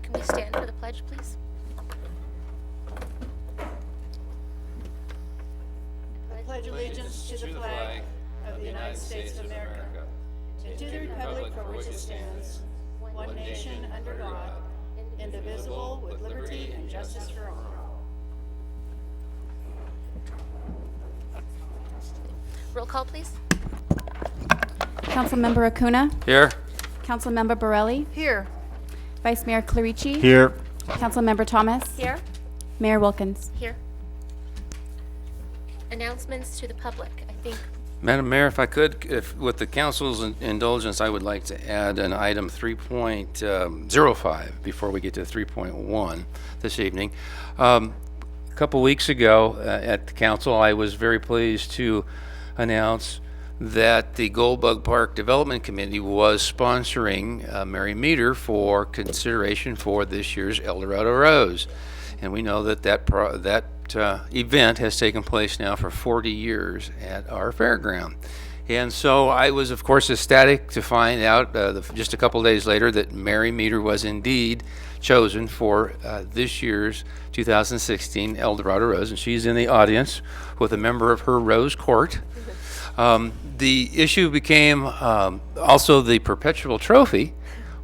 Can we stand for the pledge, please? Pledge allegiance to the flag of the United States of America and to the republic for which it stands, one nation under God, indivisible, with liberty and justice for all. Roll call, please. Councilmember Acuna? Here. Councilmember Borelli? Here. Vice Mayor Clarici? Here. Councilmember Thomas? Here. Mayor Wilkins? Here. Announcements to the public. I think Madam Mayor, if I could, with the council's indulgence, I would like to add an item 3.05 before we get to 3.1 this evening. A couple weeks ago at the council, I was very pleased to announce that the Goldbug Park Development Committee was sponsoring Mary Meter for consideration for this year's Eldorado Rose. And we know that that event has taken place now for 40 years at our fairground. And so I was, of course, ecstatic to find out just a couple days later that Mary Meter was indeed chosen for this year's 2016 Eldorado Rose, and she's in the audience with a member of her Rose Court. The issue became also the perpetual trophy,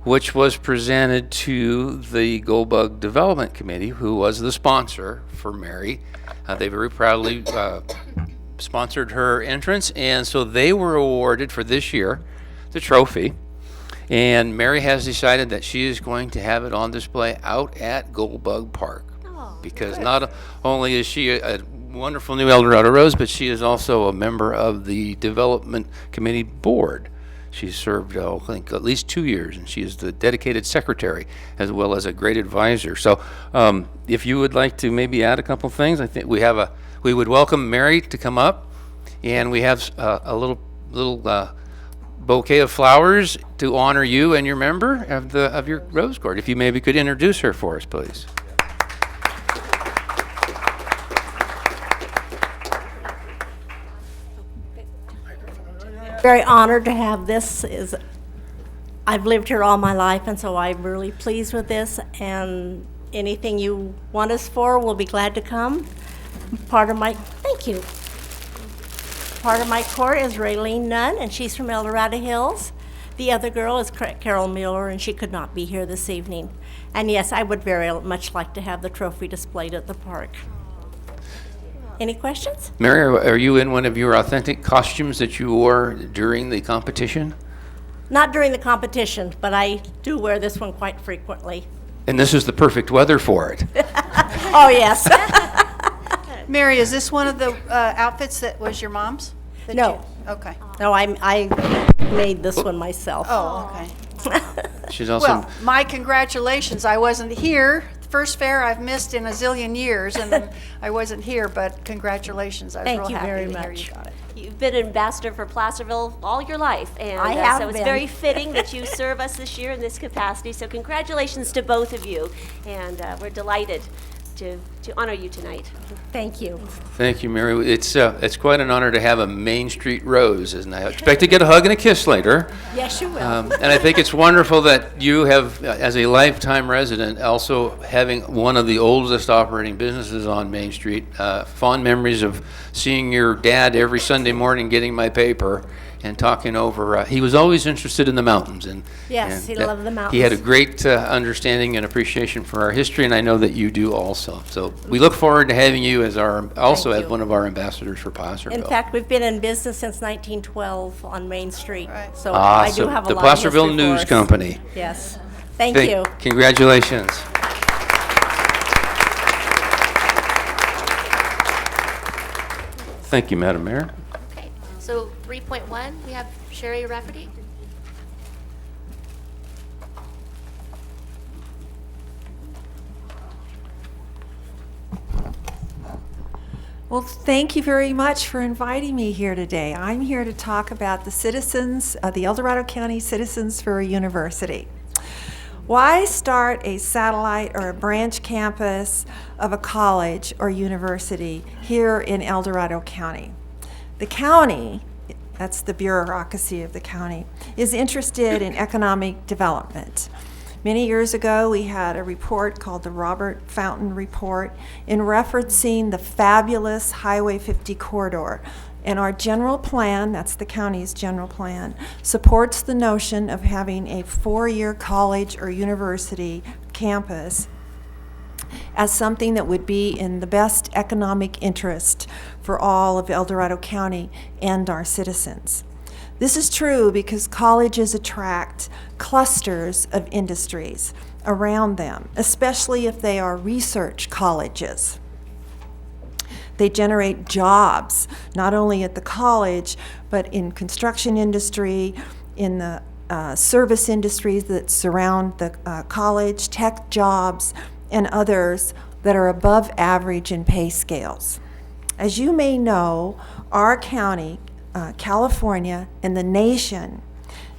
which was presented to the Goldbug Development Committee, who was the sponsor for Mary. They very proudly sponsored her entrance, and so they were awarded for this year the trophy. And Mary has decided that she is going to have it on display out at Goldbug Park, because not only is she a wonderful new Eldorado Rose, but she is also a member of the Development Committee Board. She's served, I think, at least 2 years, and she is the dedicated secretary as well as a great advisor. So if you would like to maybe add a couple things, I think we would welcome Mary to come up, and we have a little bouquet of flowers to honor you and your member of your Rose Court. If you maybe could introduce her for us, please. Very honored to have this. I've lived here all my life, and so I'm really pleased with this, and anything you want us for, we'll be glad to come. Thank you. Part of my court is Raylene Nunn, and she's from El Dorado Hills. The other girl is Carol Mueller, and she could not be here this evening. And yes, I would very much like to have the trophy displayed at the park. Any questions? Mary, are you in one of your authentic costumes that you wore during the competition? Not during the competition, but I do wear this one quite frequently. And this is the perfect weather for it. Oh, yes. Mary, is this one of the outfits that was your mom's? No. Okay. No, I made this one myself. Oh, okay. She's also Well, my congratulations. I wasn't here. First fair I've missed in a zillion years, and I wasn't here, but congratulations. I was Thank real you happy very to hear much. you got it. You've been an ambassador for Placerville all your life, and I have so it's been. very fitting that you serve us this year in this capacity. So congratulations to both of you, and we're delighted to honor you tonight. Thank you. Thank you, Mary. It's quite an honor to have a Main Street Rose, and I expect to get a hug and a kiss later. Yes, you will. And I think it's wonderful that you have, as a lifetime resident, also having one of the oldest operating businesses on Main Street. Fond memories of seeing your dad every Sunday morning getting my paper and talking over. He was always interested in the mountains, and Yes, he that- loved the He had a mountains. great understanding and appreciation for our history, and I know that you do also. So we look forward to having you as as you. one of our ambassadors for Placerville. In fact, we've been in business since 1912 on Main Street. Right. So I do so have a the lot of history Placerville for News us. Company. Yes. Thank you. Congratulations. Thank you, Madam Mayor. okay. So 3.1, we have Sherry Rafferty. Well, thank you very much for inviting me here today. I'm here to talk about the citizens, the El Dorado County Citizens for a University. Why start a satellite or a branch campus of a college or university here in El Dorado County? The county, that's the bureaucracy of the county, is interested in economic development. Many years ago, we had a report called the Robert Fountain Report in referencing the fabulous Highway 50 corridor. And our general plan, that's the county's general plan, supports the notion of having a 4-year college or university campus as something that would be in the best economic interest for all of El Dorado County and our citizens. This is true because colleges attract clusters of industries around them, especially if they are research colleges. They generate jobs, not only at the college, but in construction industry, in the service industries that surround the college, tech jobs, and others that are above average in pay scales. As you may know, our county, California, and the nation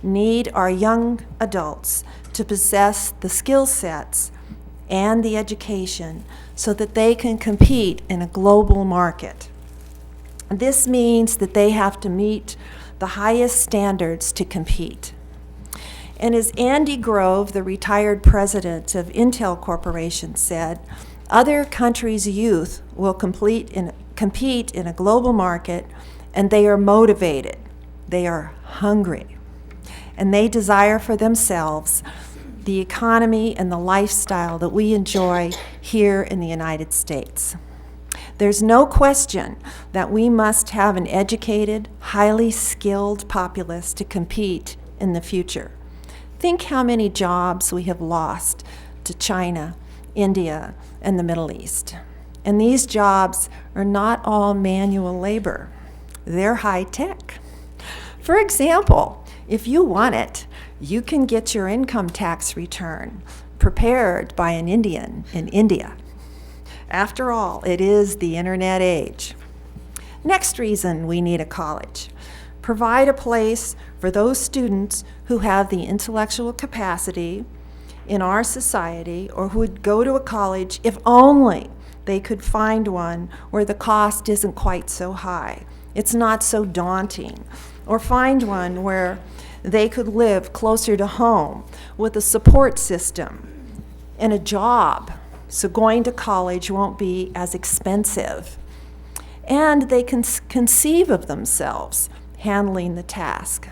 need our young adults to possess the skill sets and the education so that they can compete in a global market. This means that they have to meet the highest standards to compete. And as Andy Grove, the retired president of Intel Corporation, said, other countries' youth will compete in a global market, and they are motivated, they are hungry, and they desire for themselves the economy and the lifestyle that we enjoy here in the United States. There's no question that we must have an educated, highly skilled populace to compete in the future. Think how many jobs we have lost to China, India, and the Middle East. And these jobs are not all manual labor. They're high tech. For example, if you want it, you can get your income tax return prepared by an Indian in India. After all, it is the internet age. Next reason we need a college: provide a place for those students who have the intellectual capacity in our society, or who would go to a college if only they could find one where the cost isn't quite so high, it's not so daunting, or find one where they could live closer to home with a support system and a job, so going to college won't be as expensive. And they can conceive of themselves handling the task.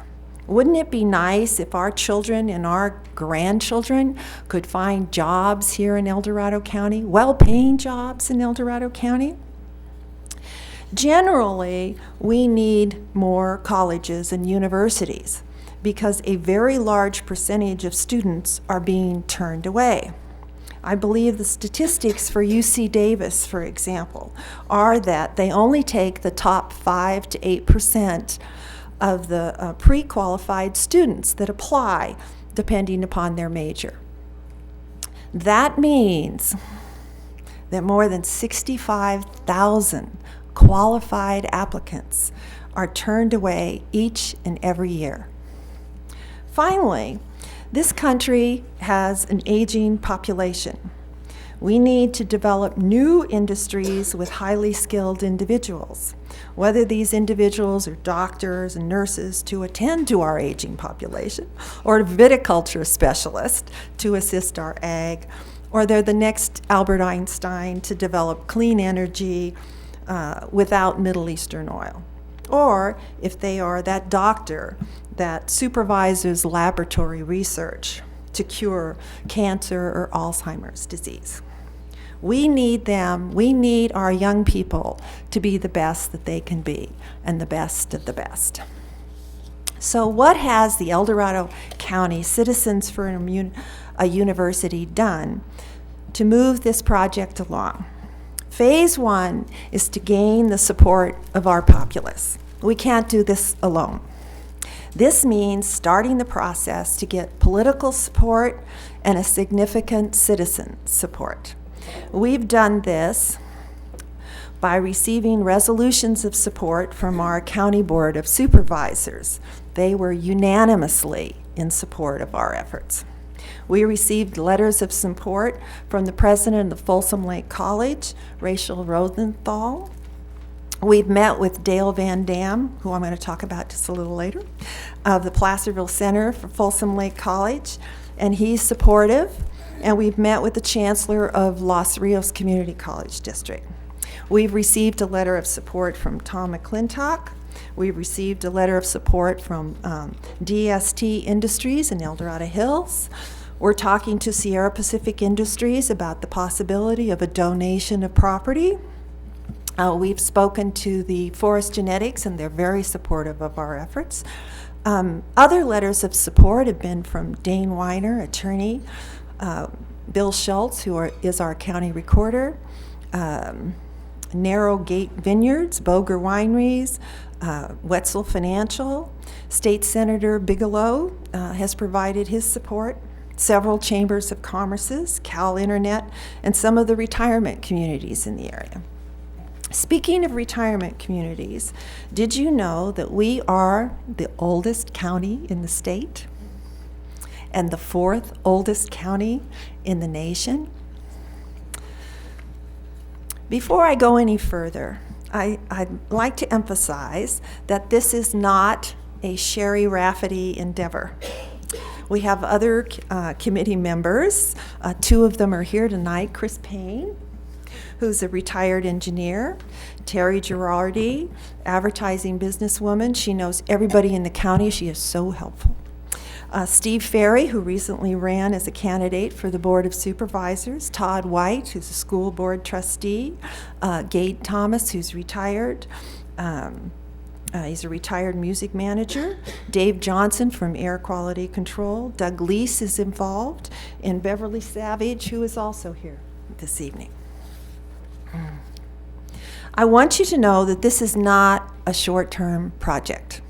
Wouldn't it be nice if our children and our grandchildren could find jobs here in El Dorado County, well-paying jobs in El Dorado County? Generally, we need more colleges and universities because a very large percentage of students are being turned away. I believe the statistics for UC Davis, for example, are that they only take the top 5 to 8% of the pre-qualified students that apply depending upon their major. That means that more than 65,000 qualified applicants are turned away each and every year. Finally, this country has an aging population. We need to develop new industries with highly skilled individuals, whether these individuals are doctors and nurses to attend to our aging population, or viticulture specialists to assist our ag, or they're the next Albert Einstein to develop clean energy without Middle Eastern oil, or if they are that doctor that supervises laboratory research to cure cancer or Alzheimer's disease. We need them, we need our young people to be the best that they can be, and the best of the best. So what has the El Dorado County Citizens for a University done to move this project along? Phase 1 is to gain the support of our populace. We can't do this alone. This means starting the process to get political support and a significant citizen support. We've done this by receiving resolutions of support from our County Board of Supervisors. They were unanimously in support of our efforts. We received letters of support from the president of Folsom Lake College, Rachel Rosenthal. We've met with Dale Van Dam, who I'm going to talk about just a little later, of the Placerville Center for Folsom Lake College. and he's supportive. And we've met with the Chancellor of Los Rios Community College District. We've received a letter of support from Tom McClintock. We've received a letter of support from DST Industries in El Dorado Hills. We're talking to Sierra Pacific Industries about the possibility of a donation of property. We've spoken to the Forest Genetics, and they're very supportive of our efforts. Other letters of support have been from Dane Weiner, attorney, Bill Schultz, is our county recorder, Narrow Gate Vineyards, Boger Wineries, Wetzel Financial. State Senator Bigelow has provided his support. Several chambers of commerces, Cal Internet, and some of the retirement communities in the area. Speaking of retirement communities, did you know that we are the oldest county in the state and the 4th oldest county in the nation? Before I go any further, I'd like to emphasize that this is not a Sherry Rafferty endeavor. We have other committee members. 2 of them are here tonight. Chris Payne, who's a retired engineer. Terry Girardi, advertising businesswoman. She knows everybody in the county. She is so helpful. Steve Ferry, who recently ran as a candidate for the Board of Supervisors. Todd White, who's a school board trustee. Gade Thomas, who's retired. He's a retired music manager. Dave Johnson from Air Quality Control. Doug Lease is involved. And Beverly Savage, who is also here this evening. I want you to know that this is not a short-term project.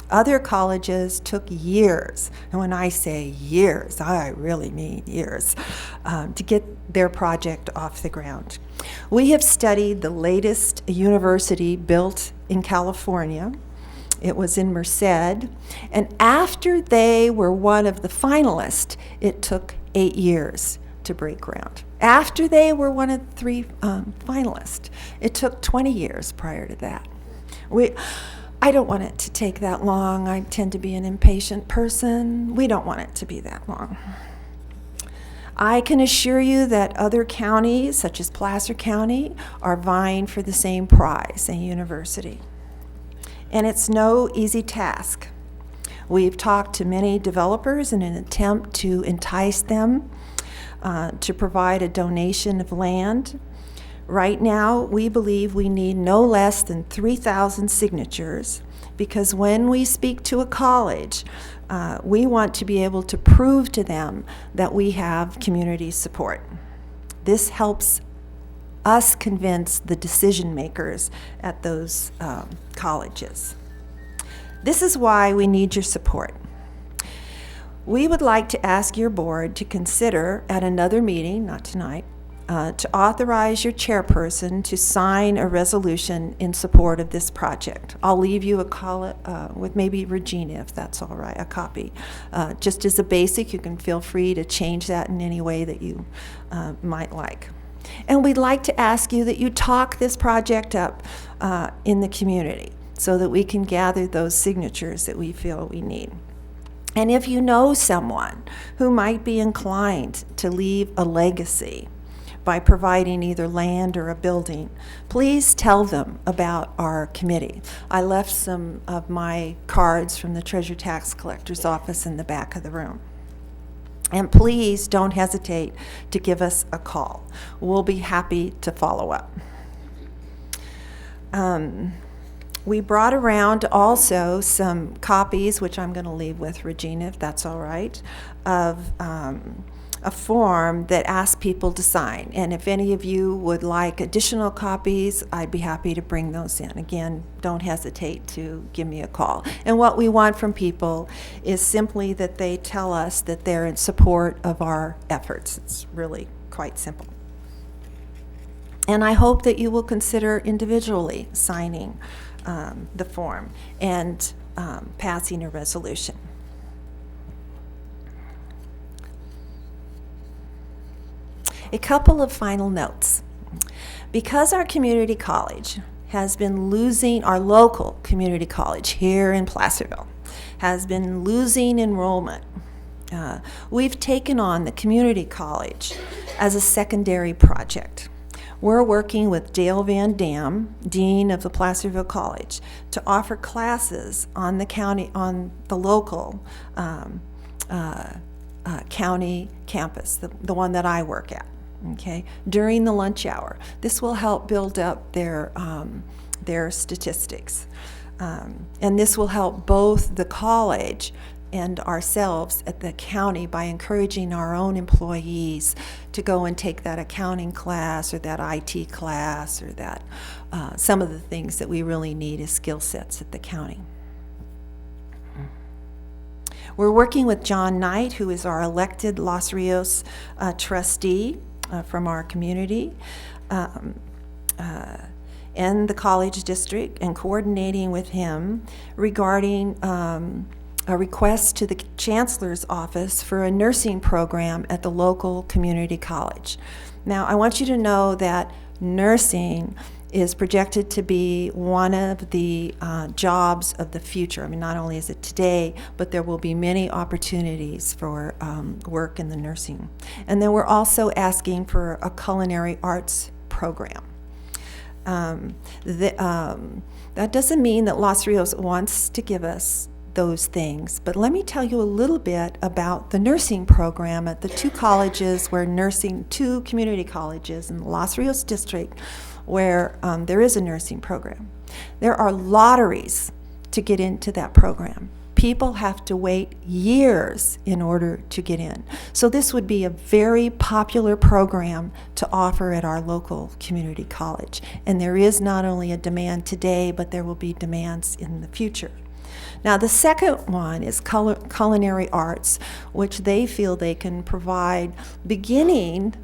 Other colleges took years, and when I say years, I really mean years, to get their project off the ground. We have studied the latest university built in California. It was in Merced, and after they were one of the finalists, it took 8 years to break ground. After they were one of the 3 finalists, it took 20 years prior to that. I don't want it to take that long. I tend to be an impatient person. We don't want it to be that long. I can assure you that other counties, such as Placer County, are vying for the same prize, a university. And it's no easy task. We've talked to many developers in an attempt to entice them to provide a donation of land. Right now, we believe we need no less than 3,000 signatures, because when we speak to a college, we want to be able to prove to them that we have community support. This helps us convince the decision makers at those colleges. This is why we need your support. We would like to ask your board to consider at another meeting, not tonight, to authorize your chairperson to sign a resolution in support of this project. I'll leave you a call with maybe Regina, if that's all right, a copy. Just as a basic, you can feel free to change that in any way that you might like. And we'd like to ask you that you talk this project up in the community so that we can gather those signatures that we feel we need. And if you know someone who might be inclined to leave a legacy by providing either land or a building, please tell them about our committee. I left some of my cards from the Treasure Tax Collector's office in the back of the room. And please don't hesitate to give us a call. We'll be happy to follow up. We brought around also some copies, which I'm going to leave with Regina, if that's all right, of a form that asks people to sign. And if any of you would like additional copies, I'd be happy to bring those in. Again, don't hesitate to give me a call. And what we want from people is simply that they tell us that they're in support of our efforts. It's really quite simple. And I hope that you will consider individually signing the form and passing a resolution. A couple of final notes. Because our community college has been losing, our local community college here in Placerville has been losing enrollment we've taken on the community college as a secondary project. We're working with Dale Van Dam, Dean of the Placerville College, to offer classes on the local county campus, the one that I work at, okay, during the lunch hour. This will help build up their statistics. And this will help both the college and ourselves at the county by encouraging our own employees to go and take that accounting class or that IT class or that some of the things that we really need as skill sets at the county. We're working with John Knight, who is our elected Los Rios trustee from our community, and the college district, and coordinating with him regarding a request to the chancellor's office for a nursing program at the local community college. Now, I want you to know that nursing is projected to be one of the jobs of the future. I mean, not only is it today, but there will be many opportunities for work in the nursing. And then we're also asking for a culinary arts program. That doesn't mean that Los Rios wants to give us those things, but let me tell you a little bit about the nursing program at the two community colleges in the Los Rios district where there is a nursing program. There are lotteries to get into that program. People have to wait years in order to get in. So this would be a very popular program to offer at our local community college. And there is not only a demand today, but there will be demands in the future. Now, the second one is culinary arts, which they feel they can provide beginning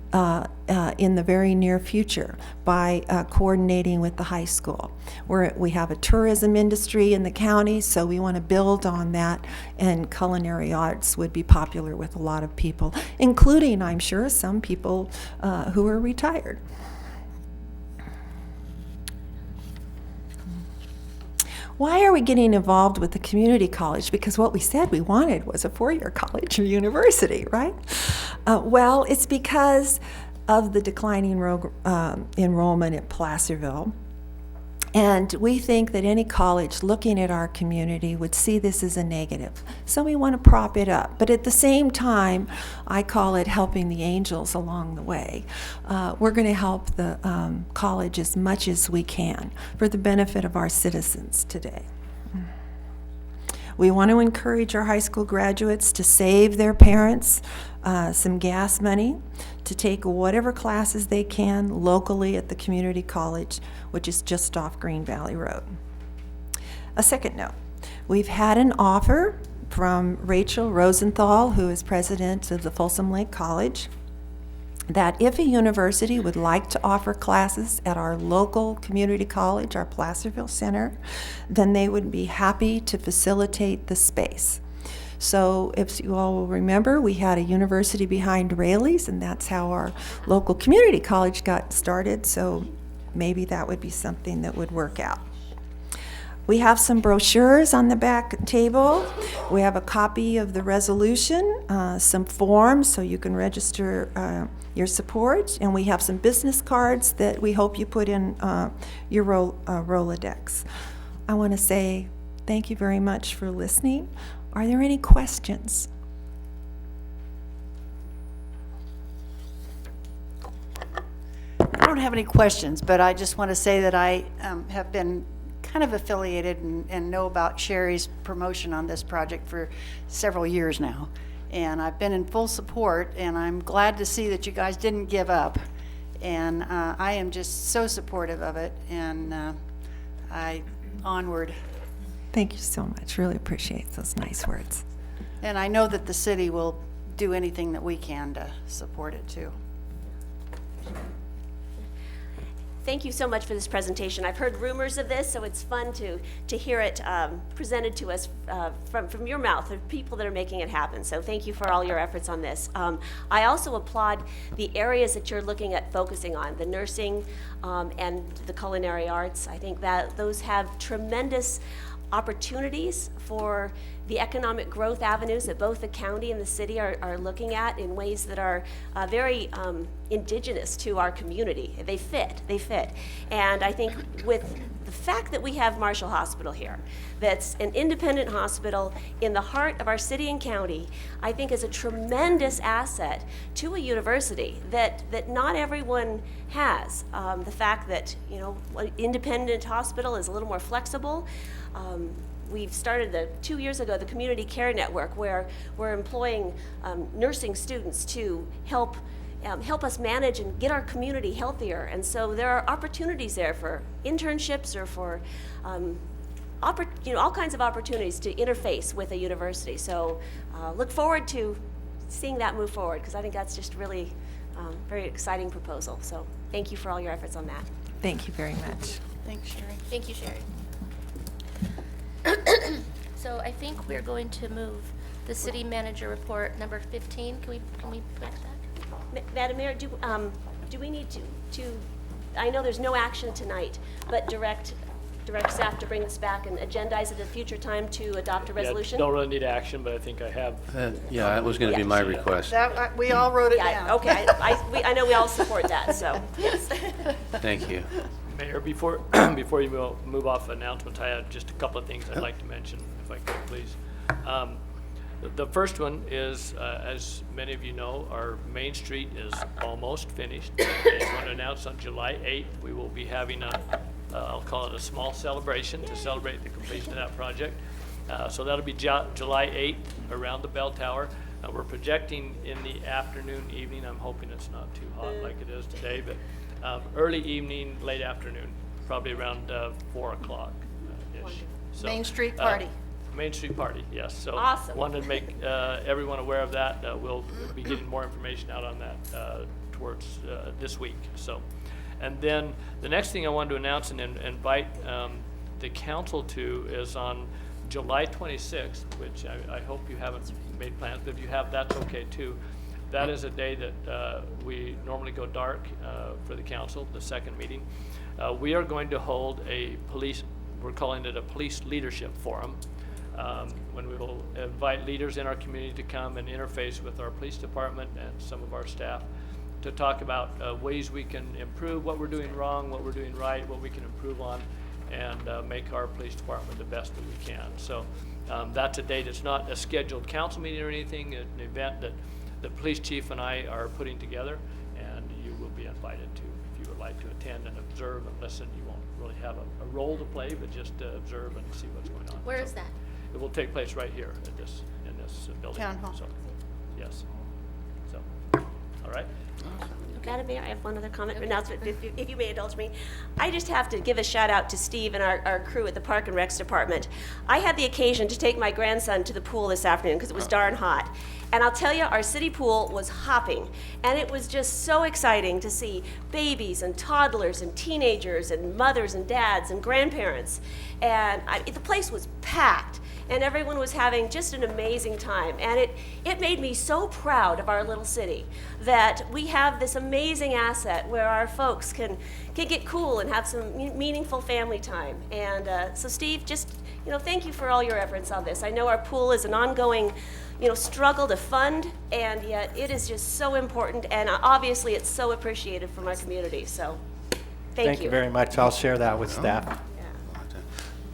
in the very near future by coordinating with the high school. We have a tourism industry in the county, so we want to build on that, and culinary arts would be popular with a lot of people, including, I'm sure, some people who are retired. Why are we getting involved with the community college? Because what we said we wanted was a four-year college or university, right? Well, it's because of the declining enrollment at Placerville. And we think that any college looking at our community would see this as a negative. So we want to prop it up. But at the same time, I call it helping the angels along the way. We're going to help the college as much as we can for the benefit of our citizens today. We want to encourage our high school graduates to save their parents some gas money, to take whatever classes they can locally at the community college, which is just off Green Valley Road. A second note, we've had an offer from Rachel Rosenthal, who is president of the Folsom Lake College, that if a university would like to offer classes at our local community college, our Placerville Center, then they would be happy to facilitate the space. So if you all will remember, we had a university behind Raley's, and that's how our local community college got started, so maybe that would be something that would work out. We have some brochures on the back table. We have a copy of the resolution, some forms so you can register your support, and we have some business cards that we hope you put in your Rolodex. I want to say thank you very much for listening. Are there any questions? I don't have any questions, but I just want to say that I have been kind of affiliated and know about Sherry's promotion on this project for several years now. And I've been in full support, and I'm glad to see that you guys didn't give up. And I am just so supportive of it, and onward. Thank you so much. Really appreciate those nice words. And I know that the city will do anything that we can to support it too. Thank you so much for this presentation. I've heard rumors of this, so it's fun to hear it presented to us from your mouth of people that are making it happen. So thank you for all your efforts on this. I also applaud the areas that you're looking at focusing on, the nursing and the culinary arts. I think that those have tremendous opportunities for the economic growth avenues that both the county and the city are looking at in ways that are very indigenous to our community. They fit. And I think with the fact that we have Marshall Hospital here, that's an independent hospital in the heart of our city and county, I think is a tremendous asset to a university that not everyone has. The fact that, you know, an independent hospital is a little more flexible. We've started 2 years ago, the Community Care Network, where we're employing nursing students to help us manage and get our community healthier. And so there are opportunities there for internships or for all kinds of opportunities to interface with a university. So look forward to seeing that move forward, because I think that's just really very exciting proposal. So thank you for all your efforts on that. Thank you very much. Thanks, Sherry. Thank you, Sherry. So I think we're going to move the city manager report number 15. Can we put that? Madam Mayor, do we need to, I know there's no action tonight, but direct staff to bring this back and agendize it at a future time to adopt a resolution? Don't really need action, but I think I have. Yeah, that was going to be my request. That, we all wrote it Yeah, down. okay, I know we all support that, so, yes. Thank you. Mayor, before you move off announcements, I had just a couple of things I'd like to mention, if I could, please. The first one is, as many of you know, our Main Street is almost finished. I just want to announce on July 8th, we will be having I'll call it a small celebration to celebrate the completion of that project. So that'll be July 8th around the bell tower. We're projecting in the afternoon, evening. I'm hoping it's not too hot like it is today, but early evening, late afternoon, probably around 4 o'clock ish. So, Main Street party. Main Street party, yes. So Awesome. wanted to make everyone aware of that. We'll be getting more information out on that towards this week. So, and then the next thing I wanted to announce and invite the council to is on July 26th, which I hope you haven't made plans, but if you have, that's okay too. That is a day that we normally go dark for the council, the second meeting. We are going to hold we're calling it a police leadership forum, when we will invite leaders in our community to come and interface with our police department and some of our staff to talk about ways we can improve, what we're doing wrong, what we're doing right, what we can improve on, and make our police department the best that we can. So that's a date. It's not a scheduled council meeting or anything, an event that the police chief and I are putting together, and you will be invited to, if you would like to attend and observe and listen. You won't really have a role to play, but just observe and see what's going on. Where is that? It will take place right here in this building. Town hall. So, yes. So, all right. Madam Mayor, I have one other comment or announcement, if you may indulge me. I just have to give a shout out to Steve and our crew at the Park and Recs Department. I had the occasion to take my grandson to the pool this afternoon because it was darn hot. And I'll tell you, our city pool was hopping. And it was just so exciting to see babies and toddlers and teenagers and mothers and dads and grandparents. And the place was packed. And everyone was having just an amazing time. And it made me so proud of our little city that we have this amazing asset where our folks can get cool and have some meaningful family time. And so Steve, just, thank you for all your efforts on this. I know our pool is an ongoing, struggle to fund, and yet it is just so important, and obviously it's so appreciated from our community. So thank you. Thank you very much. I'll share that with staff.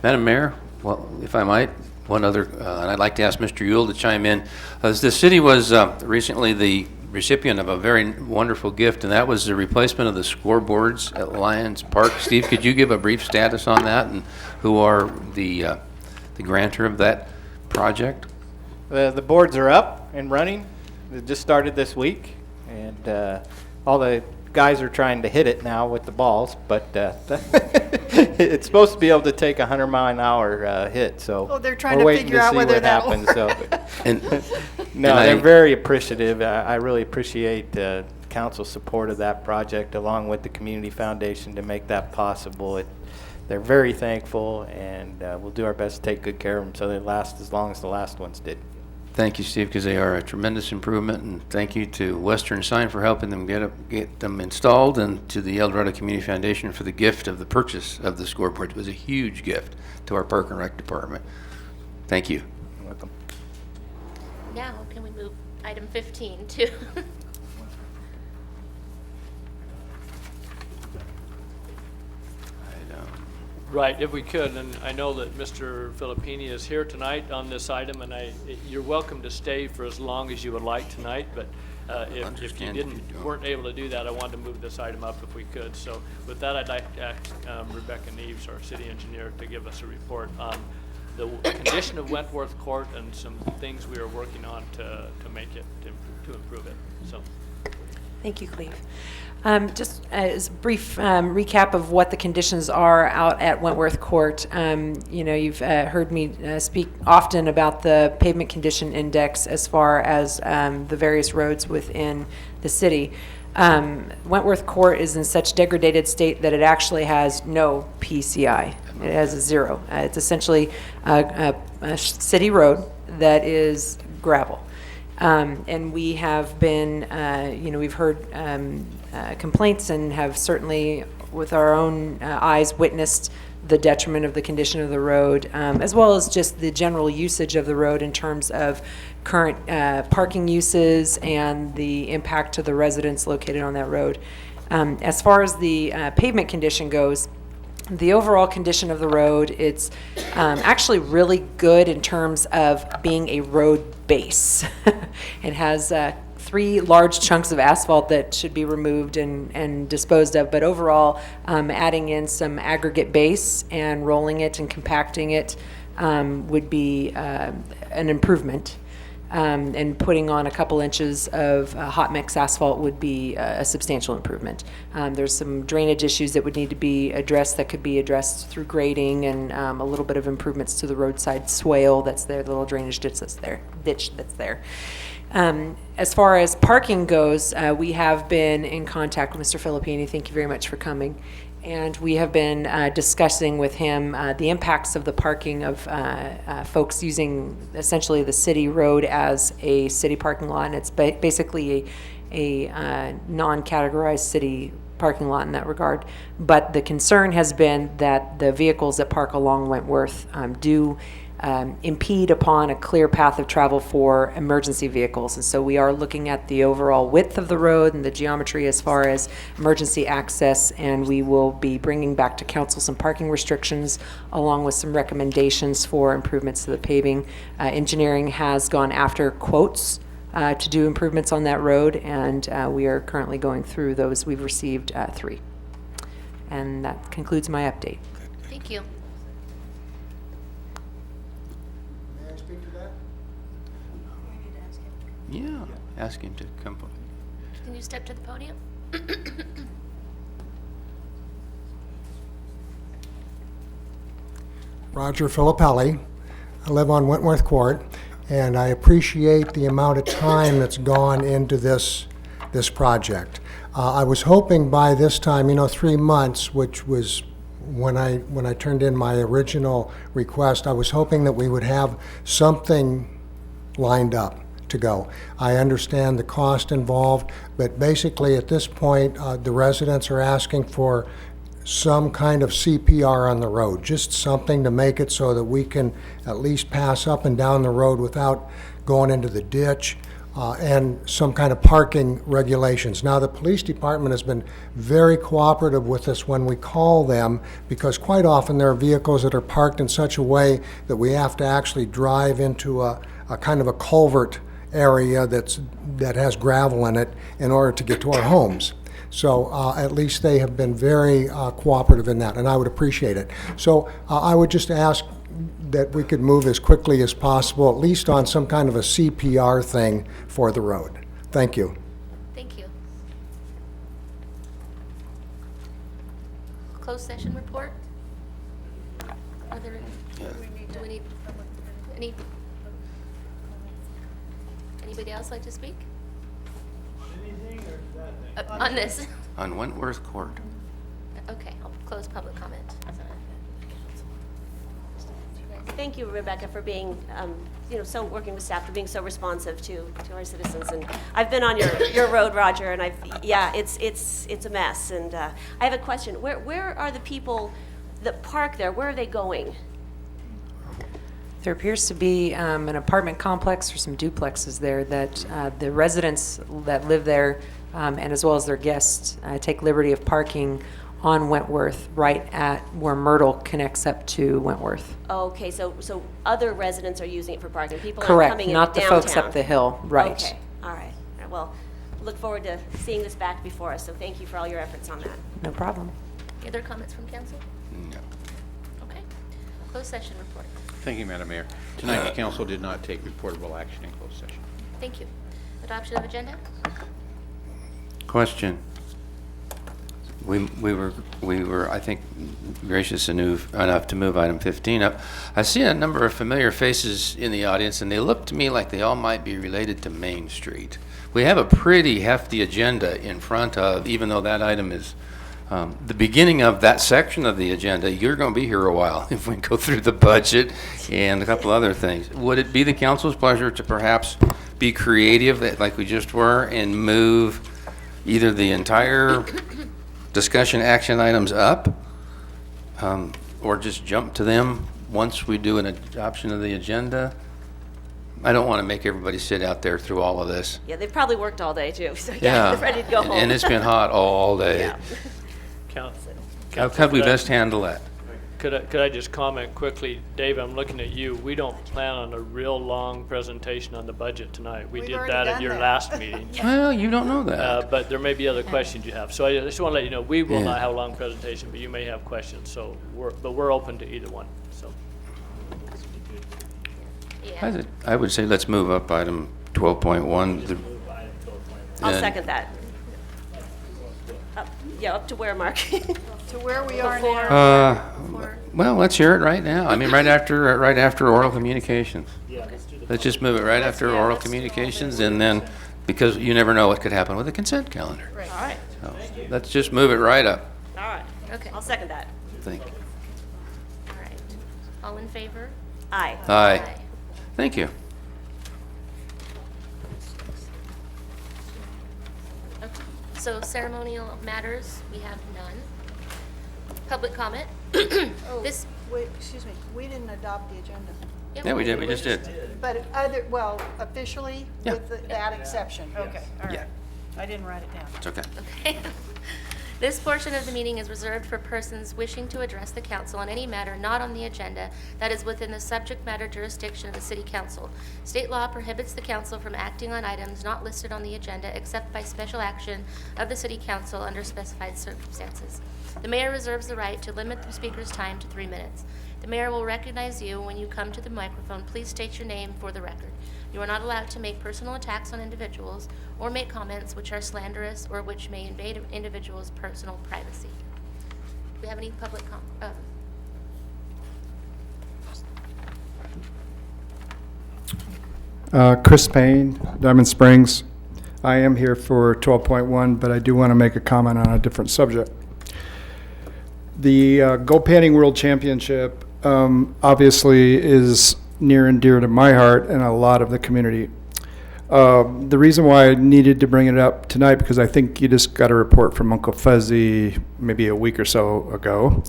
Madam Mayor, well, if I might, one other, and I'd like to ask Mr. Yule to chime in. As the city was recently the recipient of a very wonderful gift, and that was the replacement of the scoreboards at Lions Park. Steve, could you give a brief status on that, and who are the grantor of that project? The boards are up and running. They just started this week, and all the guys are trying to hit it now with the balls, but it's supposed to be able to take 100-mile-an-hour hit. So They're trying we're to waiting figure to out see whether what that'll happens. So And, no, and they're I- very appreciative. I really appreciate council's support of that project, along with the Community Foundation, to make that possible. They're very thankful, and we'll do our best to take good care of them so they last as long as the last ones did. Thank you, Steve, because they are a tremendous improvement, and thank you to Western Sign for helping them get them installed, and to the El Dorado Community Foundation for the gift of the purchase of the scoreboard. It was a huge gift to our Park and Rec department. Thank you. You're welcome. Now, can we move item 15 to? Right, if we could, and I know that Mr. Filippini is here tonight on this item, and you're welcome to stay for as long as you would like tonight, but if you weren't able to do that, I wanted to move this item up if we could. So with that, I'd like to ask Rebecca Neves, our city engineer, to give us a report on the condition of Wentworth Court and some things we are working on to make it, to improve it, so. Thank you, Cleve. Just as a brief recap of what the conditions are out at Wentworth Court. You know, you've heard me speak often about the pavement condition index as far as the various roads within the city. Wentworth Court is in such degraded state that it actually has no PCI. It has a 0. It's essentially a city road that is gravel. And we have been, you know, we've heard complaints and have certainly with our own eyes witnessed the detriment of the condition of the road, as well as just the general usage of the road in terms of current parking uses and the impact to the residents located on that road. As far as the pavement condition goes, the overall condition of the road, it's actually really good in terms of being a road base. It has 3 large chunks of asphalt that should be removed and disposed of, but overall, adding in some aggregate base and rolling it and compacting it would be an improvement. And putting on a couple inches of hot mix asphalt would be a substantial improvement. There's some drainage issues that would need to be addressed that could be addressed through grading and a little bit of improvements to the roadside swale that's there, the little drainage ditch that's there. As far as parking goes, we have been in contact with Mr. Filippini. Thank you very much for coming. And we have been discussing with him the impacts of the parking of folks using essentially the city road as a city parking lot. And it's basically a non-categorized city parking lot in that regard. But the concern has been that the vehicles that park along Wentworth do impede upon a clear path of travel for emergency vehicles. And so we are looking at the overall width of the road and the geometry as far as emergency access, and we will be bringing back to council some parking restrictions along with some recommendations for improvements to the paving. Engineering has gone after quotes to do improvements on that road, and we are currently going through those. We've received 3. And that concludes my update. Thank you. Yeah, ask him to come. Can you step to the podium? Roger Filippelli. I live on Wentworth Court, and I appreciate the amount of time that's gone into this project. I was hoping by this time, 3 months, which was when I turned in my original request, I was hoping that we would have something lined up to go. I understand the cost involved, but basically at this point, the residents are asking for some kind of CPR on the road, just something to make it so that we can at least pass up and down the road without going into the ditch, and some kind of parking regulations. Now, the police department has been very cooperative with us when we call them, because quite often there are vehicles that are parked in such a way that we have to actually drive into a kind of a culvert area that has gravel in it in order to get to our homes. So at least they have been very cooperative in that, and I would appreciate it. So I would just ask that we could move as quickly as possible, at least on some kind of a CPR thing for the road. Thank you. Thank you. Closed session report? Are there, do we need anybody else like to speak? On this? On Wentworth Court. Okay, I'll close public comment. thank you, Rebecca, for being, so working with staff, for being so responsive to our citizens. And I've been on your road, Roger, and it's a mess. And I have a question. Where are the people that park there? Where are they going? There appears to be an apartment complex or some duplexes there that the residents that live there, and as well as their guests, take liberty of parking on Wentworth, right at where Myrtle connects up to Wentworth. Okay, so other residents are using it for parking. People aren't Correct, coming not the into downtown. folks up the hill, right. Okay, all right. Well, look forward to seeing this back before us, so thank you for all your efforts on that. No problem. Any other comments from council? No. Okay. Closed session report. Thank you, Madam Mayor. Tonight, the council did not take reportable action in closed session. Thank you. Adoption of agenda? Question. We were, I think, gracious enough to move item 15 up. I see a number of familiar faces in the audience, and they look to me like they all might be related to Main Street. We have a pretty hefty agenda in front of, even though that item is the beginning of that section of the agenda. You're going to be here a while if we go through the budget and a couple other things. Would it be the council's pleasure to perhaps be creative, like we just were, and move either the entire discussion action items up, or just jump to them once we do an adoption of the agenda? I don't want to make everybody sit out there through all of this. Yeah, they've probably worked all day, too, so Yeah, they're ready to go home. and it's been hot all day. Yeah. How could we best handle that? Could I just comment quickly? Dave, I'm looking at you. We don't plan on a real long presentation on the budget tonight. We We've did already that at done your that. last meeting. Well, you don't know that. But there may be other questions you have. So I just want to let you know, we will Yeah. not have a long presentation, but you may have questions. So we're open to either one, so. Yeah. I would say let's move up item 12.1. I'll And- second that. Up to where, Mark? To where we are now. Well, let's hear it right now. I mean, right after oral communications. Let's just move it right after oral communications, and then, because you never know what could happen with the consent calendar. All right, So let's just move it right up. all right. Okay. I'll second that. Thank you. All right. All in favor? Aye. Aye. Thank you. Okay. So ceremonial matters, we have none. Public comment? Oh, This, wait, excuse me, we didn't adopt the agenda. Yeah, we did. We just did. But officially, Yeah. with that exception? Okay, all Yeah. right. I didn't write it down. It's okay. okay. This portion of the meeting is reserved for persons wishing to address the council on any matter not on the agenda that is within the subject matter jurisdiction of the city council. State law prohibits the council from acting on items not listed on the agenda except by special action of the city council under specified circumstances. The mayor reserves the right to limit the speaker's time to 3 minutes. The mayor will recognize you when you come to the microphone. Please state your name for the record. You are not allowed to make personal attacks on individuals or make comments which are slanderous or which may invade an individual's personal privacy. Do we have any public Chris Payne, Diamond Springs. I am here for 12.1, but I do want to make a comment on a different subject. The Go Painting World Championship obviously is near and dear to my heart and a lot of the community. The reason why I needed to bring it up tonight, because I think you just got a report from Uncle Fuzzy maybe a week or so ago,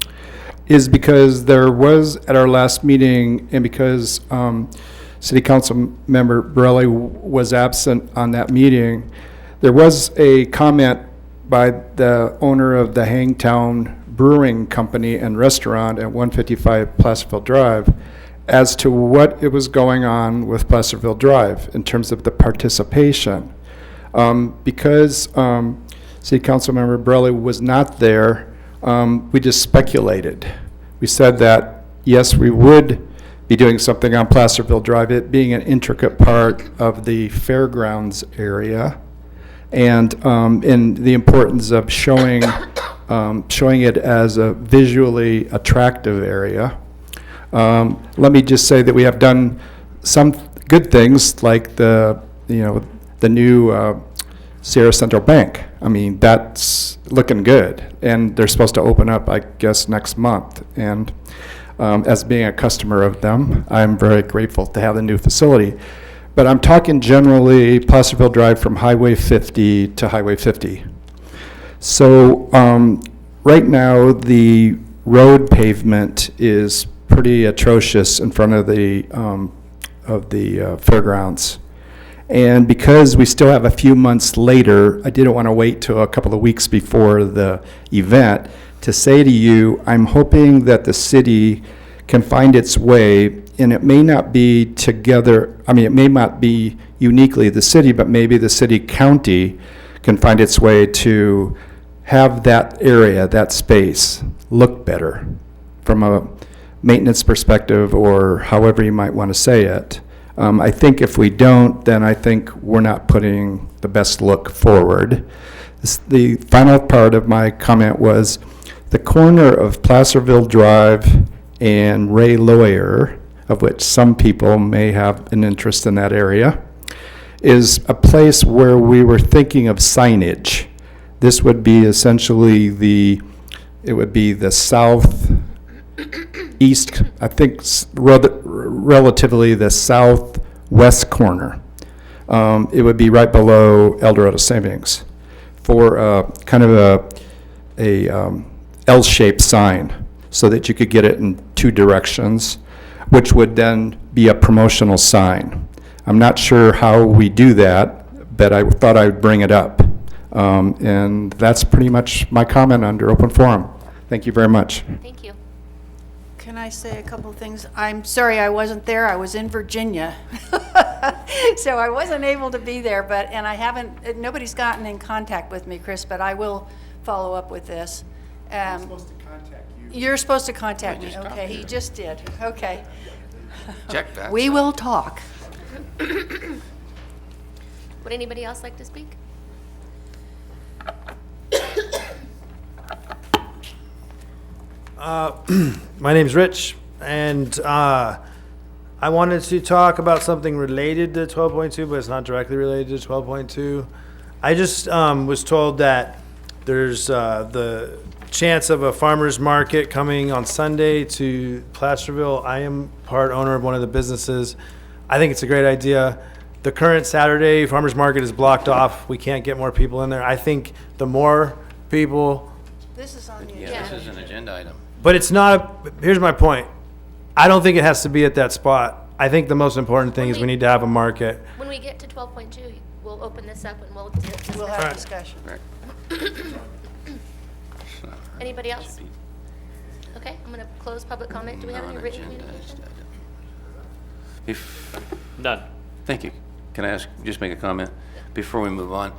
is because there was at our last meeting, and because City Council member Borelli was absent on that meeting, there was a comment by the owner of the Hangtown Brewing Company and Restaurant at 155 Placerville Drive as to what it was going on with Placerville Drive in terms of the participation. Because City Council member Borelli was not there, we just speculated. We said that, yes, we would be doing something on Placerville Drive, it being an intricate part of the fairgrounds area, and the importance of showing it as a visually attractive area. Let me just say that we have done some good things, like the new Sierra Central Bank. I mean, that's looking good, and they're supposed to open up, I guess, next month. And as being a customer of them, I'm very grateful to have the new facility. But I'm talking generally Placerville Drive from Highway 50 to Highway 50. So right now, the road pavement is pretty atrocious in front of the fairgrounds. And because we still have a few months later, I didn't want to wait till a couple of weeks before the event to say to you, I'm hoping that the city can find its way, and it may not be together, I mean, it may not be uniquely the city, but maybe the city county can find its way to have that area, that space, look better from a maintenance perspective, or however you might want to say it. I think if we don't, then I think we're not putting the best look forward. The final part of my comment was the corner of Placerville Drive and Ray Lawyer, of which some people may have an interest in that area, is a place where we were thinking of signage. This would be essentially it would be the southeast, I think relatively the southwest corner. It would be right below Eldorado Savings for kind of a L-shaped sign so that you could get it in two directions, which would then be a promotional sign. I'm not sure how we do that, but I thought I'd bring it up. And that's pretty much my comment under open forum. Thank you very much. Thank you. Can I say a couple of things? I'm sorry I wasn't there. I was in Virginia. So I wasn't able to be there, and I haven't, nobody's gotten in contact with me, Chris, but I will follow up with this. I'm supposed to contact you. You're supposed to contact me. just Okay, copied he her. just did. Okay. Check that. We will talk. Would anybody else like to speak? My name's Rich, and I wanted to talk about something related to 12.2, but it's not directly related to 12.2. I just was told that there's the chance of a farmer's market coming on Sunday to Placerville. I am part owner of one of the businesses. I think it's a great idea. The current Saturday farmer's market is blocked off. We can't get more people in there. I think the more people, This is on the Yeah, agenda. this is an agenda item. but it's not, here's my point. I don't think it has to be at that spot. I think the most important thing is we need to have a market. When we get to 12.2, we'll open this up and we'll discuss. We'll have a discussion. Anybody else? Okay, I'm going to close public comment. Do we have any written communication? None. Thank you. Can I just make a comment before we move on?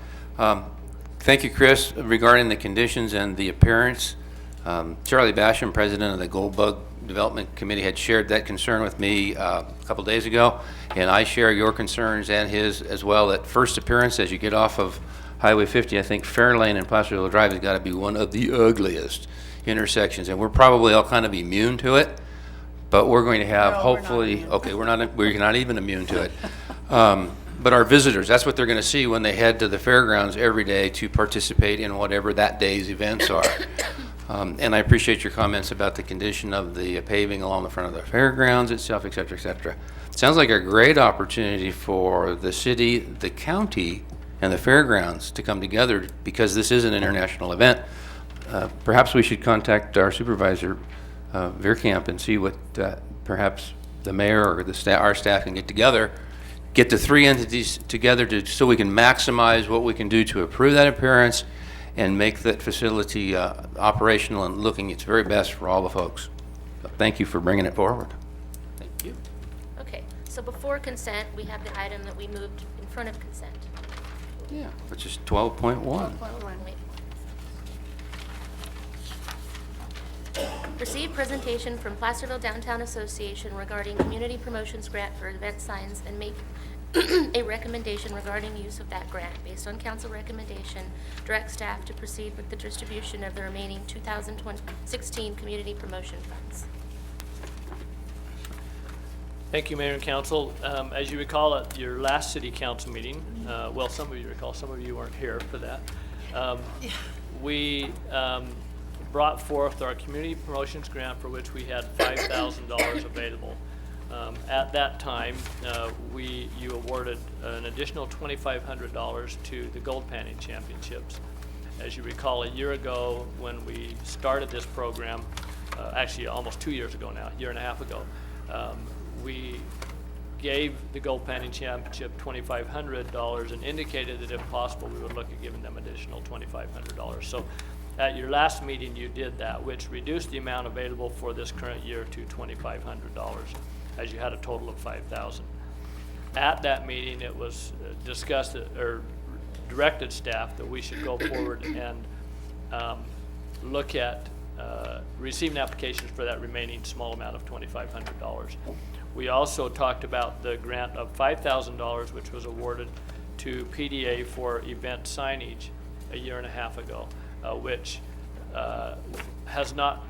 Thank you, Chris, regarding the conditions and the appearance. Charlie Basham, president of the Gold Bug Development Committee, had shared that concern with me a couple days ago, and I share your concerns and his as well. At first appearance, as you get off of Highway 50, I think Fairlane and Placerville Drive has got to be one of the ugliest intersections, and we're probably all kind of immune to it. But we're going to have, hopefully, okay, we're not even immune to it. But our visitors, that's what they're going to see when they head to the fairgrounds every day to participate in whatever that day's events are. And I appreciate your comments about the condition of the paving along the front of the fairgrounds itself, et cetera, et cetera. It sounds like a great opportunity for the city, the county, and the fairgrounds to come together because this is an international event. Perhaps we should contact our supervisor, Veerkamp, and see what perhaps the mayor or our staff can get together, get the three entities together so we can maximize what we can do to improve that appearance and make that facility operational and looking its very best for all the folks. So thank you for bringing it forward. Thank you. Okay, so before consent, we have the item that we moved in front of consent. Yeah, which is 12.1. Wait. Receive presentation from Placerville Downtown Association regarding community promotions grant for event signs and make a recommendation regarding use of that grant. Based on council recommendation, direct staff to proceed with the distribution of the remaining 2016 community promotion funds. Thank you, Mayor and Council. As you recall at your last city council meeting, well, some of you recall, some of you weren't here for that. We brought forth our community promotions grant, for which we had $5,000 available. At that time, you awarded an additional $2,500 to the Gold Panning Championships. As you recall, a year ago when we started this program, actually almost 2 years ago now, a year and a half ago, we gave the Gold Panning Championship $2,500 and indicated that if possible, we would look at giving them additional $2,500. So at your last meeting, you did that, which reduced the amount available for this current year to $2,500, as you had a total of $5,000. At that meeting, it was discussed or directed staff that we should go forward and look at receiving applications for that remaining small amount of $2,500. We also talked about the grant of $5,000, which was awarded to PDA for event signage a year and a half ago, which has not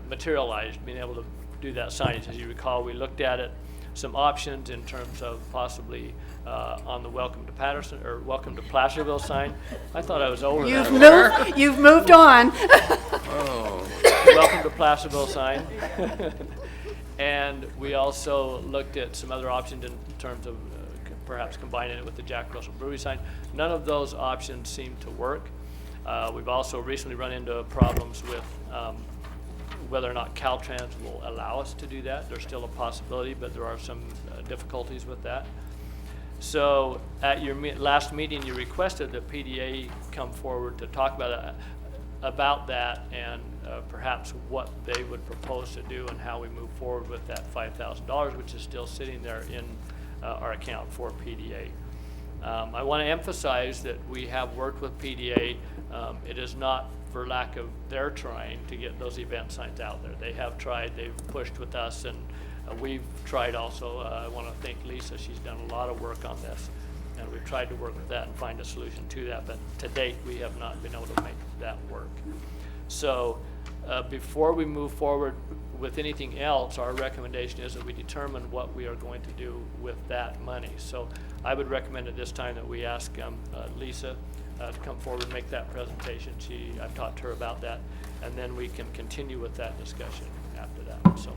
materialized, being able to do that signage. As you recall, we looked at it, some options in terms of possibly on the Welcome to Patterson or Welcome to Placerville sign. I thought I was over that. You've moved on. Welcome to Placerville sign. And we also looked at some other options in terms of perhaps combining it with the Jack Russell Brewery sign. None of those options seem to work. We've also recently run into problems with whether or not Caltrans will allow us to do that. There's still a possibility, but there are some difficulties with that. So at your last meeting, you requested that PDA come forward to talk about that and perhaps what they would propose to do and how we move forward with that $5,000, which is still sitting there in our account for PDA. I want to emphasize that we have worked with PDA. It is not for lack of their trying to get those event signs out there. They have tried, they've pushed with us, and we've tried also. I want to thank Lisa. She's done a lot of work on this, and we've tried to work with that and find a solution to that, but to date we have not been able to make that work. So before we move forward with anything else, our recommendation is that we determine what we are going to do with that money. So I would recommend at this time that we ask Lisa to come forward and make that presentation. I've talked to her about that, and then we can continue with that discussion after that. So,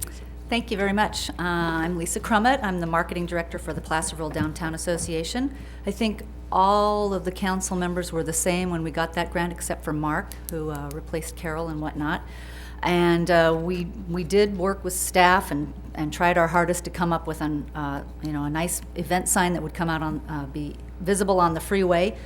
Lisa. Thank you very much. I'm Lisa Crummett. I'm the Marketing Director for the Placerville Downtown Association. I think all of the council members were the same when we got that grant, except for Mark, who replaced Carol and whatnot. And we did work with staff and tried our hardest to come up with a nice event sign that would come out on be visible on the freeway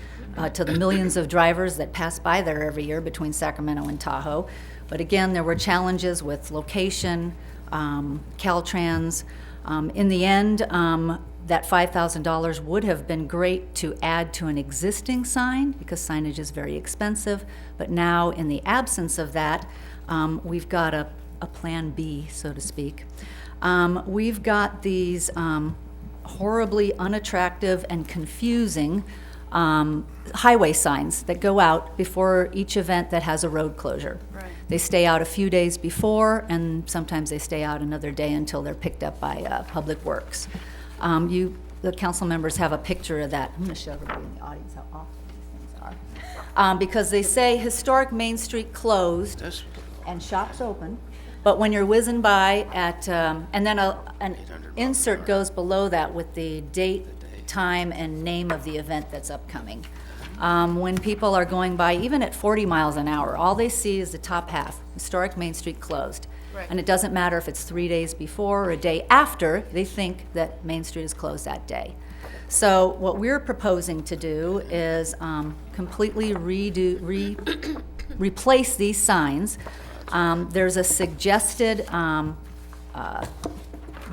to the millions of drivers that pass by there every year between Sacramento and Tahoe. But again, there were challenges with location, Caltrans. In the end, that $5,000 would have been great to add to an existing sign because signage is very expensive. But now, in the absence of that, we've got a plan B, so to speak. We've got these horribly unattractive and confusing highway signs that go out before each event that has a road closure. Right. They stay out a few days before, and sometimes they stay out another day until they're picked up by Public Works. The council members have a picture of that. I'm going to show everybody in the audience how awful these things are. Because they say historic Main Street closed and shops open, but when you're whizzing by at, and then an insert goes below that with the date, time, and name of the event that's upcoming. When people are going by, even at 40 miles an hour, all they see is the top half, historic Main Street closed. Right. And it doesn't matter if it's 3 days before or a day after, they think that Main Street is closed that day. So what we're proposing to do is completely replace these signs. There's a suggested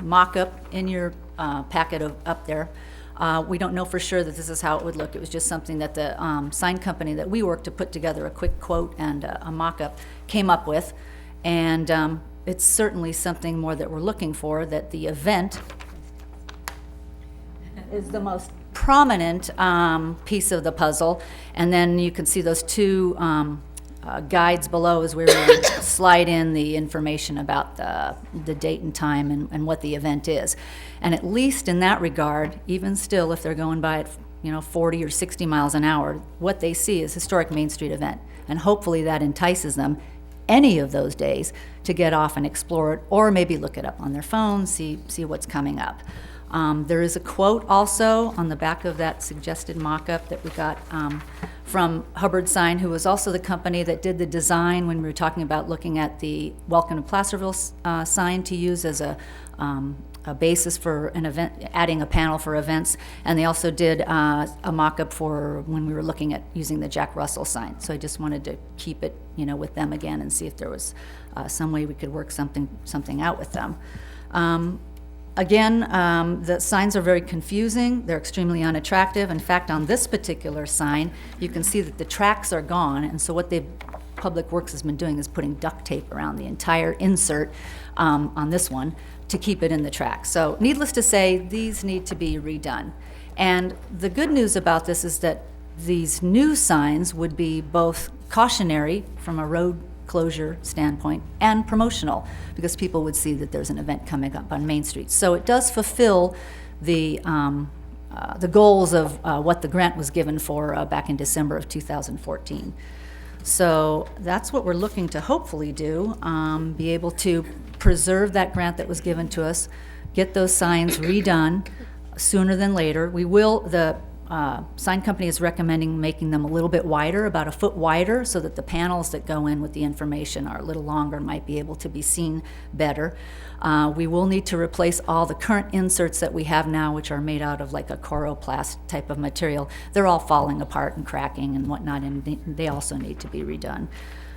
mock-up in your packet up there. We don't know for sure that this is how it would look. It was just something that the sign company that we worked to put together a quick quote and a mock-up came up with. And it's certainly something more that we're looking for, that the event is the most prominent piece of the puzzle. And then you can see those two guides below as we slide in the information about the date and time and what the event is. And at least in that regard, even still, if they're going by at 40 or 60 miles an hour. What they see is historic Main Street event, and hopefully that entices them any of those days to get off and explore it, or maybe look it up on their phone, see what's coming up. There is a quote also on the back of that suggested mock-up that we got from Hubbard Sign, who was also the company that did the design when we were talking about looking at the Welcome to Placerville sign to use as a basis for an event, adding a panel for events. And they also did a mock-up for when we were looking at using the Jack Russell sign. So I just wanted to keep it, with them again and see if there was some way we could work something out with them. Again, the signs are very confusing. They're extremely unattractive. In fact, on this particular sign, you can see that the tracks are gone. And so what Public Works has been doing is putting duct tape around the entire insert on this one to keep it in the track. So needless to say, these need to be redone. And the good news about this is that these new signs would be both cautionary from a road closure standpoint and promotional, because people would see that there's an event coming up on Main Street. So it does fulfill the goals of what the grant was given for back in December of 2014. So that's what we're looking to hopefully do, be able to preserve that grant that was given to us, get those signs redone sooner than later. We will, the sign company is recommending making them a little bit wider, about a foot wider, so that the panels that go in with the information are a little longer and might be able to be seen better. We will need to replace all the current inserts that we have now, which are made out of like a coroplast type of material. They're all falling apart and cracking and whatnot, and they also need to be redone.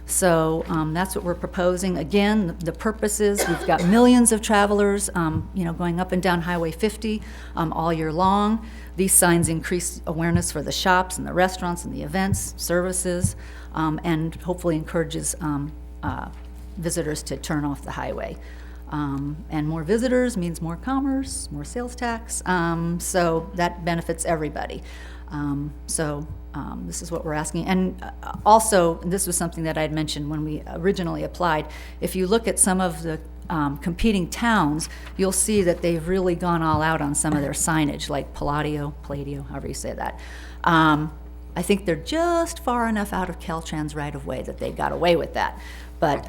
So that's what we're proposing. Again, the purpose is we've got millions of travelers, going up and down Highway 50 all year long. These signs increase awareness for the shops and the restaurants and the events, services, and hopefully encourages visitors to turn off the highway. And more visitors means more commerce, more sales tax, so that benefits everybody. This is what we're asking. And also, this was something that I had mentioned when we originally applied. If you look at some of the competing towns, you'll see that they've really gone all out on some of their signage, like Palladio, however you say that. I think they're just far enough out of Caltrans right-of-way that they got away with that. But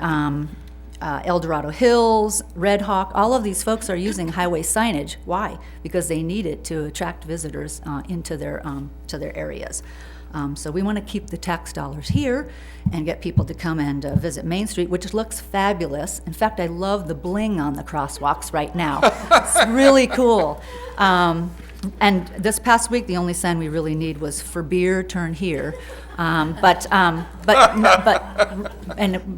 El Dorado Hills, Red Hawk, all of these folks are using highway signage. Why? Because they need it to attract visitors into their to their areas. So we want to keep the tax dollars here and get people to come and visit Main Street, which looks fabulous. In fact, I love the bling on the crosswalks right now. It's really cool. And this past week, the only sign we really need was "For beer, turn here." But and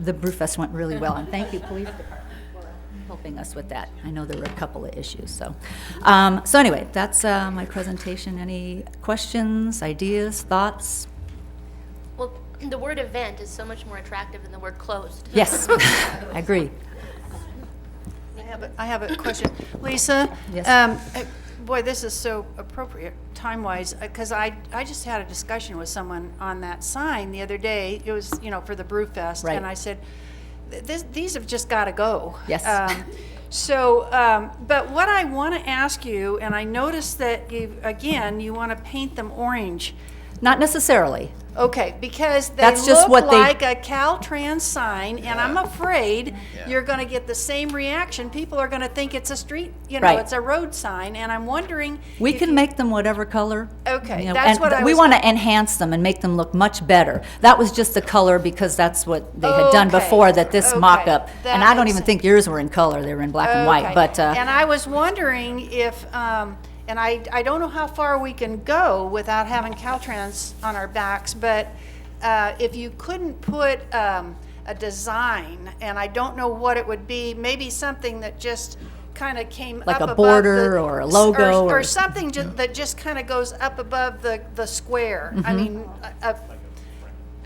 the Brewfest went really well. And thank you, Police Department, for helping us with that. I know there were a couple of issues. So anyway, that's my presentation. Any questions, ideas, thoughts? Well, the word event is so much more attractive than the word closed. Yes, I agree. I have a question. Lisa? Yes. Boy, this is so appropriate time-wise, because I just had a discussion with someone on that sign the other day. It was, for the Brewfest. Right. And I said, these have just got to go. Yes. But what I want to ask you, and I noticed that you want to paint them orange. Not necessarily. Okay, because they That's just look what they- like a Caltrans sign, and I'm afraid you're going to get the same reaction. People are going to think it's a street, Right. it's a road sign, and I'm wondering. We if can you- make them whatever color. Okay, that's what I we was- want to enhance them and make them look much better. That was just the color because that's what they had done Okay, before, that this okay, mock-up. that And I don't makes even sense. think yours were in color, they were in black and white, Okay. but, And I was wondering if, and I don't know how far we can go without having Caltrans on our backs, but if you couldn't put a design, and I don't know what it would be, maybe something that just kind of came Like up a above border the- or a logo or or- something that just kind of goes up above the square. I mean,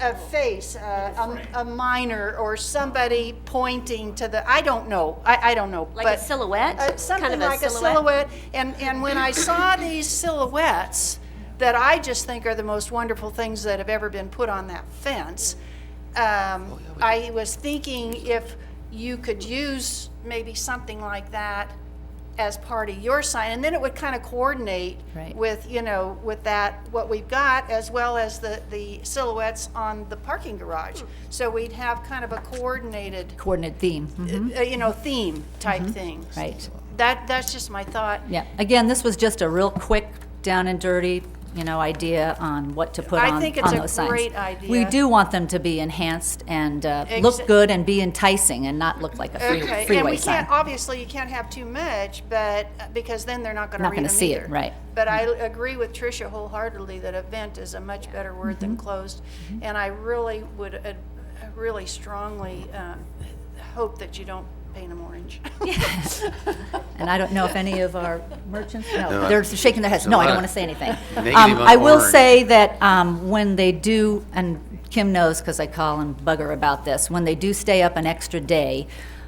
a face, a minor, or somebody pointing to the, I don't know, I don't know. Like a but, silhouette? something Kind of a like a silhouette. And when I saw these silhouettes, that I just think are the most wonderful things that have ever been put on that fence, I was thinking if you could use maybe something like that as part of your sign, and then it would kind of coordinate Right. with, you know, with that, what we've got, as well as the silhouettes on the parking garage. So we'd have kind of a coordinated, Coordinate theme. Mhm. you know, theme type thing. Right. That's just my thought. Yeah, again, this was just a real quick, down and dirty, idea on what to put I on think it's a those signs. great idea. We do want them to be enhanced and look good and be enticing and not look like a Okay, and freeway we sign. can't, obviously, you can't have too much, but, because then they're not gonna Not read gonna them see it, either. right. But I agree with Tricia wholeheartedly that event is a much better word than closed. And I really would, really strongly, hope that you don't paint them orange. And I don't know if any of our merchants, No, no, they're shaking their heads, there's a no, I lot don't of want to say anything. negative on I will orange. say that when they do, and Kim knows because I call and bug her about this, when they do stay up an extra day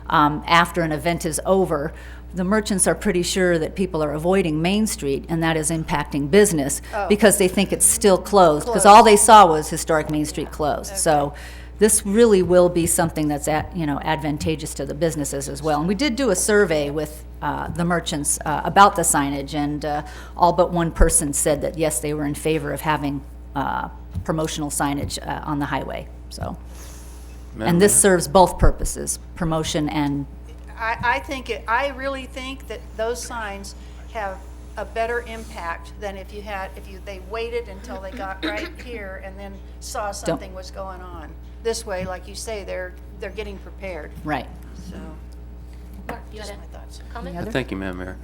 after an event is over, the merchants are pretty sure that people are avoiding Main Street, and that is impacting business because they think it's still closed, because all they saw was historic Main Street closed. So this really will be something that's advantageous to the businesses as well. And we did do a survey with the merchants about the signage, and all but one person said that yes, they were in favor of having promotional signage on the highway. So, and this serves both purposes, promotion and I really think that those signs have a better impact than if they waited until they got right here and then saw something was going on. This way, like you say, they're getting prepared. right. So, Mark, you just had my thoughts. a comment? Thank you, Madam Mayor.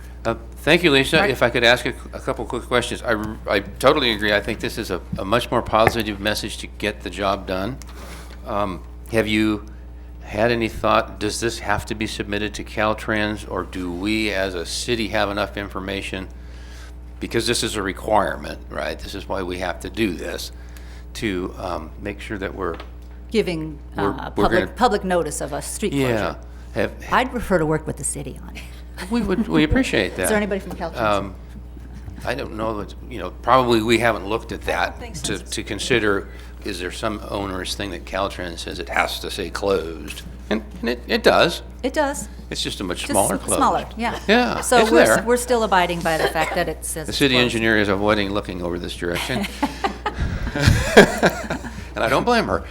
Thank you, Lisa. If I could ask a couple quick questions. I totally agree. I think this is a much more positive message to get the job done. Have you had any thought, does this have to be submitted to Caltrans, or do we as a city have enough information? Because this is a requirement, right? This is why we have to do this, to make sure that we're Giving we're public notice of a street closure. Yeah. I'd prefer to work with the city on it. We appreciate that. Is there anybody from Caltrans? I don't know that, probably we haven't looked at that to consider, is there some onerous thing that Caltrans says it has to say closed? And it does. It does. It's just a much Just smaller closed. Smaller, yeah. Yeah, So it's there. we're still abiding by the fact that it says The it's city closed. engineer is avoiding looking over this direction. And I don't blame her.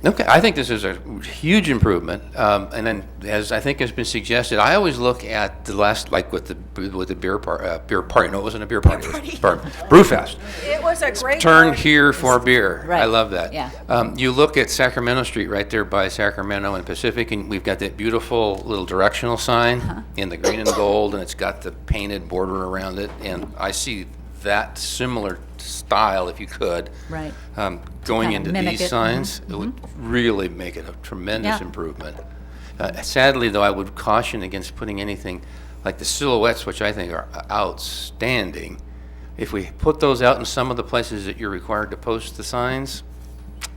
Okay, I think this is a huge improvement. And then, as I think has been suggested, I always look at the last, like with the beer party. No, it wasn't a beer party. It was Brewfest. It was a great Turn party. here for beer. Right. I love that. Yeah. You look at Sacramento Street right there by Sacramento and Pacific, and we've got that beautiful little directional sign in the green and gold, and it's got the painted border around it. And I see that similar style, if you could, Right. going kinda into mimic these it. signs. It would really make it a tremendous Yeah. improvement. Sadly, though, I would caution against putting anything like the silhouettes, which I think are outstanding. If we put those out in some of the places that you're required to post the signs,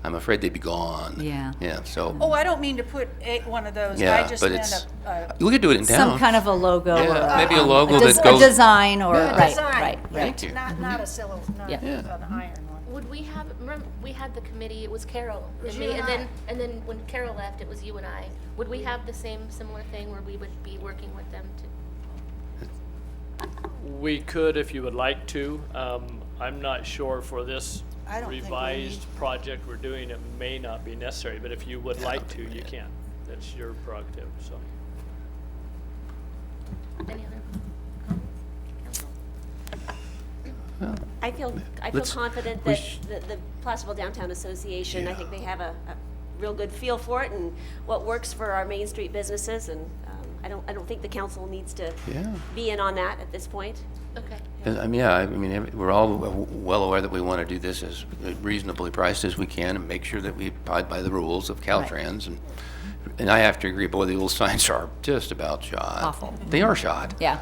I'm afraid they'd be gone. Yeah. Yeah, so, Oh, I don't mean to put one of those. I yeah, just but meant it's, a we could do it in town. Some kind of a logo or Yeah, maybe a logo a that goes. a design or, Yeah. right, design. right, Thank right. you. not a silhouette, not Yeah. an iron one. Would we have, remember, we had the committee, it was Carol and you me, and and then when Carol left, it was you and I. Would we have the same similar thing where we would be working with them to? We could if you would like to. I'm not sure for this I don't think we revised project we're doing, it may not be necessary, but if you would like to, you can. That's your prerogative, so. Any other comments? Council? I feel Let's- confident we that the Placerville Downtown Association, I think they have a real good feel for it and what works for our Main Street businesses, and I don't think the council needs to Yeah. be in on that at this point. Okay. We're all well aware that we want to do this as reasonably priced as we can and make sure that we abide by the rules of Caltrans. And I have to agree, boy, the old signs are just about shot. Awful. They are shot. Yeah.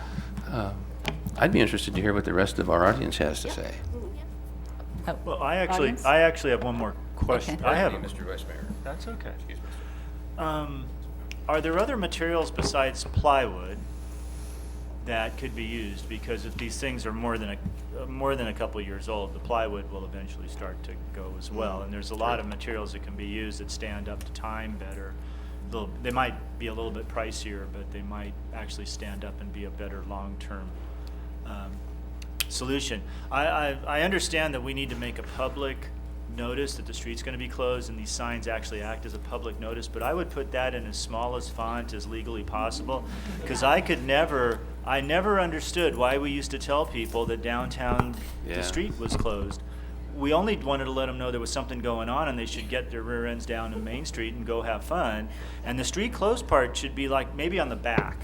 I'd be interested to hear what the rest of our audience has to say. Well, I Audience? actually have one more question. Okay. I have, Mr. Vice Mayor. that's okay. Are there other materials besides plywood that could be used? Because if these things are more than a couple years old, the plywood will eventually start to go as well. And there's a lot of materials that can be used that stand up to time better they might be a little bit pricier, but they might actually stand up and be a better long-term solution. I understand that we need to make a public notice that the street's going to be closed, and these signs actually act as a public notice, but I would put that in as small as font as legally possible, because I never understood why we used to tell people that downtown, the street was closed. We only wanted to let them know there was something going on and they should get their rear ends down to Main Street and go have fun. And the street closed part should be like maybe on the back,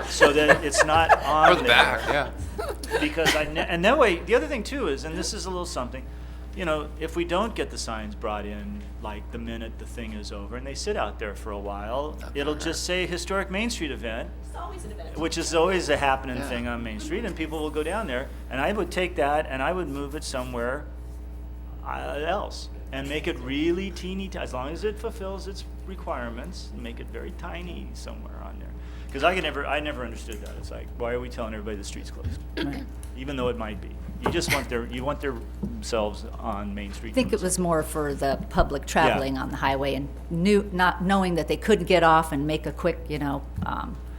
so that it's not on Or the back, yeah. Because and that way, the other thing too is, and this is a little something, you know, if we don't get the signs brought in like the minute the thing is over and they sit out there for a while, it'll just say Historic Main Street event. It's always an event. Which is always a happening thing on Main Street, and people will go down there, and I would take that and I would move it somewhere else and make it really teeny, as long as it fulfills its requirements, make it very tiny somewhere on there. Because I never understood that. It's like, why are we telling everybody the street's closed? Even though it might be. You want themselves on Main Street. I think it was more for the public traveling on the highway and not knowing that they couldn't get off and make a quick,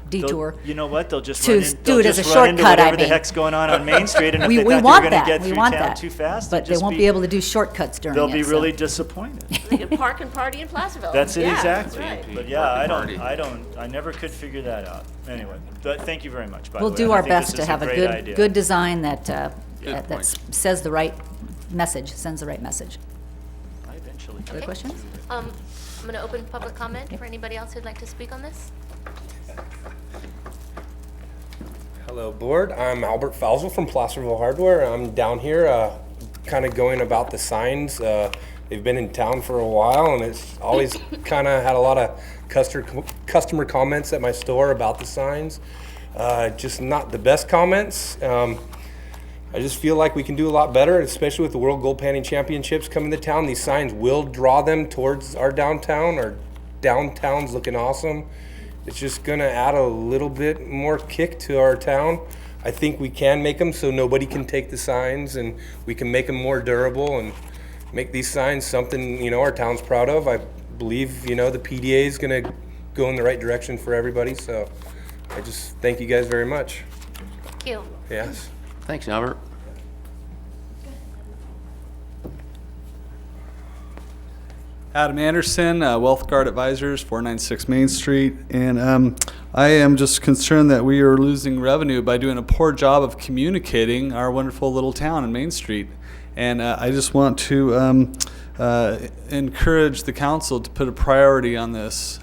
detour. You know what? They'll just to run, in, do they'll it as just a run into shortcut. whatever the heck's going on Main Street, and if we they thought want they were going that. to get We through want town that. too fast, But they won't be able to do shortcuts during they'll it. be so. really disappointed. They can park and party in Placerville. That's it, Yeah, exactly. that's right. But yeah, I never could figure that out. Anyway, but thank you very much. By We'll the way. do I our think this best to is have a great idea. good design that Good point. says the right message, sends the right message. I eventually. Other questions? I'm going to open public comment for anybody else who'd like to speak on this. Hello, board. I'm Albert Falzel from Placerville Hardware. I'm down here kind of going about the signs. They've been in town for a while, and it's always kind of had a lot of customer comments at my store about the signs. Just not the best comments. I just feel like we can do a lot better, especially with the World Gold Panning Championships coming to town. These signs will draw them towards our downtown. Our downtown's looking awesome. It's just going to add a little bit more kick to our town. I think we can make them so nobody can take the signs, and we can make them more durable and make these signs something, our town's proud of. I believe, the PDA is going to go in the right direction for everybody. So I just thank you guys very much. Thank you. Yes. Thanks, Albert. Adam Anderson, Wealth Guard Advisors, 496 Main Street. And I am just concerned that we are losing revenue by doing a poor job of communicating our wonderful little town in Main Street. And I just want to encourage the council to put a priority on this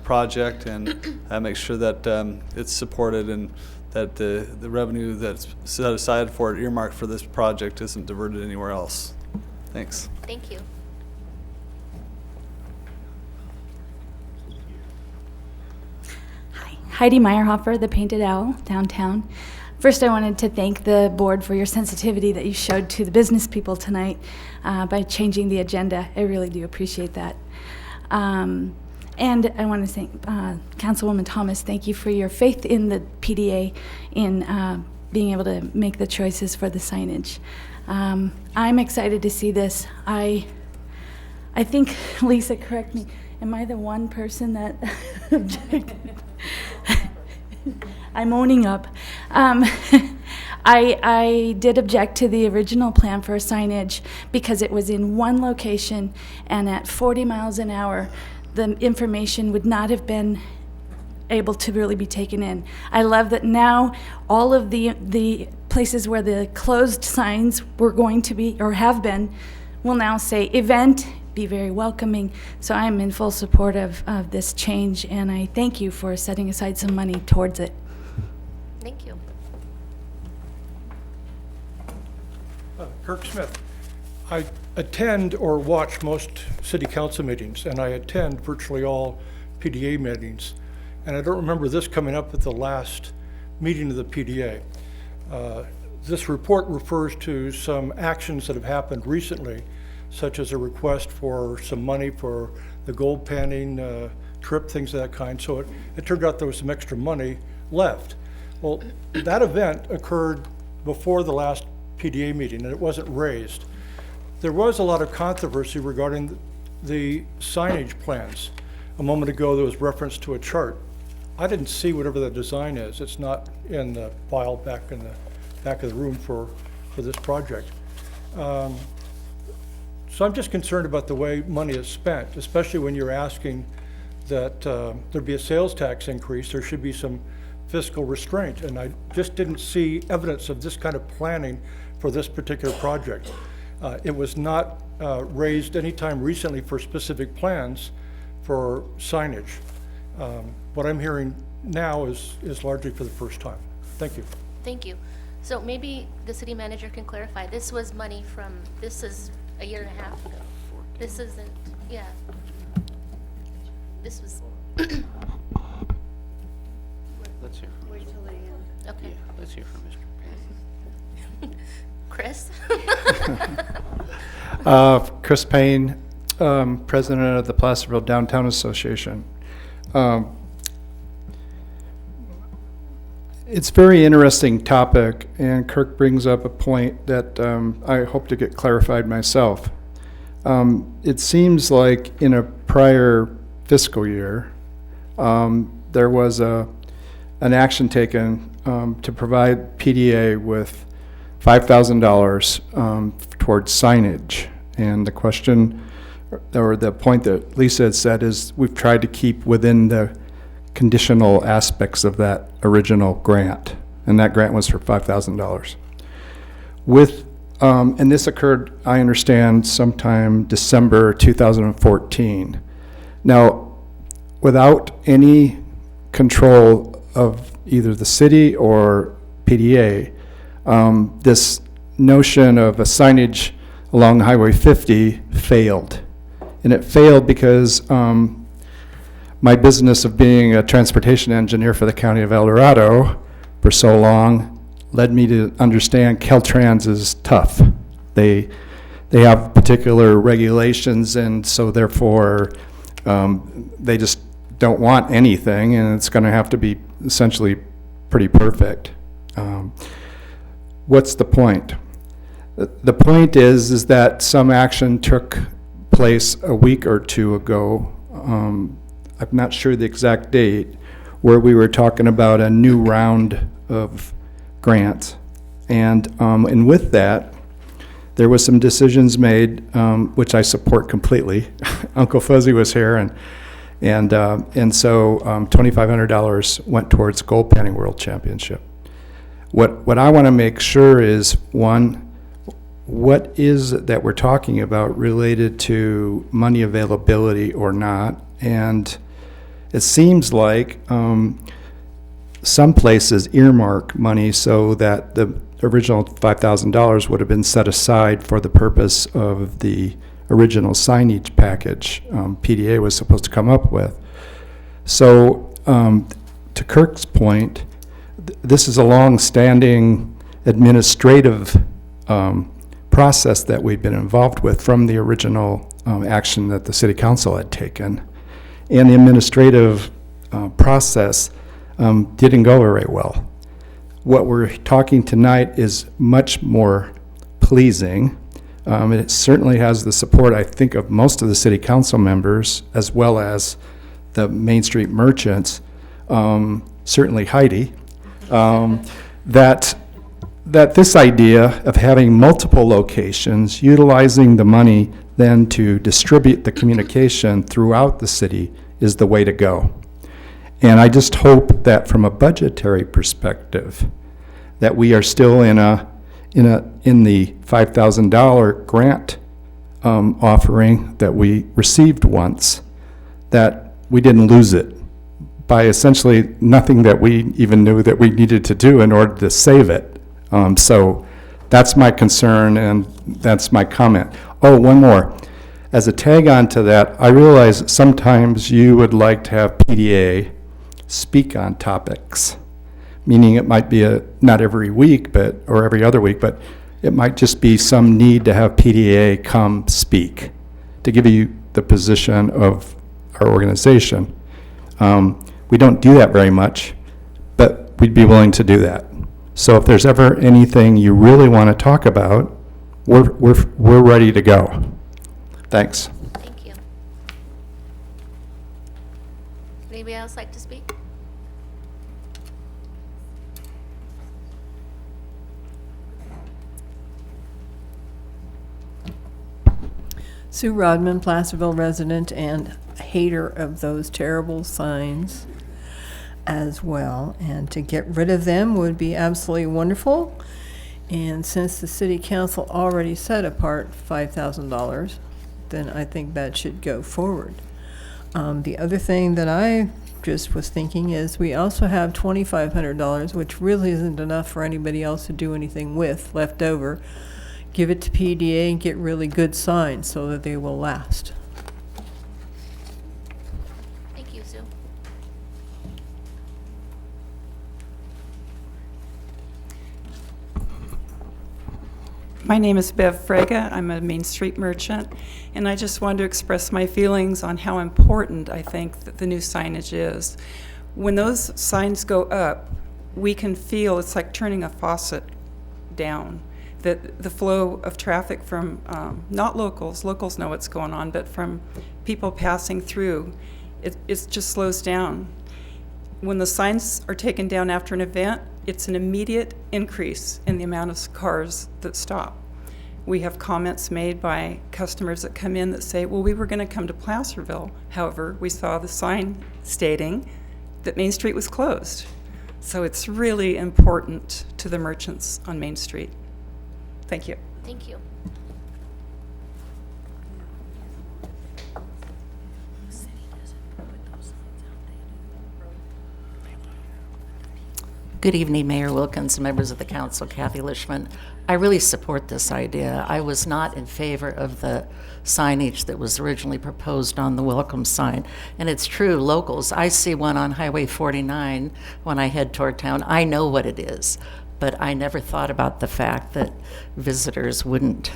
project and make sure that it's supported and that the revenue that's set aside for it, earmarked for this project, isn't diverted anywhere else. Thanks. Thank you. Heidi Meyerhofer, the Painted Owl, downtown. First, I wanted to thank the board for your sensitivity that you showed to the business people tonight by changing the agenda. I really do appreciate that. And I want to thank Councilwoman Thomas. Thank you for your faith in the PDA in being able to make the choices for the signage. I'm excited to see this. I think, Lisa, correct me, am I the one person that objected? I'm owning up. I did object to the original plan for signage because it was in one location, and at 40 miles an hour, the information would not have been able to really be taken in. I love that now all of the places where the closed signs were going to be, or have been, will now say event, be very welcoming. So I'm in full support of this change, and I thank you for setting aside some money towards it. Thank you. Kirk Smith. I attend or watch most city council meetings, and I attend virtually all PDA meetings. And I don't remember this coming up at the last meeting of the PDA. This report refers to some actions that have happened recently, such as a request for some money for the gold panning trip, things of that kind. So it turned out there was some extra money left. Well, that event occurred before the last PDA meeting, and it wasn't raised. There was a lot of controversy regarding the signage plans. a moment ago there was reference to a chart. I didn't see whatever the design is. It's not in the file back in the back of the room for this project. So I'm just concerned about the way money is spent, especially when you're asking that there be a sales tax increase. There should be some fiscal restraint, and I just didn't see evidence of this kind of planning for this particular project. It was not raised anytime recently for specific plans for signage. What I'm hearing now is largely for the first time. Thank you. Thank you. So maybe the city manager can clarify. This was money from, this is a year and a half ago. This isn't, yeah. This was, Let's hear from Wait till the end. okay. Yeah, let's hear from Mr. Payne. Chris? Chris Payne, President of the Placerville Downtown Association. It's a very interesting topic, and Kirk brings up a point that I hope to get clarified myself. It seems like in a prior fiscal year, there was an action taken to provide PDA with $5,000 towards signage. And the question, or the point that Lisa had said, is we've tried to keep within the conditional aspects of that original grant, and that grant was for $5,000. With, and this occurred, I understand, sometime December 2014. Now, without any control of either the city or PDA, this notion of a signage along Highway 50 failed. And it failed because my business of being a transportation engineer for the county of El Dorado for so long led me to understand Caltrans is tough. They have particular regulations, and so therefore they just don't want anything, and it's going to have to be essentially pretty perfect. What's the point? The point is that some action took place a week or two ago. I'm not sure the exact date, where we were talking about a new round of grants. And with that, there was some decisions made, which I support completely. Uncle Fuzzy was here, and so $2,500 went towards Gold Panning World Championship. What I want to make sure is, one, what is it that we're talking about related to money availability or not? And it seems like some places earmark money so that the original $5,000 would have been set aside for the purpose of the original signage package PDA was supposed to come up with. So to Kirk's point, this is a long-standing administrative process that we've been involved with from the original action that the City Council had taken. And the administrative process didn't go very well. What we're talking tonight is much more pleasing. It certainly has the support, I think, of most of the City Council members, as well as the Main Street merchants, certainly Heidi, that this idea of having multiple locations, utilizing the money then to distribute the communication throughout the city is the way to go. And I just hope that from a budgetary perspective, that we are still in the $5,000 grant offering that we received once, that we didn't lose it by essentially nothing that we even knew that we needed to do in order to save it. So that's my concern, and that's my comment. Oh, one more. As a tag on to that, I realize sometimes you would like to have PDA speak on topics, meaning it might be not every week, or every other week, but it might just be some need to have PDA come speak to give you the position of our organization. We don't do that very much, but we'd be willing to do that. So if there's ever anything you really want to talk about, we're ready to go. Thanks. Thank you. anybody else like to speak? Sue Rodman, Placerville resident and hater of those terrible signs as well. And to get rid of them would be absolutely wonderful. And since the city council already set apart $5,000, then I think that should go forward. The other thing that I just was thinking is we also have $2,500, which really isn't enough for anybody else to do anything with left over. Give it to PDA and get really good signs so that they will last. Thank you, Sue. My name is Bev Frega. I'm a Main Street merchant, and I just wanted to express my feelings on how important I think that the new signage is. When those signs go up, we can feel it's like turning a faucet down, that the flow of traffic from, not locals know what's going on, but from people passing through, it just slows down. When the signs are taken down after an event, it's an immediate increase in the amount of cars that stop. We have comments made by customers that come in that say, well, we were going to come to Placerville. However, we saw the sign stating that Main Street was closed. So it's really important to the merchants on Main Street. Thank you. Thank you. Good evening, Mayor Wilkins, members of the council, Kathy Lishman. I really support this idea. I was not in favor of the signage that was originally proposed on the welcome sign. And it's true, locals, I see one on Highway 49 when I head toward town. I know what it is, but I never thought about the fact that visitors wouldn't.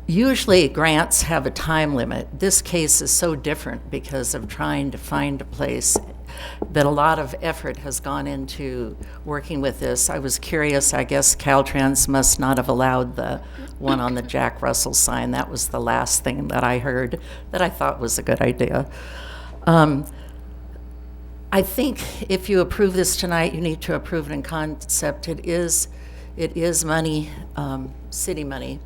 Usually grants have a time limit. This case is so different because of trying to find a place that a lot of effort has gone into working with this. I was curious, I guess Caltrans must not have allowed the one on the Jack Russell sign. That was the last thing that I heard that I thought was a good idea. I think if you approve this tonight, you need to approve it in concept. It is money, city money,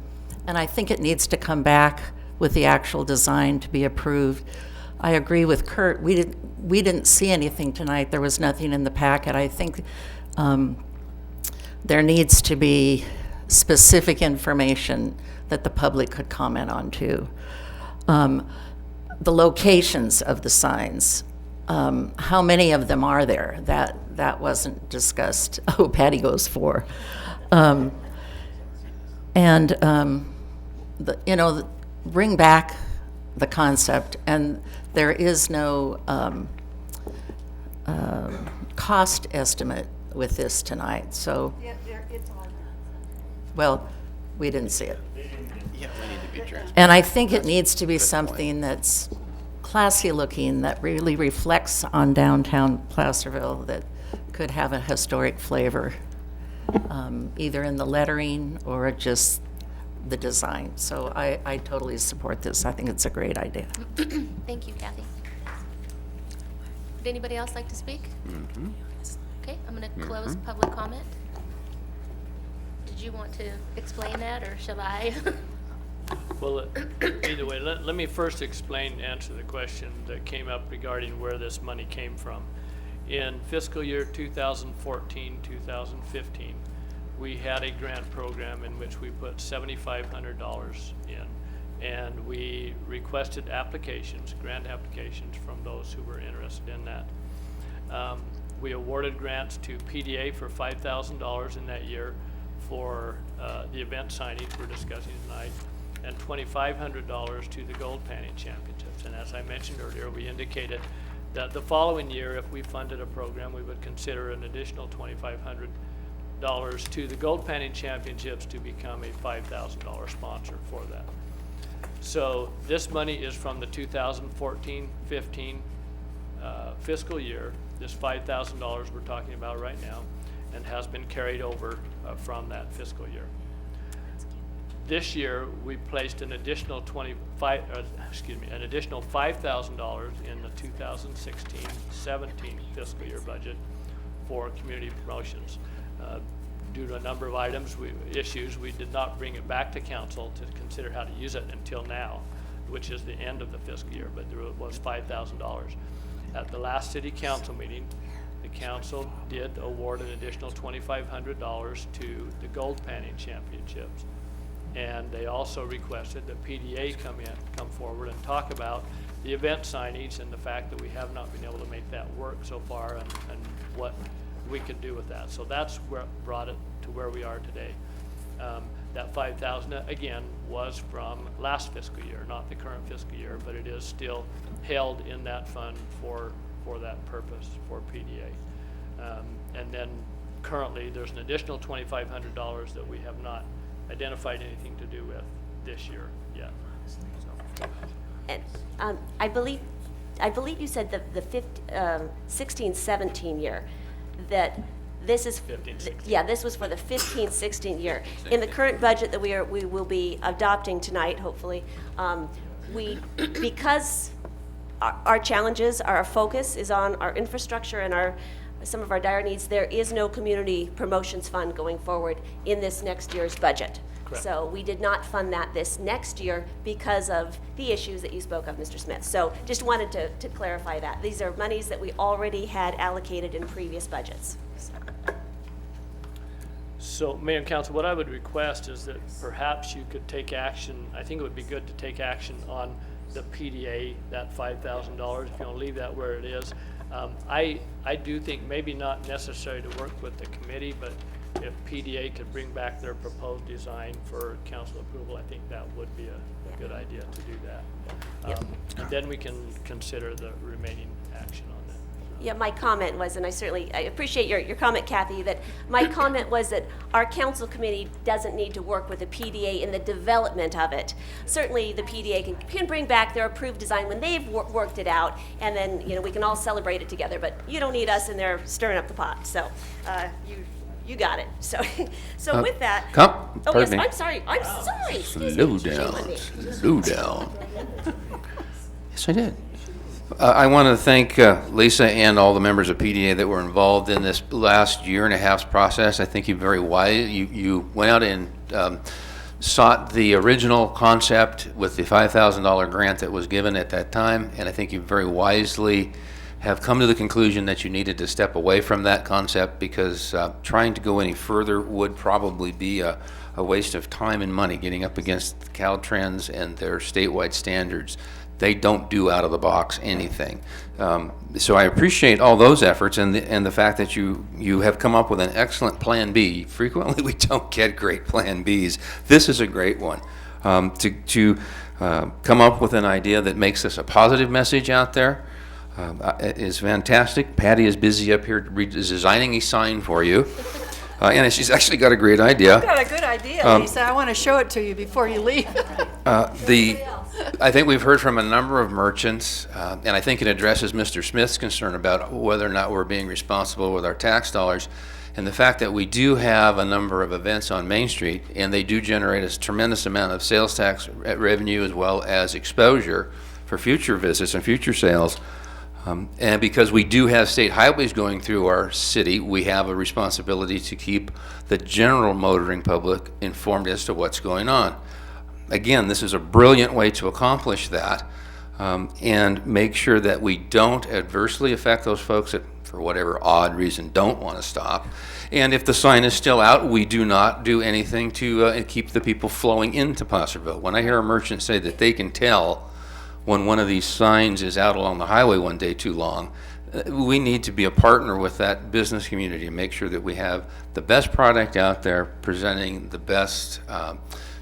and I think it needs to come back with the actual design to be approved. I agree with Kurt. We didn't see anything tonight. There was nothing in the packet. I think there needs to be specific information that the public could comment on too. The locations of the signs. How many of them are there? That wasn't discussed. Oh, Patty goes for. Bring back the concept, and there is no cost estimate with this tonight. So, it's on. Well, we didn't see it. Yeah, we need to be transparent. And I think it needs to be something that's classy looking, that really reflects on downtown Placerville, that could have a historic flavor, either in the lettering or just the design. So I totally support this. I think it's a great idea. Thank you, Kathy. Would anybody else like to speak? Mm-hmm. Okay, I'm going to close public comment. Did you want to explain that, or shall I? Well, either way, let me first explain and answer the question that came up regarding where this money came from. In fiscal year 2014, 2015, we had a grant program in which we put $7,500 in, and we requested applications, grant applications from those who were interested in that. We awarded grants to PDA for $5,000 in that year for the event signage we're discussing tonight, and $2,500 to the Gold Panning Championships. And as I mentioned earlier, we indicated that the following year, if we funded a program, we would consider an additional $2,500 to the Gold Panning Championships to become a $5,000 sponsor for that. So this money is from the 2014-15 fiscal year, this $5,000 we're talking about right now, and has been carried over from that fiscal year. This year, we placed an additional an additional $5,000 in the 2016-17 fiscal year budget for community promotions. Due to a number of issues, we did not bring it back to council to consider how to use it until now, which is the end of the fiscal year, but there was $5,000. At the last city council meeting, the council did award an additional $2,500 to the Gold Panning Championships. And they also requested that PDA come forward and talk about the event signage and the fact that we have not been able to make that work so far, and what we could do with that. So that's what brought it to where we are today. That $5,000 again was from last fiscal year, not the current fiscal year, but it is still held in that fund for that purpose, for PDA. And then currently there's an additional $2,500 that we have not identified anything to do with this year yet. So. And I believe you said the 16-17 year, that this is 15-16. Yeah, this was for the 15-16 year. In the current budget that we will be adopting tonight, hopefully, because our challenges, our focus is on our infrastructure and some of our dire needs, there is no community promotions fund going forward in this next year's budget. Correct. So we did not fund that this next year because of the issues that you spoke of, Mr. Smith. So just wanted to clarify that. These are monies that we already had allocated in previous budgets. So, Mayor and Council, what I would request is that perhaps you could take action. I think it would be good to take action on the PDA, that $5,000, if you want to leave that where it is. I do think maybe not necessary to work with the committee, but if PDA could bring back their proposed design for council approval, I think that would be a good idea to do that. And then we can consider the remaining action on that. Yeah, my comment was, and I appreciate your comment, Kathy, that my comment was that our council committee doesn't need to work with the PDA in the development of it. Certainly the PDA can bring back their approved design when they've worked it out, and then we can all celebrate it together, but you don't need us in there stirring up the pot. So you got it. So with that. Pardon yes, me. I'm sorry. Slow down. Slow down. Yes, I did. I want to thank Lisa and all the members of PDA that were involved in this last year and a half's process. I think you're very wise. You went out and sought the original concept with the $5,000 grant that was given at that time, and I think you very wisely have come to the conclusion that you needed to step away from that concept because trying to go any further would probably be a waste of time and money getting up against Caltrans and their statewide standards. They don't do out of the box anything. So I appreciate all those efforts and the fact that you have come up with an excellent plan B. Frequently we don't get great plan Bs. This is a great one. To come up with an idea that makes this a positive message out there is fantastic. Patty is busy up here designing a sign for you. And she's actually got a great idea. I've got a good idea, Lisa. I want to show it to you before you leave. I think we've heard from a number of merchants, and I think it addresses Mr. Smith's concern about whether or not we're being responsible with our tax dollars, and the fact that we do have a number of events on Main Street, and they do generate a tremendous amount of sales tax revenue as well as exposure for future visits and future sales. And because we do have state highways going through our city, we have a responsibility to keep the general motoring public informed as to what's going on. Again, this is a brilliant way to accomplish that and make sure that we don't adversely affect those folks that, for whatever odd reason, don't want to stop. And if the sign is still out, we do not do anything to keep the people flowing into Placerville. When I hear a merchant say that they can tell when one of these signs is out along the highway one day too long, we need to be a partner with that business community and make sure that we have the best product out there presenting the best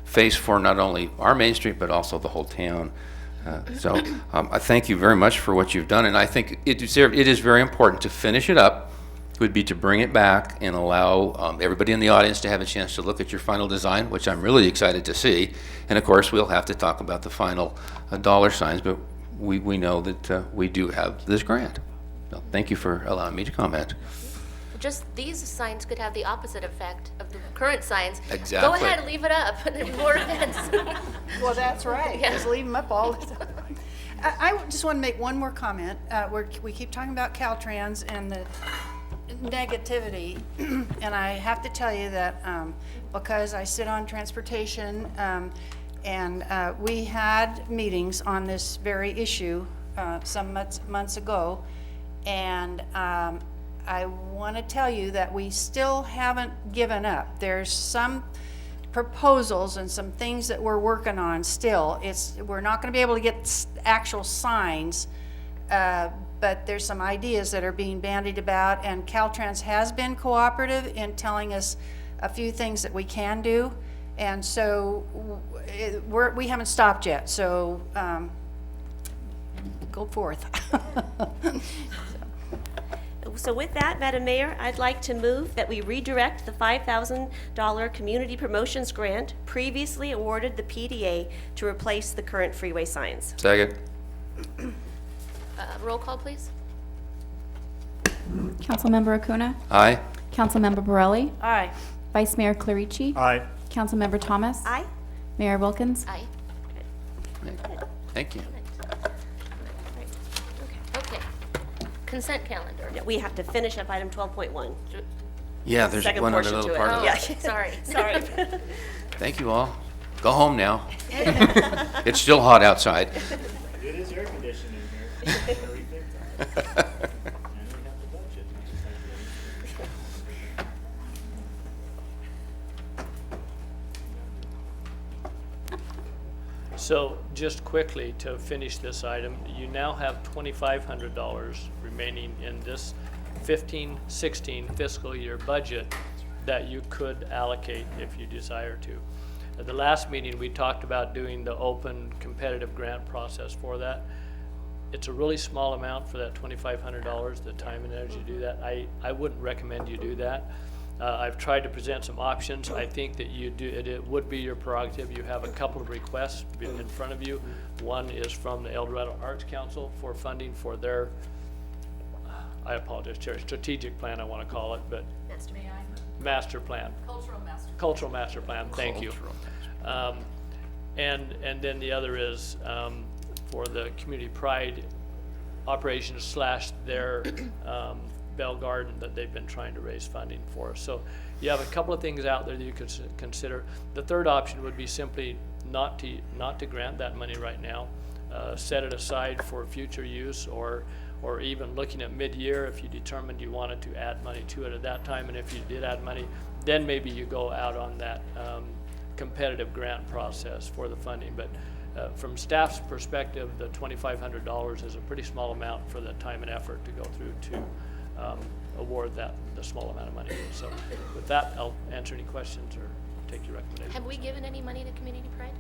face for not only our Main Street but also the whole town. So I thank you very much for what you've done, and I think it is very important to finish it up. Would be to bring it back and allow everybody in the audience to have a chance to look at your final design, which I'm really excited to see. And of course, we'll have to talk about the final dollar signs, but we know that we do have this grant. So thank you for allowing me to comment. just these signs could have the opposite effect of the current signs. Exactly. Go ahead, leave it up, more events. Well, that's right. Yeah. Just leave them up all the time. I just want to make one more comment. We keep talking about Caltrans and the negativity, and I have to tell you that because I sit on transportation, and we had meetings on this very issue some months ago, and I want to tell you that we still haven't given up. There's some proposals and some things that we're working on still. We're not going to be able to get actual signs, but there's some ideas that are being bandied about, and Caltrans has been cooperative in telling us a few things that we can do, and so we haven't stopped yet, so go forth. So with that, Madam Mayor, I'd like to move that we redirect the $5,000 community promotions grant previously awarded the PDA to replace the current freeway signs. Second. Roll call, please. Councilmember Acuna? Aye. Councilmember Borelli? Aye. Vice Mayor Clarici? Aye. Councilmember Thomas? Aye. Mayor Wilkins? Aye. Thank you. Okay. Consent calendar. No, we have to finish up item 12.1. Yeah, there's Second one other portion little to it. part of Yeah. that. Sorry. Sorry. Thank you all. Go home now. It's still hot outside. It is air conditioning here. And we have the budget. So just quickly to finish this item, you now have $2,500 remaining in this 15-16 fiscal year budget that you could allocate if you desire to. At the last meeting, we talked about doing the open competitive grant process for that. It's a really small amount for that $2,500, the time and energy to do that. I wouldn't recommend you do that. I've tried to present some options. I think that it would be your prerogative. You have a couple of requests in front of you. One is from the El Dorado Arts Council for funding for their, I apologize, Chair, strategic plan I want to call it, but master plan. Cultural master plan, thank you. And then the other is for the community pride operations / their Bell Garden that they've been trying to raise funding for. So you have a couple of things out there that you could consider. The third option would be simply not to grant that money right now, set it aside for future use, or even looking at mid-year if you determined you wanted to add money to it at that time. And if you did add money, then maybe you go out on that competitive grant process for the funding. But from staff's perspective, the $2,500 is a pretty small amount for the time and effort to go through to award the small amount of money. So with that, I'll answer any questions or take your recommendations. Have we given any money to Community Pride?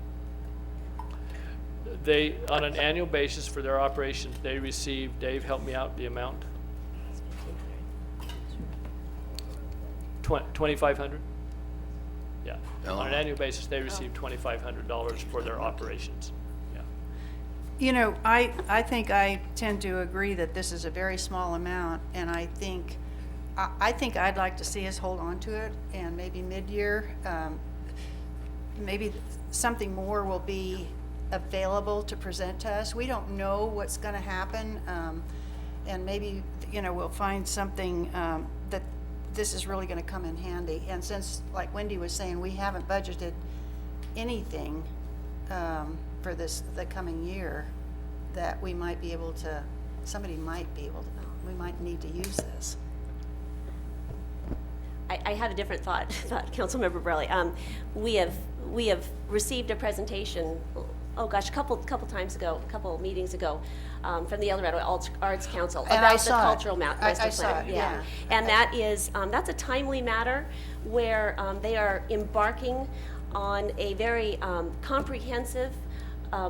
They, on an annual basis for their operations, they receive, Dave, help me out, the amount? 2,500? Yeah. On an annual basis, they receive $2,500 for their operations. Yeah. You know, I think I tend to agree that this is a very small amount, and I think I'd like to see us hold on to it, and maybe mid-year, maybe something more will be available to present to us. We don't know what's going to happen, and maybe, we'll find something that this is really going to come in handy. And since, like Wendy was saying, we haven't budgeted anything for the coming year, that we might be able to, we might need to use this. I have a different thought, Councilmember Borelli. We have received a presentation, a couple meetings ago, from the El Dorado Arts Council And about I the saw cultural it. master I plan. saw it, yeah. And that is that's a timely matter where they are embarking on a very comprehensive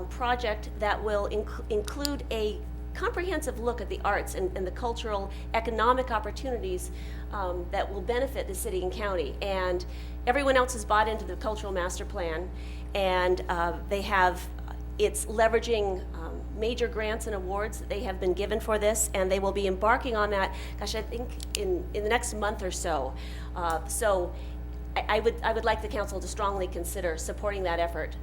project that will include a comprehensive look at the arts and the cultural economic opportunities that will benefit the city and county. And everyone else has bought into the cultural master plan, and it's leveraging major grants and awards that they have been given for this, and they will be embarking on that, gosh, I think in the next month or so. I would like the council to strongly consider supporting that effort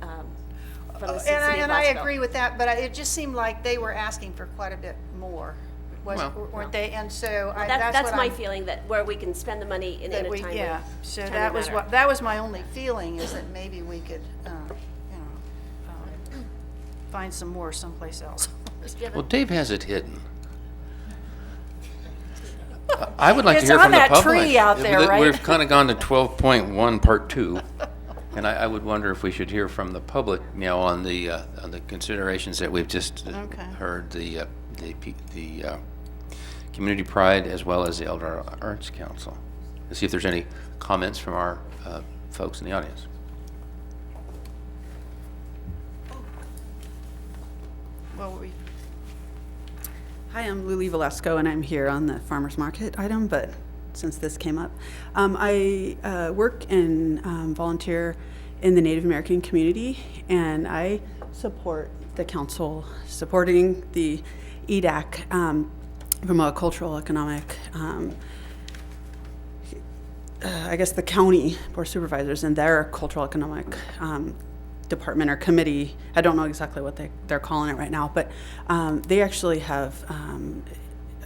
from the city of And I Placerville. agree with that, but it just seemed like they were asking for quite a bit more, weren't they? And so That's what my I'm- feeling, that where we can spend the money in a timely, yeah. So timely that was manner. that was my only feeling, is that maybe we could, find some more someplace else. Well, Dave has it hidden. I would like to It's hear on from the that public. tree out there, right? We've kind of gone to 12.1 Part 2, and I would wonder if we should hear from the public, on the considerations that we've just heard, the Community Pride as well as the Elder Arts Council. Let's see if there's any comments from our folks in the audience. Hi, I'm Luli Velasco, and I'm here on the farmer's market item, but since this came up. I work and volunteer in the Native American community, and I support the council supporting the EDAC from a cultural, economic, I guess the county board of supervisors and their cultural, economic department or committee. I don't know exactly what they're calling it right now, but they actually have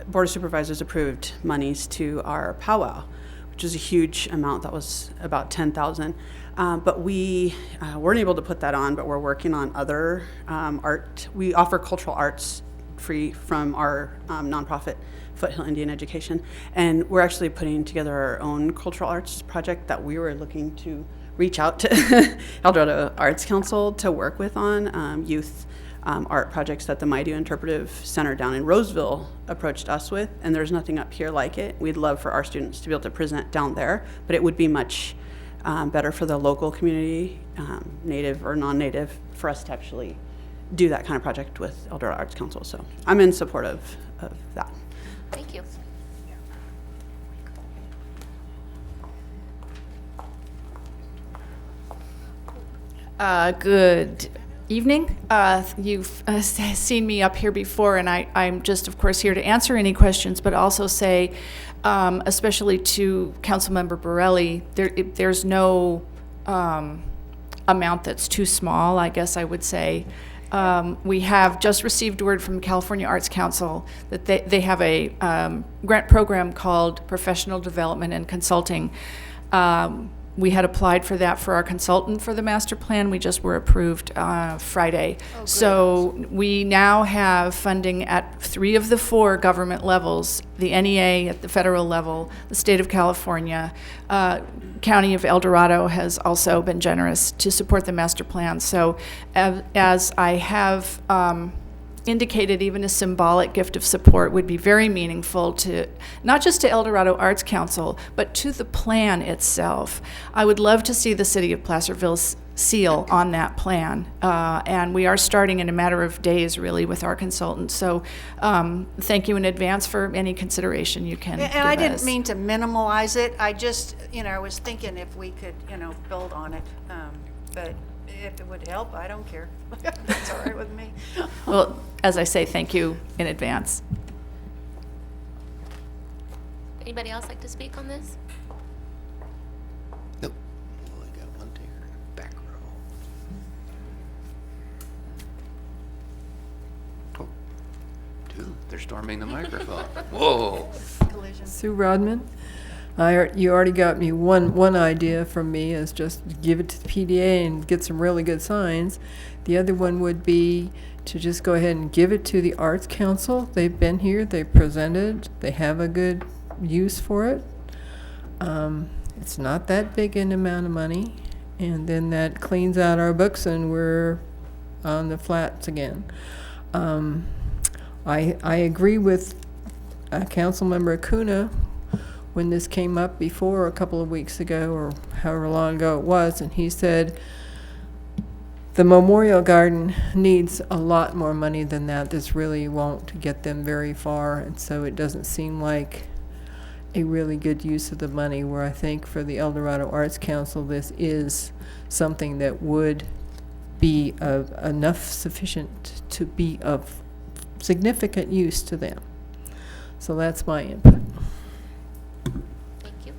board of supervisors approved monies to our powwow, which is a huge amount. That was about 10,000. But we weren't able to put that on, but we're working on other art. We offer cultural arts free from our nonprofit Foothill Indian Education, and we're actually putting together our own cultural arts project that we were looking to reach out to El Dorado Arts Council to work with on youth art projects that the Maidu Interpretive Center down in Roseville approached us with, and there's nothing up here like it. We'd love for our students to be able to present down there, but it would be much better for the local community, native or non-native, for us to actually do that kind of project with El Dorado Arts Council. So I'm in support of that. Thank you. Good evening. You've seen me up here before, and I'm just, of course, here to answer any questions, but also say, especially to Councilmember Borelli, there's no amount that's too small, I guess I would say. We have just received word from California Arts Council that they have a grant program called Professional Development and Consulting. We had applied for that for our consultant for the master plan. We just were approved Friday. So we now have funding at 3 of the 4 government levels, the NEA at the federal level, the state of California. County of El Dorado has also been generous to support the master plan. So as I have indicated, even a symbolic gift of support would be very meaningful to, not just to El Dorado Arts Council, but to the plan itself. I would love to see the city of Placerville's seal on that plan. And we are starting in a matter of days, really, with our consultant. So thank you in advance for any consideration you can give us. And I didn't mean to minimize it. I just, was thinking if we could, build on it. But if it would help, I don't care. That's all right with me. Well, as I say, thank you in advance. Anybody else like to speak on this? Nope. Well, I got one there, back row. Oh, 2. They're storming the microphone. Whoa. Sue Rodman. You already got me one idea from me is just give it to the PDA and get some really good signs. The other one would be to just go ahead and give it to the Arts Council. They've been here, they've presented, they have a good use for it. It's not that big an amount of money, and then that cleans out our books and we're on the flats again. I agree with Councilmember Acuna when this came up before a couple of weeks ago or however long ago it was, and he said the Memorial Garden needs a lot more money than that. This really won't get them very far, and so it doesn't seem like a really good use of the money, where I think for the El Dorado Arts Council this is something that would be of enough sufficient to be of significant use to them. So that's my input. Thank you.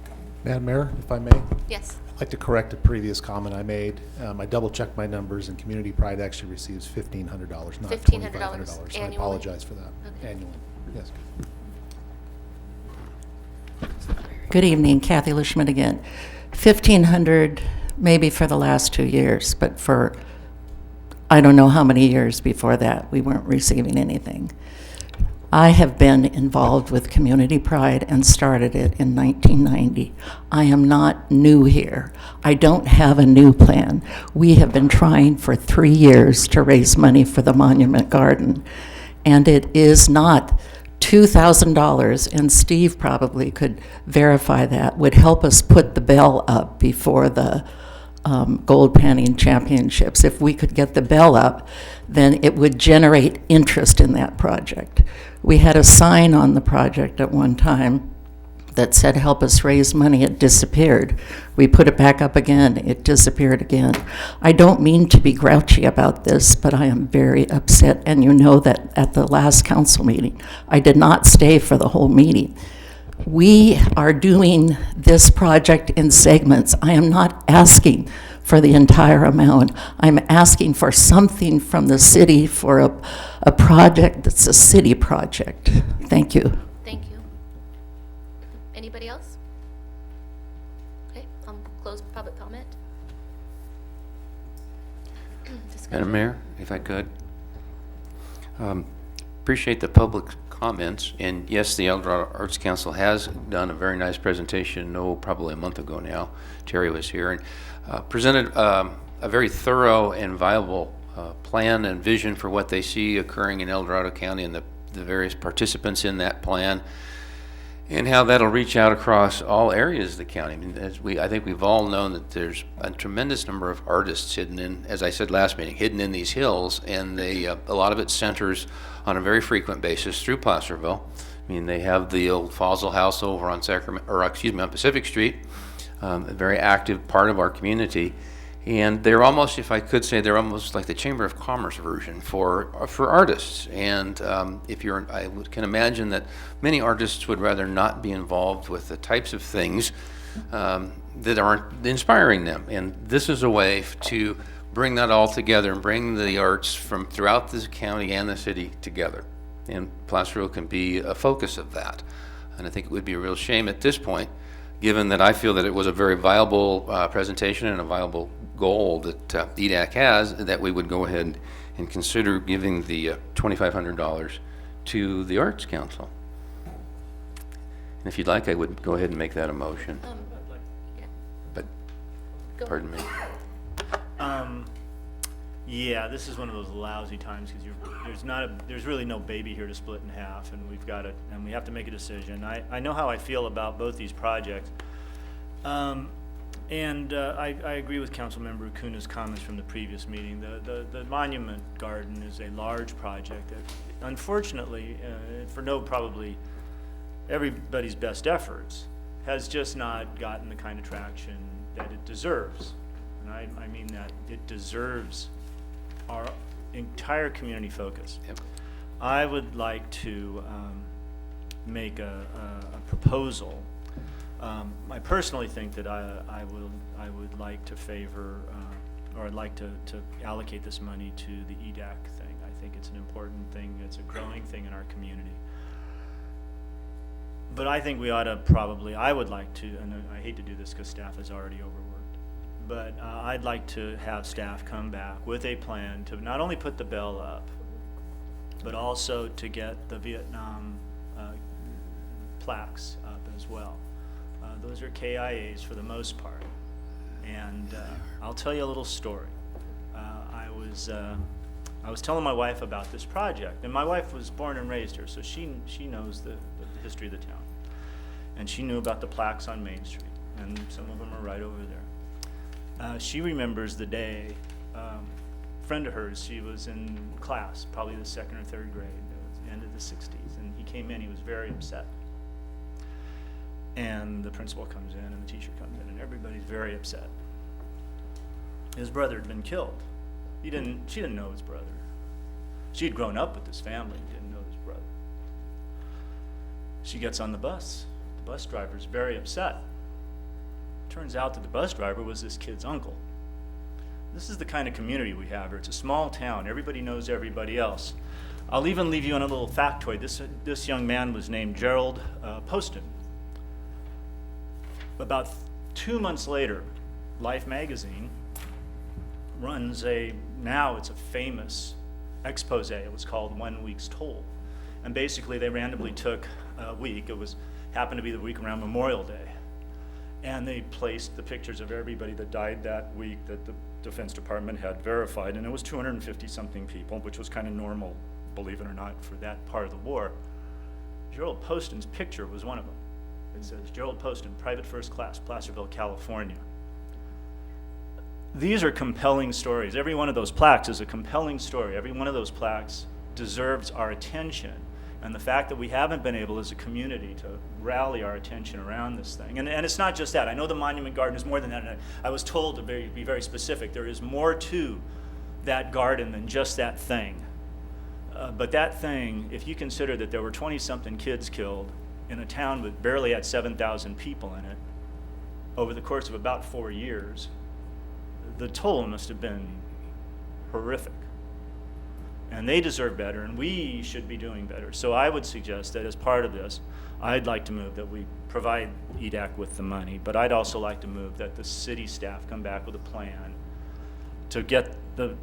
Madam Mayor, if I may? Yes. I'd like to correct a previous comment I made. I double-checked my numbers, and Community Pride actually receives $1,500, not $2,500. I annually? apologize for that. Okay. Annually, yes. Good evening, Kathy Lishman again. 1,500 maybe for the last 2 years, but for I don't know how many years before that, we weren't receiving anything. I have been involved with Community Pride and started it in 1990. I am not new here. I don't have a new plan. We have been trying for 3 years to raise money for the Monument Garden, and it is not $2,000, and Steve probably could verify that, would help us put the bell up before the gold panning championships. If we could get the bell up, then it would generate interest in that project. We had a sign on the project at one time that said, help us raise money. It disappeared. We put it back up again. It disappeared again. I don't mean to be grouchy about this, but I am very upset. And you know that at the last council meeting, I did not stay for the whole meeting. We are doing this project in segments. I am not asking for the entire amount. I'm asking for something from the city for a project that's a city project. Thank you. Thank you. Anybody else? Okay, I'll close public comment. Madam Mayor, if I could. Appreciate the public comments, and yes, the Eldorado Arts Council has done a very nice presentation, probably a month ago now. Terry was here and presented a very thorough and viable plan and vision for what they see occurring in El Dorado County and the various participants in that plan, and how that'll reach out across all areas of the county. I mean, I think we've all known that there's a tremendous number of artists hidden in, as I said last meeting, hidden in these hills, and a lot of it centers on a very frequent basis through Placerville. I mean, they have the old Fossil House over on on Pacific Street, a very active part of our community. And they're almost, if I could say, they're almost like the Chamber of Commerce version for artists. And I can imagine that many artists would rather not be involved with the types of things that aren't inspiring them. And this is a way to bring that all together and bring the arts from throughout the county and the city together. And Placerville can be a focus of that. And I think it would be a real shame at this point, given that I feel that it was a very viable presentation and a viable goal that EDAC has, that we would go ahead and consider giving the $2,500 to the Arts Council. And if you'd like, I would go ahead and make that a motion. Yeah. But, Go pardon me. Yeah, this is one of those lousy times because there's really no baby here to split in half, and we have to make a decision. I know how I feel about both these projects, and I agree with Councilmember Acuna's comments from the previous meeting. The Monument Garden is a large project that, unfortunately, for probably everybody's best efforts, has just not gotten the kind of traction that it deserves. And I mean that it deserves our entire community focus. Yep. I would like to make a proposal. I personally think that I would like to favor, or I'd like to allocate this money to the EDAC thing. I think it's an important thing. It's a growing thing in our community. But I think we ought to I would like to, and I hate to do this because staff is already overworked, but I'd like to have staff come back with a plan to not only put the bell up, but also to get the Vietnam plaques up as well. Those are KIAs for the most part. And I'll tell you a little story. I was telling my wife about this project, and my wife was born and raised here, so she knows the history of the town. And she knew about the plaques on Main Street, and some of them are right over there. She remembers the day, a friend of hers, she was in class, probably the 2nd or 3rd grade, it was the end of the 60s, and he came in, he was very upset. And the principal comes in, and the teacher comes in, and everybody's very upset. His brother had been killed She didn't know his brother. She'd grown up with this family and didn't know his brother. She gets on the bus. The bus driver's very upset. Turns out that the bus driver was this kid's uncle. This is the kind of community we have here. It's a small town. Everybody knows everybody else. I'll even leave you on a little factoid. This young man was named Gerald Poston. About 2 months later, Life magazine runs now it's a famous expose. It was called 1 Week's Toll. And basically they randomly took a week. Happened to be the week around Memorial Day. And they placed the pictures of everybody that died that week that the Defense Department had verified. And it was 250 something people, which was kind of normal, believe it or not, for that part of the war. Gerald Poston's picture was one of them. It says, Gerald Poston, Private First Class, Placerville, California. These are compelling stories. Every one of those plaques is a compelling story. Every one of those plaques deserves our attention. And the fact that we haven't been able as a community to rally our attention around this thing. And it's not just that. I know the Monument Garden is more than that. And I was told to be very specific. There is more to that garden than just that thing. But that thing, if you consider that there were 20-something kids killed in a town that barely had 7,000 people in it over the course of about 4 years, the toll must have been horrific. And they deserve better, and we should be doing better. So I would suggest that as part of this, I'd like to move that we provide EDAC with the money, but I'd also like to move that the city staff come back with a plan to get the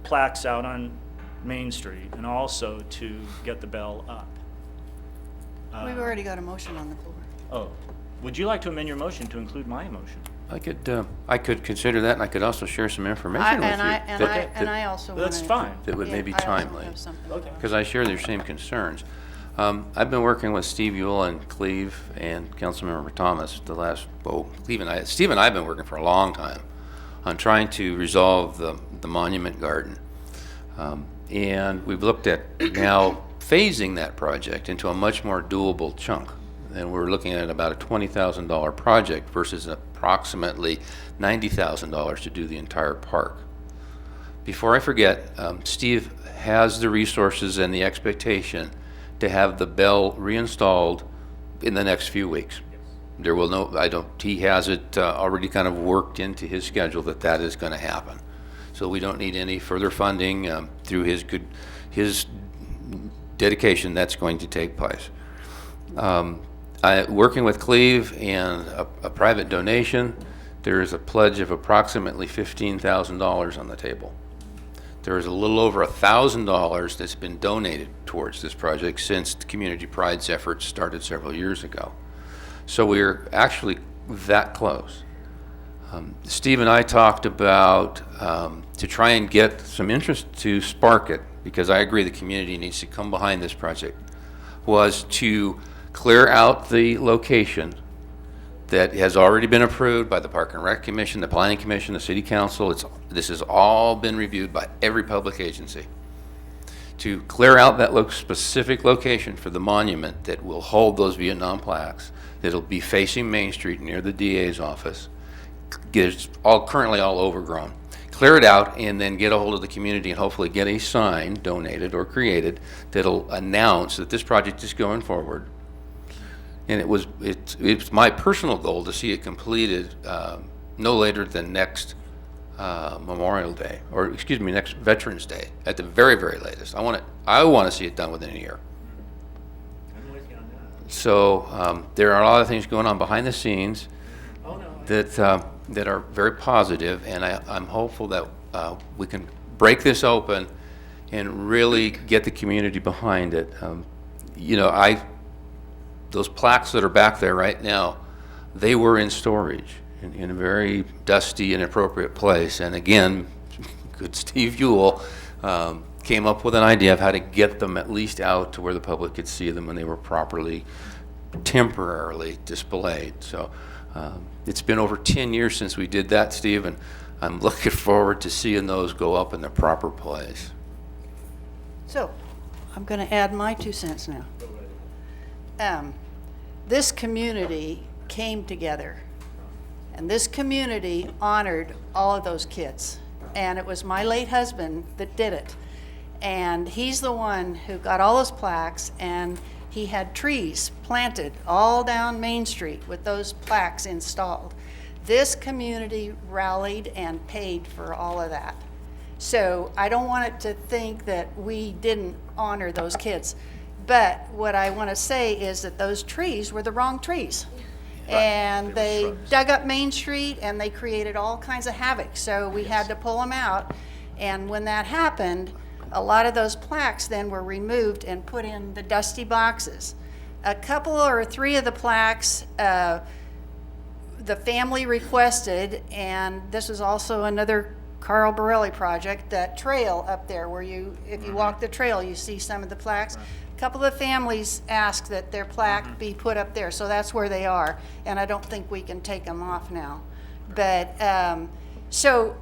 plaques out on Main Street and also to get the bell up. We've already got a motion on the floor. Oh, would you like to amend your motion to include my motion? I could consider that, and I could also share some information with you. I also want to. That's fine. That would maybe I also timely. have something. Okay. Because I share their same concerns. I've been working with Steve Ewell and Cleve and Councilmember Thomas Steve and I have been working for a long time on trying to resolve the Monument Garden. And we've looked at now phasing that project into a much more doable chunk. And we're looking at about a $20,000 project versus approximately $90,000 to do the entire park. Before I forget, Steve has the resources and the expectation to have the bell reinstalled in the next few weeks. There will he has it already kind of worked into his schedule that is going to happen. So we don't need any further funding through his dedication. That's going to take place. Working with Cleve and a private donation, there is a pledge of approximately $15,000 on the table. There is a little over $1,000 that's been donated towards this project since the Community Pride's efforts started several years ago. So we're actually that close. Steve and I talked about to try and get some interest to spark it, because I agree the community needs to come behind this project, was to clear out the location that has already been approved by the Park and Rec Commission, the Planning Commission, the City Council. This has all been reviewed by every public agency. To clear out that specific location for the monument that will hold those Vietnam plaques, that'll be facing Main Street near the DA's office. It's currently all overgrown. Clear it out and then get a hold of the community and hopefully get a sign donated or created that'll announce that this project is going forward. And it's my personal goal to see it completed no later than next Memorial Day, or excuse me, next Veterans Day at the very, very latest. I want to see it done within a year. I'm with you on that. So there are a lot of things going on behind the scenes that are very positive, and I'm hopeful that we can break this open and really get the community behind it. Those plaques that are back there right now, they were in storage in a very dusty, inappropriate place. And again, good Steve Ewell came up with an idea of how to get them at least out to where the public could see them when they were properly, temporarily displayed. So it's been over 10 years since we did that, Steve, and I'm looking forward to seeing those go up in the proper place. So, I'm going to add my 2 cents now. This community came together, and this community honored all of those kids. and it was my late husband that did it. And he's the one who got all those plaques, and he had trees planted all down Main Street with those plaques installed. This community rallied and paid for all of that. So I don't want it to think that we didn't honor those kids. But what I want to say is that those trees were the wrong trees. And they dug up Main Street and they created all kinds of havoc. So we had to pull them out. And when that happened, a lot of those plaques then were removed and put in the dusty boxes. A couple or three of the plaques, the family requested, and this was also another Carl Borelli project, that trail up there where if you walk the trail, you see some of the plaques. A couple of families asked that their plaque be put up there, so that's where they are, and I don't think we can take them off now. But so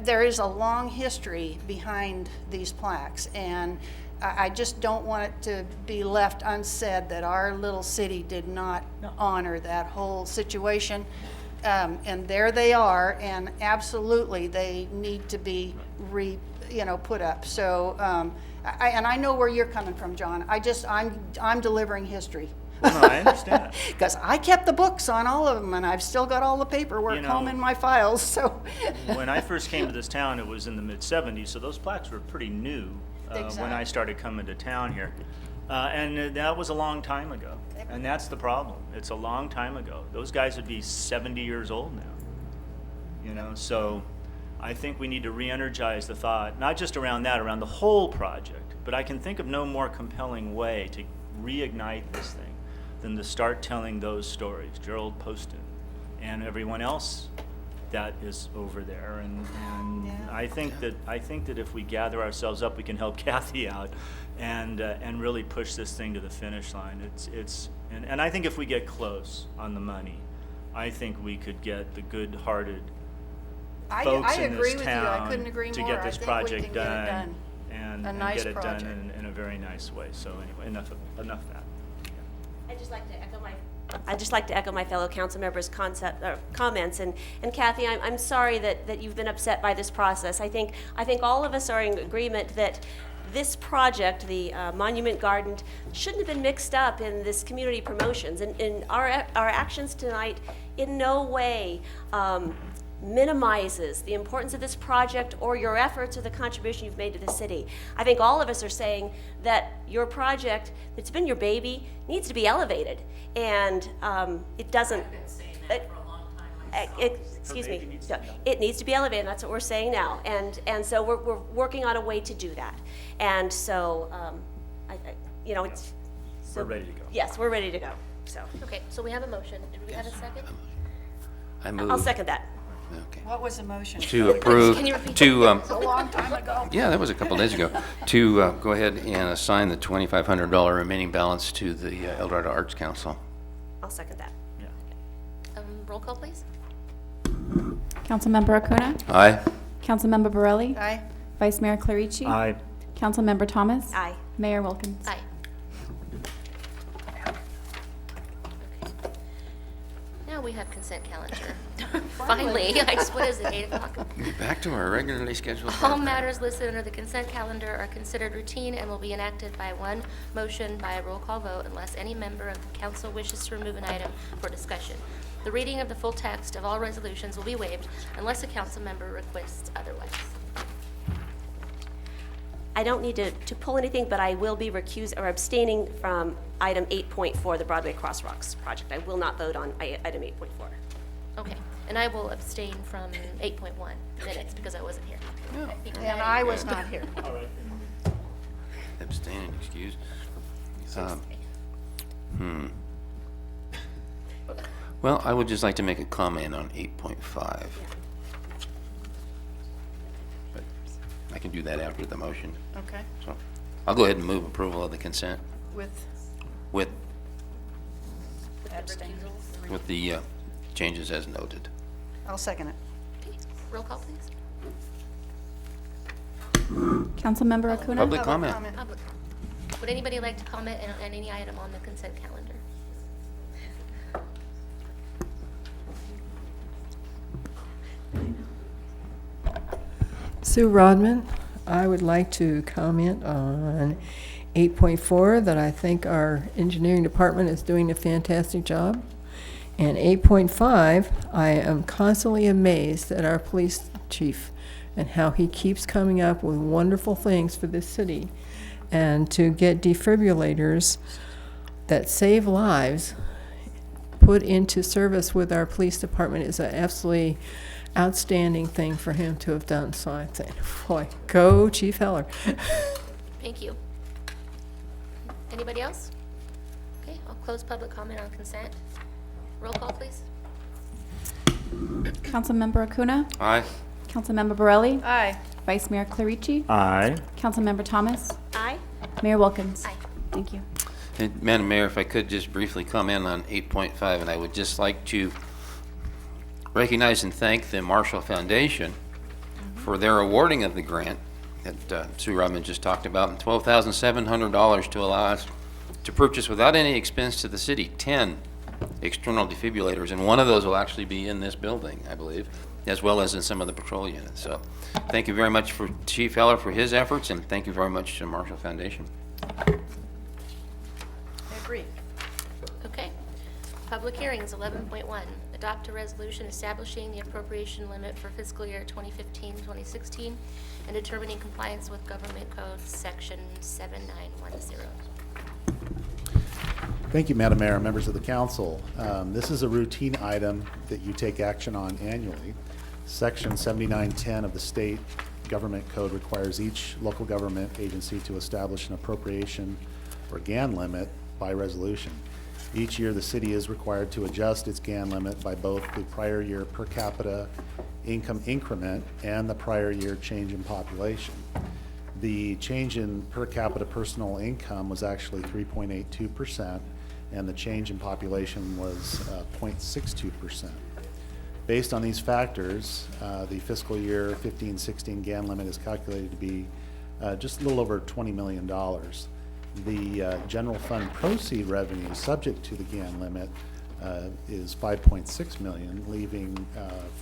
there is a long history behind these plaques, and I just don't want it to be left unsaid that our little city did not honor that whole situation. And there they are, and absolutely they need to be put up. So, and I know where you're coming from, John. I'm delivering history. Well, no, I understand. Because I kept the books on all of them, and I've still got all the paperwork home in my files. So, when I first came to this town, it was in the mid-'70s, so those plaques were pretty new when I started coming to town here. And that was a long time ago, and that's the problem. It's a long time ago. Those guys would be 70 years old now, so I think we need to re-energize the thought, not just around that, around the whole project, but I can think of no more compelling way to reignite this thing than to start telling those stories, Gerald Poston and everyone else that is over there, and I think that if we gather ourselves up, we can help Kathy out and really push this thing to the finish line. And I think if we get close on the money, I think we could get the good-hearted folks in this town to get this project done and get it done in a very nice way. So anyway, enough of that. I'd just like to echo my fellow council members' comments, and Kathy, I'm sorry that you've been upset by this process. I think all of us are in agreement that this project, the Monument Garden, shouldn't have been mixed up in this community promotions, and our actions tonight in no way minimizes the importance of this project or your efforts or the contribution you've made to the city. I think all of us are saying that your project, that's been your baby, needs to be elevated, and it doesn't. Excuse me. It needs to be elevated. And that's what we're saying now, and so we're working on a way to do that, and so it's. So, we're ready to go. Yes, we're ready to go. So. Okay, so we have a motion. Did we have a second? I move. I'll second that. Okay. what was the motion? To approve, Can you repeat It's a long time ago. yeah, that was a couple days ago, to go ahead and assign the $2,500 remaining balance to the El Dorado Arts Council. I'll second that. Yeah. Roll call, please. Councilmember Acuna? Aye. Councilmember Borelli? Aye. Vice Mayor Clarici? Aye. Councilmember Thomas? Aye. Mayor Wilkins? Aye. Now we have consent calendar. Finally, what is it, 8 o'clock? Back to our regularly scheduled. All matters listed under the consent calendar are considered routine and will be enacted by one motion by a roll call vote unless any member of the council wishes to remove an item for discussion. The reading of the full text of all resolutions will be waived unless a council member requests otherwise. I don't need to pull anything, but I will be abstaining from item 8.4, the Broadway Crosswalks project. I will not vote on item 8.4. Okay, and I will abstain from 8.1 minutes because I wasn't here. And I was not here. All right. Abstain and excuse. Well, I would just like to make a comment on 8.5. But I can do that after the motion. Okay. So I'll go ahead and move approval of the consent with the changes as noted. I'll second it. Okay, roll call, please. Councilmember Acuna? Public comment. Public. Would anybody like to comment on any item on the consent calendar? Sue Rodman. I would like to comment on 8.4, that I think our engineering department is doing a fantastic job. And 8.5, I am constantly amazed at our police chief and how he keeps coming up with wonderful things for this city. And to get defibrillators that save lives put into service with our police department is an absolutely outstanding thing for him to have done. So I think, boy, go Chief Heller. Thank you. Anybody else? Okay, I'll close public comment on consent. Roll call, please. Councilmember Acuna? Aye. Councilmember Borelli? Aye. Vice Mayor Clarici? Aye. Councilmember Thomas? Aye. Mayor Wilkins? Aye. Thank you. And Madam Mayor, if I could just briefly comment on 8.5, and I would just like to recognize and thank the Marshall Foundation for their awarding of the grant that Sue Rodman just talked about, and $12,700 to allow us to purchase without any expense to the city 10 external defibrillators, and one of those will actually be in this building, I believe, as well as in some of the patrol units. So thank you very much for Chief Heller for his efforts, and thank you very much to the Marshall Foundation. I agree. Okay. Public hearings, 11.1. Adopt a resolution establishing the appropriation limit for fiscal year 2015-2016 and determining compliance with Government Code Section 7910. Thank you, Madam Mayor, members of the council. This is a routine item that you take action on annually. Section 7910 of the state government code requires each local government agency to establish an appropriation or GAN limit by resolution. Each year, the city is required to adjust its GAN limit by both the prior year per capita income increment and the prior year change in population. The change in per capita personal income was actually 3.82%, and the change in population was 0.62%. Based on these factors, the fiscal year 15-16 GAN limit is calculated to be just a little over $20 million. The general fund proceed revenue subject to the GAN limit is $5.6 million, leaving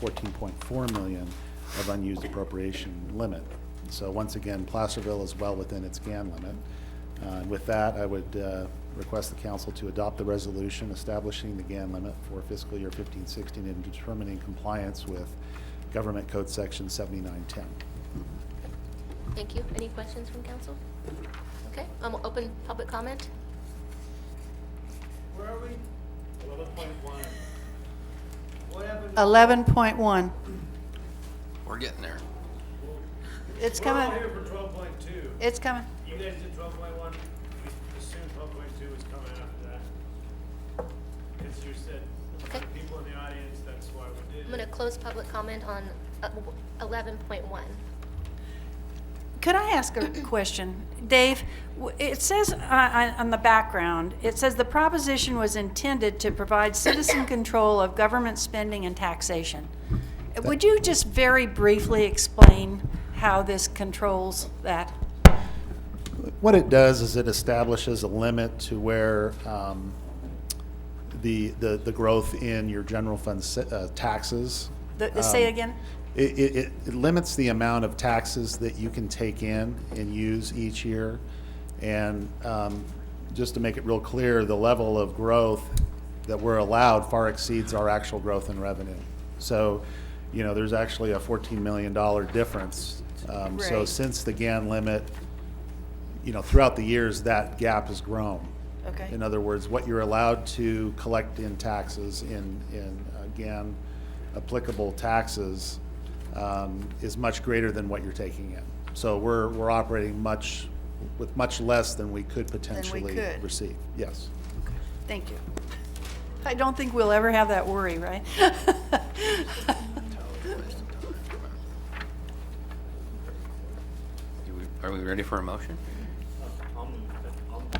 $14.4 million of unused appropriation limit. So once again, Placerville is well within its GAN limit. With that, I would request the council to adopt the resolution establishing the GAN limit for fiscal year 15-16 and determining compliance with Government Code Section 7910. Thank you. Any questions from council? Okay, open public comment. Where are we? 11.1. 11.1. We're getting there. It's coming. We're all here for 12.2. It's coming. You guys did 12.1. We assumed 12.2 was coming after that. Because you said Okay. people in the audience, that's why we did I'm going to close public comment on 11.1. Could I ask a question? Dave, it says on the background, it says the proposition was intended to provide citizen control of government spending and taxation. Would you just very briefly explain how this controls that? What it does is it establishes a limit to where the growth in your general fund taxes. Say again? It limits the amount of taxes that you can take in and use each year. And just to make it real clear, the level of growth that we're allowed far exceeds our actual growth in revenue. So, you know, there's actually a $14 million difference. So Right. since the GAN limit, you know, throughout the years, that gap has grown. Okay. In other words, what you're allowed to collect in taxes in GAN applicable taxes is much greater than what you're taking in. So we're operating with much less than we could potentially could. receive. Yes. Thank you. I don't think we'll ever have that worry, right? Are we ready for a motion?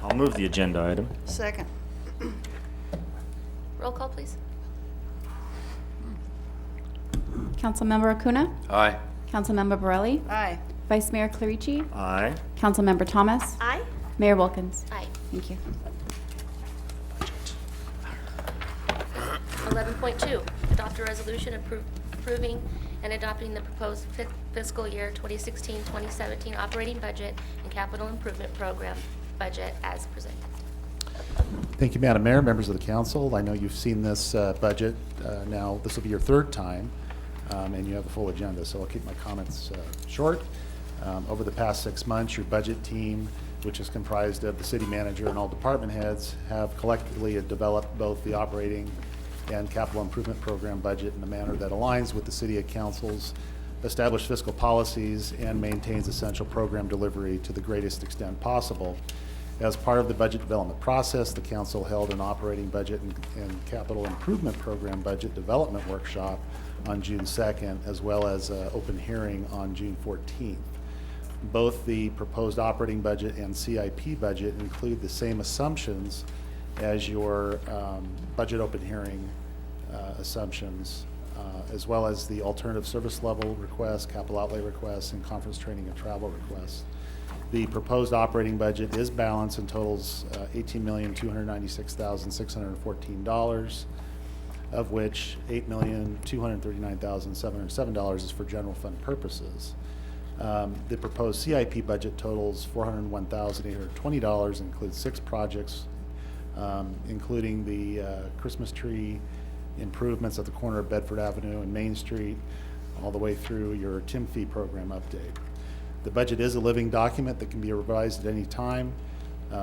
I'll move the agenda item. Second. Roll call, please. Councilmember Acuna? Aye. Councilmember Borelli? Aye. Vice Mayor Clarici? Aye. Councilmember Thomas? Aye. Mayor Wilkins? Aye. Thank you. 11.2, adopt a resolution approving and adopting the proposed fiscal year 2016-2017 operating budget and capital improvement program budget as presented. Thank you, Madam Mayor, members of the council. I know you've seen this budget. Now, this will be your third time, and you have a full agenda, so I'll keep my comments short. Over the past 6 months, your budget team, which is comprised of the city manager and all department heads, have collectively developed both the operating and capital improvement program budget in a manner that aligns with the city council's established fiscal policies and maintains essential program delivery to the greatest extent possible. As part of the budget development process, the council held an operating budget and capital improvement program budget development workshop on June 2nd, as well as an open hearing on June 14th. Both the proposed operating budget and CIP budget include the same assumptions as your budget open hearing assumptions, as well as the alternative service level requests, capital outlay requests, and conference training and travel requests. The proposed operating budget is balanced and totals $18,296,614, of which $8,239,707 is for general fund purposes. The proposed CIP budget totals $401,820, includes 6 projects, including the Christmas tree improvements at the corner of Bedford Avenue and Main Street, all the way through your TIM fee program update. The budget is a living document that can be revised at any time.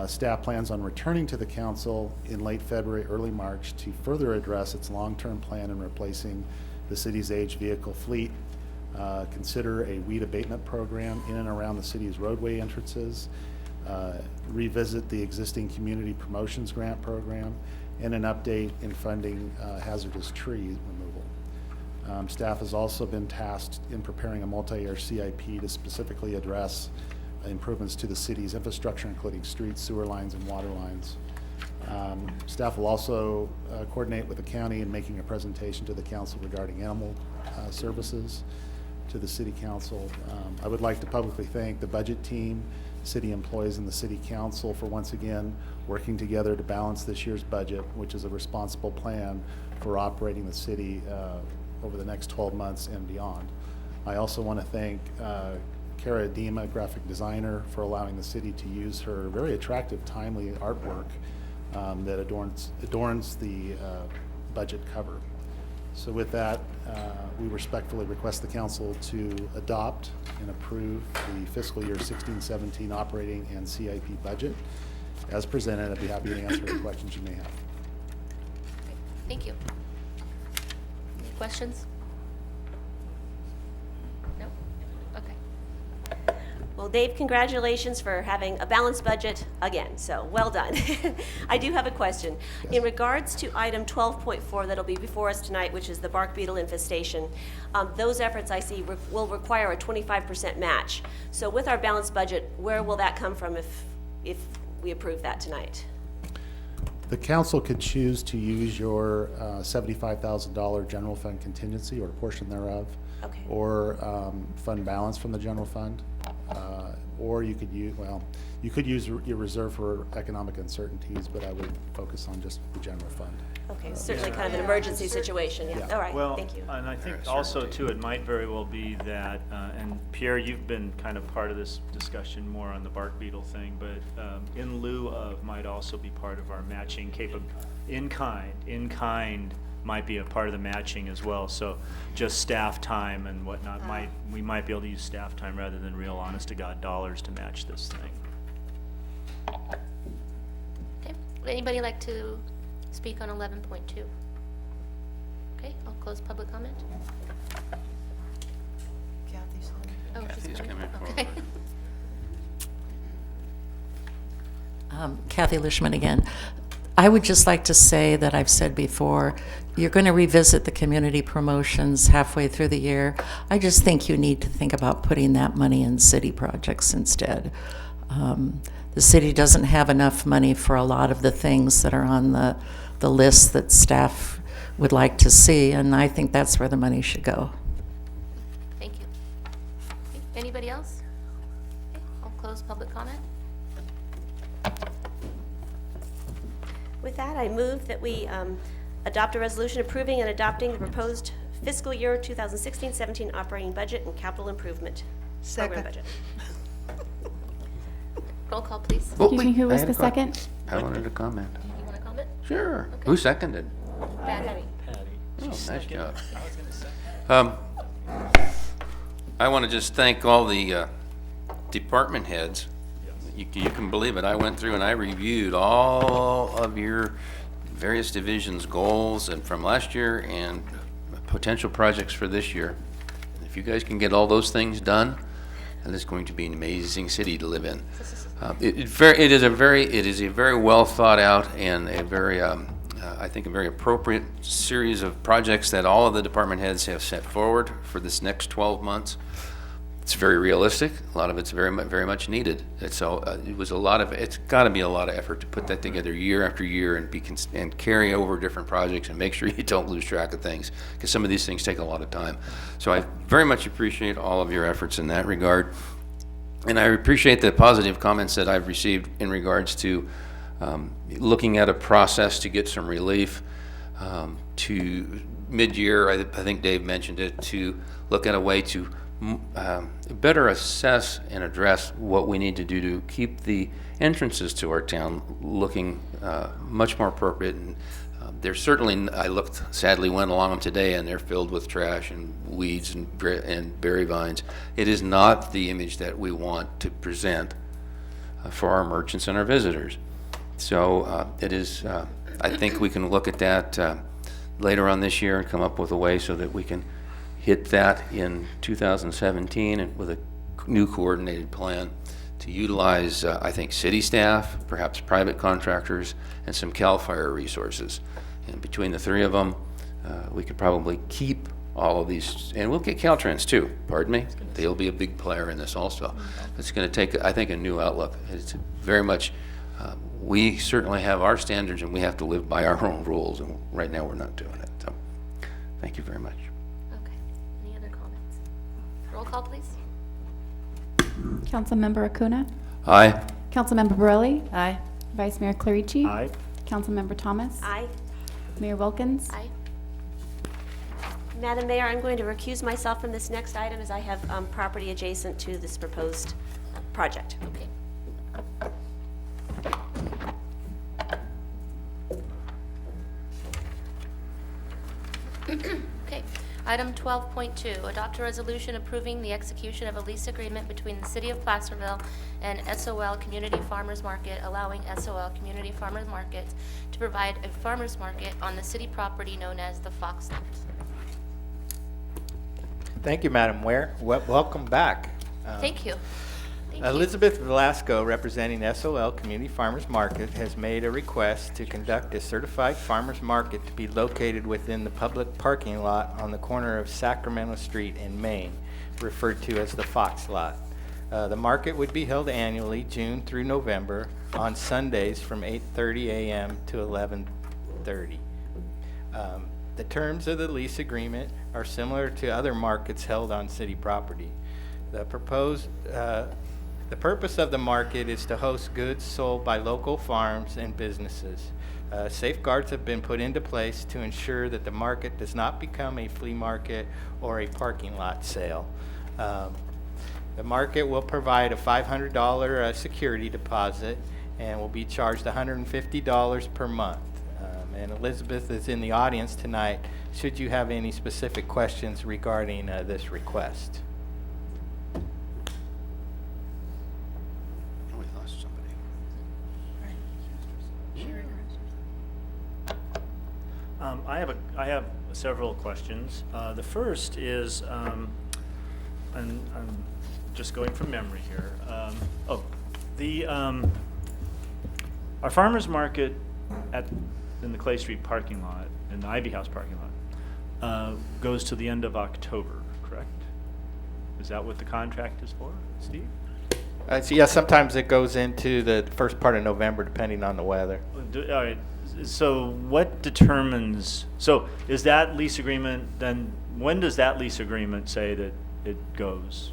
Staff plans on returning to the council in late February, early March to further address its long-term plan in replacing the city's aged vehicle fleet, consider a weed abatement program in and around the city's roadway entrances, revisit the existing community promotions grant program, and an update in funding hazardous tree removal. Staff has also been tasked in preparing a multi-year CIP to specifically address improvements to the city's infrastructure, including streets, sewer lines, and water lines. Staff will also coordinate with the county in making a presentation to the council regarding animal services to the city council. I would like to publicly thank the budget team, city employees, and the city council for once again working together to balance this year's budget, which is a responsible plan for operating the city over the next 12 months and beyond. I also want to thank Kara Edema, graphic designer, for allowing the city to use her very attractive, timely artwork that adorns the budget cover. So with that, we respectfully request the council to adopt and approve the fiscal year 16-17 operating and CIP budget as presented. I'd be happy to answer any questions you may have. Thank you. Any questions? No? Okay. Well, Dave, congratulations for having a balanced budget again, so well done. I do have a question. Yes. In regards to item 12.4 that'll be before us tonight, which is the bark beetle infestation, those efforts I see will require a 25% match. So with our balanced budget, where will that come from if we approve that tonight? The council could choose to use your $75,000 general fund contingency or a portion thereof, Okay. or fund balance from the general fund, or you could use, well, you could use your reserve for economic uncertainties, but I would focus on just the general fund. Okay, certainly kind of an emergency situation, yeah. Yeah. All right, Well, thank you. and I think also too, it might very well be that, and Pierre, you've been kind of part of this discussion more on the bark beetle thing, but in lieu of might also be part of our matching in kind might be a part of the matching as well. So just staff time and whatnot we might be able to use staff time rather than real honest to God dollars to match this thing. Okay. Would anybody like to speak on 11.2? Okay, I'll close public comment. Oh, she's coming. Okay. Kathy Lishman again. I would just like to say that I've said before, you're going to revisit the community promotions halfway through the year. I just think you need to think about putting that money in city projects instead. The city doesn't have enough money for a lot of the things that are on the list that staff would like to see, and I think that's where the money should go. Thank you. Okay, anybody else? Okay, I'll close public comment. With that, I move that we adopt a resolution approving and adopting the proposed fiscal year 2016-17 operating budget and capital improvement program Second. budget. Roll call, please. Excuse me, who was I had the a que- second? I wanted to comment. You want to comment? Sure. Who seconded? Patty. Oh, nice job. I want to just thank all the department heads. You can believe it. I went through and I reviewed all of your various divisions' goals and from last year and potential projects for this year. If you guys can get all those things done, and it's going to be an amazing city to live in. It is a very well thought out and a very I think a very appropriate series of projects that all of the department heads have set forward for this next 12 months. It's very realistic. A lot of it's very much needed. It's got to be a lot of effort to put that together year after year and carry over different projects and make sure you don't lose track of things, because some of these things take a lot of time. So I very much appreciate all of your efforts in that regard. And I appreciate the positive comments that I've received in regards to looking at a process to get some relief to mid-year. I think Dave mentioned it, to look at a way to better assess and address what we need to do to keep the entrances to our town looking much more appropriate. And there's certainly, went along them today, and they're filled with trash and weeds and berry vines. It is not the image that we want to present for our merchants and our visitors. So it is, I think we can look at that later on this year and come up with a way so that we can hit that in 2017 and with a new coordinated plan to utilize, I think, city staff, perhaps private contractors, and some CAL FIRE resources. And between the three of them, we could probably keep all of these, and we'll get Caltrans too, pardon me. They'll be a big player in this also. It's going to take, I think, a new outlook. It's very much, we certainly have our standards and we have to live by our own rules, and right now we're not doing it. So thank you very much. Okay. Any other comments? Roll call, please. Councilmember Acuna? Aye. Councilmember Borelli? Aye. Vice Mayor Clarici? Aye. Councilmember Thomas? Aye. Mayor Wilkins? Aye. Madam Mayor, I'm going to recuse myself from this next item as I have property adjacent to this proposed project. Okay. Okay. Item 12.2, adopt a resolution approving the execution of a lease agreement between the City of Placerville and SOL Community Farmers Market, allowing SOL Community Farmers Market to provide a farmers market on the city property known as the Fox Lot. Thank you, Madam Mayor. Welcome back. Thank you. Elizabeth Velasco, representing SOL Community Farmers Market, has made a request to conduct a certified farmers market to be located within the public parking lot on the corner of Sacramento Street in Maine, referred to as the Fox Lot. The market would be held annually, June through November, on Sundays from 8:30 a.m. to 11:30. The terms of the lease agreement are similar to other markets held on city property. The purpose of the market is to host goods sold by local farms and businesses. Safeguards have been put into place to ensure that the market does not become a flea market or a parking lot sale. The market will provide a $500 security deposit and will be charged $150 per month. And Elizabeth is in the audience tonight, should you have any specific questions regarding this request. We lost somebody. I have several questions. The first is, and I'm just going from memory here. Our farmers market in the Clay Street parking lot, in the Ivy House parking lot, goes to the end of October, correct? Is that what the contract is for, Steve? So yeah, sometimes it goes into the first part of November, depending on the weather. All right. So what determines? So is that lease agreement then? When does that lease agreement say that it goes?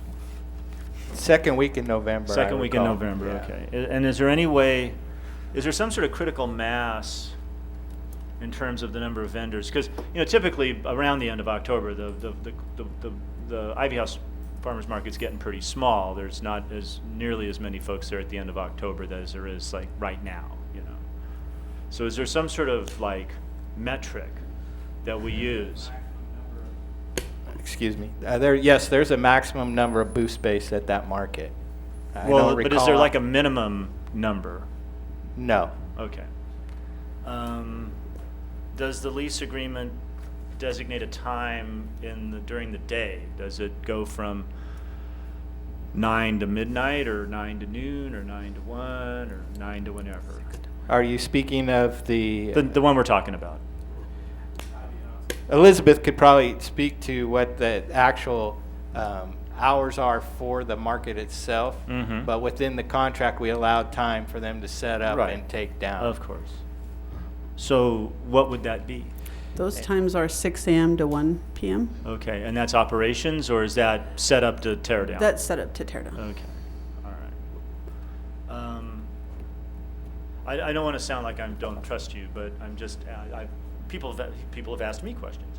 Second week in November. Second week in recall. November. Yeah. Okay. And is there any way? Is there some sort of critical mass in terms of the number of vendors? Because, typically around the end of October, the Ivy House Farmers Market's getting pretty small. There's not nearly as many folks there at the end of October as there is like right now, So is there some sort of like metric that we use? Excuse me. Yes, there's a maximum number of booth space at that market. I Well, don't but is recall- there like a minimum number? No. Okay. Does the lease agreement designate a time during the day? Does it go from 9 to midnight, or 9 to noon, or 9 to 1, or 9 to whenever? Are you speaking of the one we're talking about? Elizabeth could probably speak to what the actual hours are for the market itself, but within the contract, we allowed time for them to set up Right. and take down. Of course. So what would that be? Those times are 6 a.m. to 1 p.m. Okay, and that's operations, or is that set up to tear down? That's set up to tear down. Okay, all right. I don't want to sound like I don't trust you, but I'm just, people have asked me questions.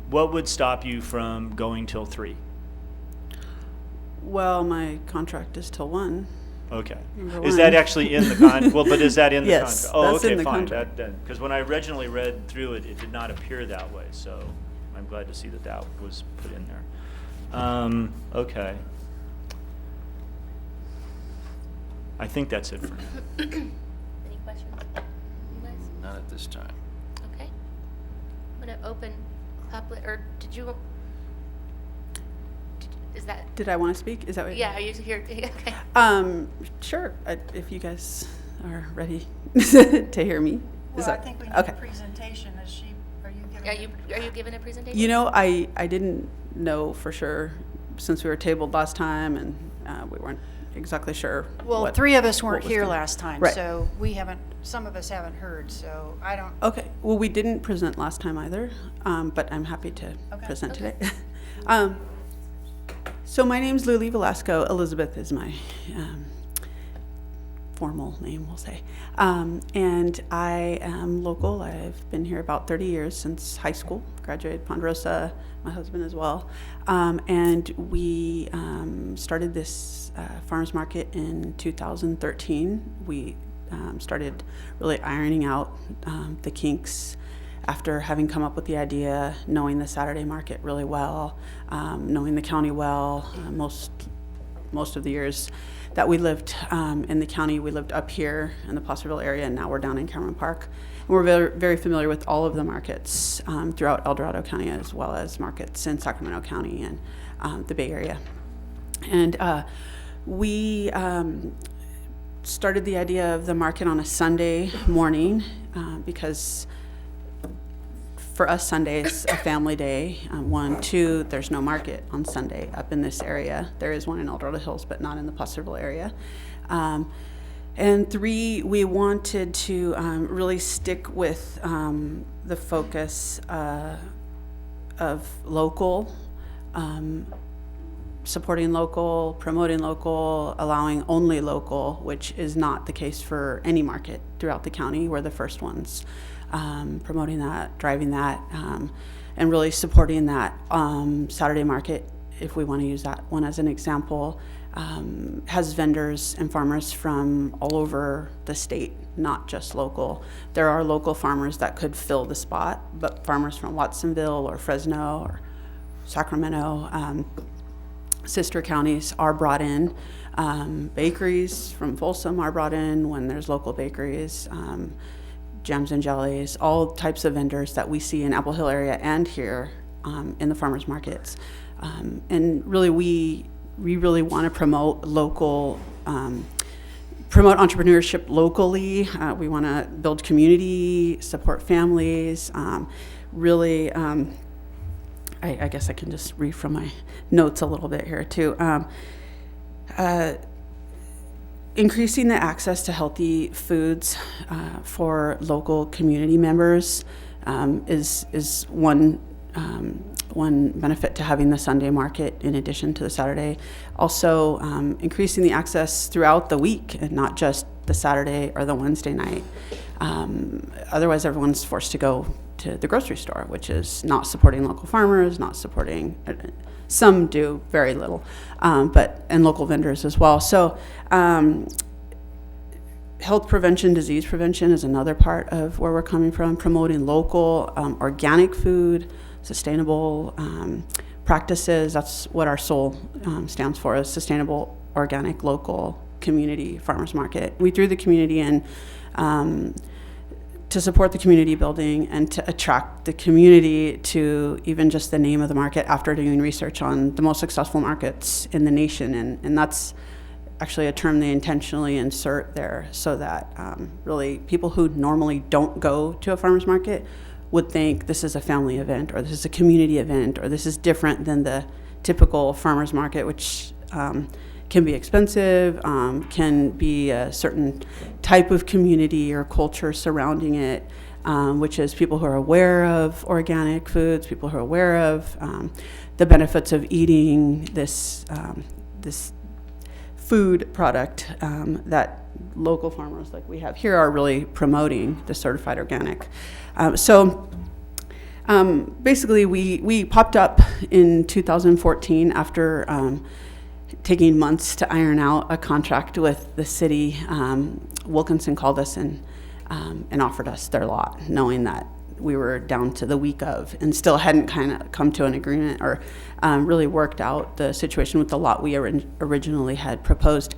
What would stop you from going till 3? Well, my contract is till 1. Okay. Number Is one. that actually in the contract? Well, but is that in the Yes, contract? Oh, that's okay, in the fine. contract. Because when I originally read through it, it did not appear that way. So I'm glad to see that that was put in there. Okay. I think that's it for now. Any questions? You guys? Not at this time. Okay. I'm going to open public, or did you, is that? Did I want to speak? Is that what? Yeah, are you here? Okay. Sure. If you guys are ready to hear me. Well, I think we need okay. a presentation. Are you giving? Are you giving a presentation? You know, I didn't know for sure since we were tabled last time, and we weren't exactly sure. Well, 3 of us weren't what was here gonna- last time, Right. so some of us haven't heard, so I don't. Okay. Well, we didn't present last time either, but I'm happy to present today. So my name's Luli Velasco. Elizabeth is my formal name, we'll say. And I am local. I've been here about 30 years, since high school. Graduated Ponderosa, my husband as well. And we started this farmers market in 2013. We started really ironing out the kinks after having come up with the idea, knowing the Saturday market really well, knowing the county well. Most of the years that we lived in the county, we lived up here in the Placerville area, and now we're down in Cameron Park. And we're very, very familiar with all of the markets throughout El Dorado County, as well as markets in Sacramento County and the Bay Area. And we started the idea of the market on a Sunday morning because for us, Sunday is a family day. 1, 2, there's no market on Sunday up in this area. There is one in El Dorado Hills, but not in the Placerville area. And 3, we wanted to really stick with the focus of local, supporting local, promoting local, allowing only local, which is not the case for any market throughout the county. We're the first ones promoting that, driving that, and really supporting that. Saturday market, if we want to use that one as an example, has vendors and farmers from all over the state, not just local. There are local farmers that could fill the spot, but farmers from Watsonville or Fresno or Sacramento, sister counties are brought in. Bakeries from Folsom are brought in when there's local bakeries. Jams and jellies, all types of vendors that we see in Apple Hill area and here in the farmers markets. And really, we really want to promote local, promote entrepreneurship locally. We want to build community, support families. Really, I guess I can just read from my notes a little bit here too. Increasing the access to healthy foods for local community members is one benefit to having the Sunday market in addition to the Saturday. Also, increasing the access throughout the week and not just the Saturday or the Wednesday night. Otherwise, everyone's forced to go to the grocery store, which is not supporting local farmers, not supporting, some do very little, and local vendors as well. So health prevention, disease prevention is another part of where we're coming from, promoting local, organic food, sustainable practices. That's what our SOUL stands for, is Sustainable, Organic, Local, Community Farmers Market. We drew the community in to support the community building and to attract the community to even just the name of the market after doing research on the most successful markets in the nation. And that's actually a term they intentionally insert there so that really people who normally don't go to a farmer's market would think this is a family event, or this is a community event, or this is different than the typical farmer's market, which can be expensive, can be a certain type of community or culture surrounding it, which is people who are aware of organic foods, people who are aware of the benefits of eating this food product that local farmers like we have here are really promoting, the certified organic. Basically, we popped up in 2014 after taking months to iron out a contract with the city. Wilkinson called us and offered us their lot, knowing that we were down to the week of and still hadn't kind of come to an agreement or really worked out the situation with the lot we originally had proposed.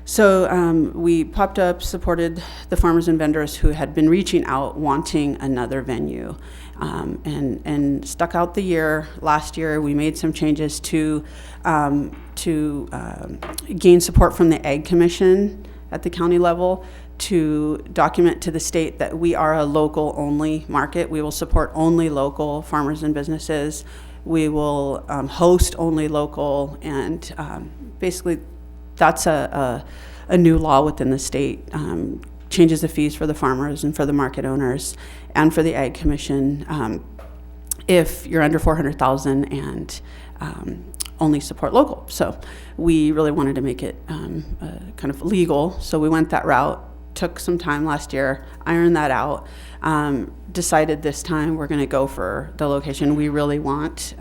So we popped up, supported the farmers and vendors who had been reaching out wanting another venue, and stuck out the year. Last year we made some changes to gain support from the Ag Commission at the county level to document to the state that we are a local only market. We will support only local farmers and businesses. We will host only local, and basically that's a new law within the state. Changes the fees for the farmers and for the market owners and for the Ag Commission if you're under 400,000 and only support local. So we really wanted to make it kind of legal. So we went that route, took some time last year, ironed that out, decided this time we're going to go for the location. We really want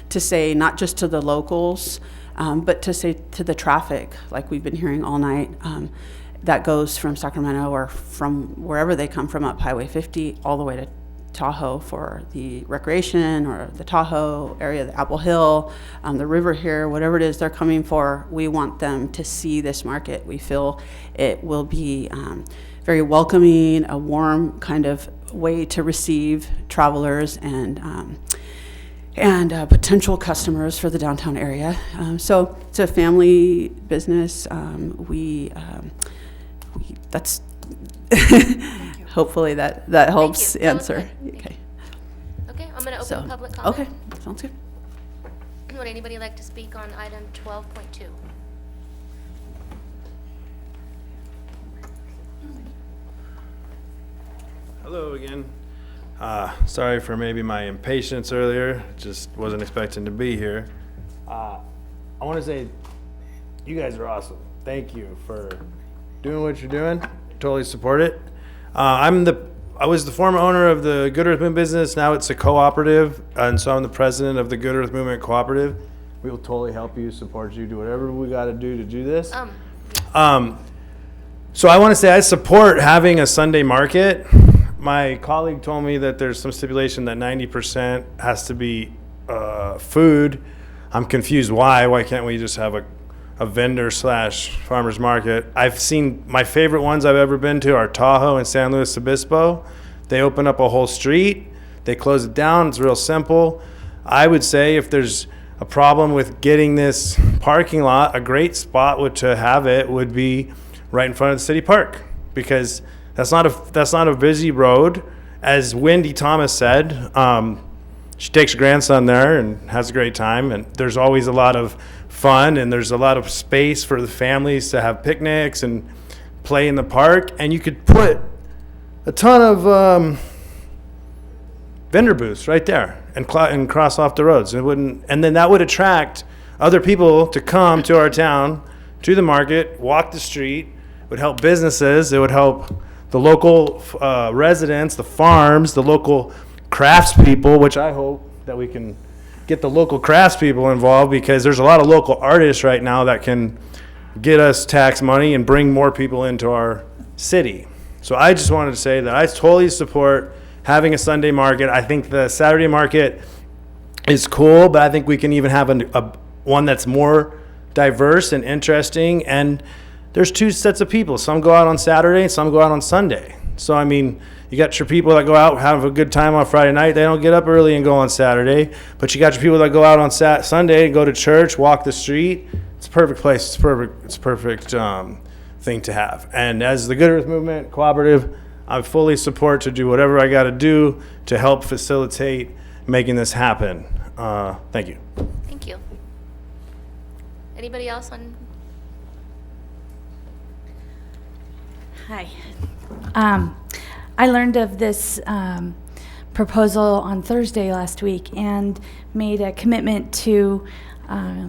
to say not just to the locals, but to say to the traffic, like we've been hearing all night, that goes from Sacramento or from wherever they come from up Highway 50 all the way to Tahoe for the recreation, or the Tahoe area, the Apple Hill, the river here, whatever it is they're coming for. We want them to see this market. We feel it will be very welcoming, a warm kind of way to receive travelers and potential customers for the downtown area. So it's a family business. That's hopefully that helps answer. Okay. Okay, I'm going to open public comment. Okay, sounds good. Would anybody like to speak on item 12.2? Hello again. Sorry for maybe my impatience earlier. Just wasn't expecting to be here. I want to say you guys are awesome. Thank you for doing what you're doing. Totally support it. I was the former owner of the Good Earth Movement business. Now it's a cooperative, and so I'm the president of the Good Earth Movement Cooperative. We will totally help you, support you, do whatever we got to do this. So I want to say I support having a Sunday market. My colleague told me that there's some stipulation that 90% has to be food. I'm confused why. Why can't we just have a vendor / farmer's market? I've seen, my favorite ones I've ever been to are Tahoe and San Luis Obispo. They open up a whole street. They close it down. It's real simple. I would say if there's a problem with getting this parking lot, a great spot to have it would be right in front of the city park, because that's not a busy road. As Wendy Thomas said, she takes her grandson there and has a great time, and there's always a lot of fun, and there's a lot of space for the families to have picnics and play in the park, and you could put a ton of vendor booths right there and cross off the roads. And then that would attract other people to come to our town, to the market, walk the street. It would help businesses. It would help the local residents, the farms, the local craftspeople, which I hope that we can get the local craftspeople involved, because there's a lot of local artists right now that can get us tax money and bring more people into our city. So I just wanted to say that I totally support having a Sunday market. I think the Saturday market is cool, but I think we can even have one that's more diverse and interesting. And there's two sets of people. Some go out on Saturday and some go out on Sunday. So, I mean, you got your people that go out, have a good time on Friday night. They don't get up early and go on Saturday. But you got your people that go out on Sunday and go to church, walk the street. It's a perfect place. It's a perfect thing to have. And as the Good Earth Movement Cooperative, I fully support to do whatever I got to do to help facilitate making this happen. Thank you. Thank you. Anybody else on? Hi. I learned of this proposal on Thursday last week and made a commitment to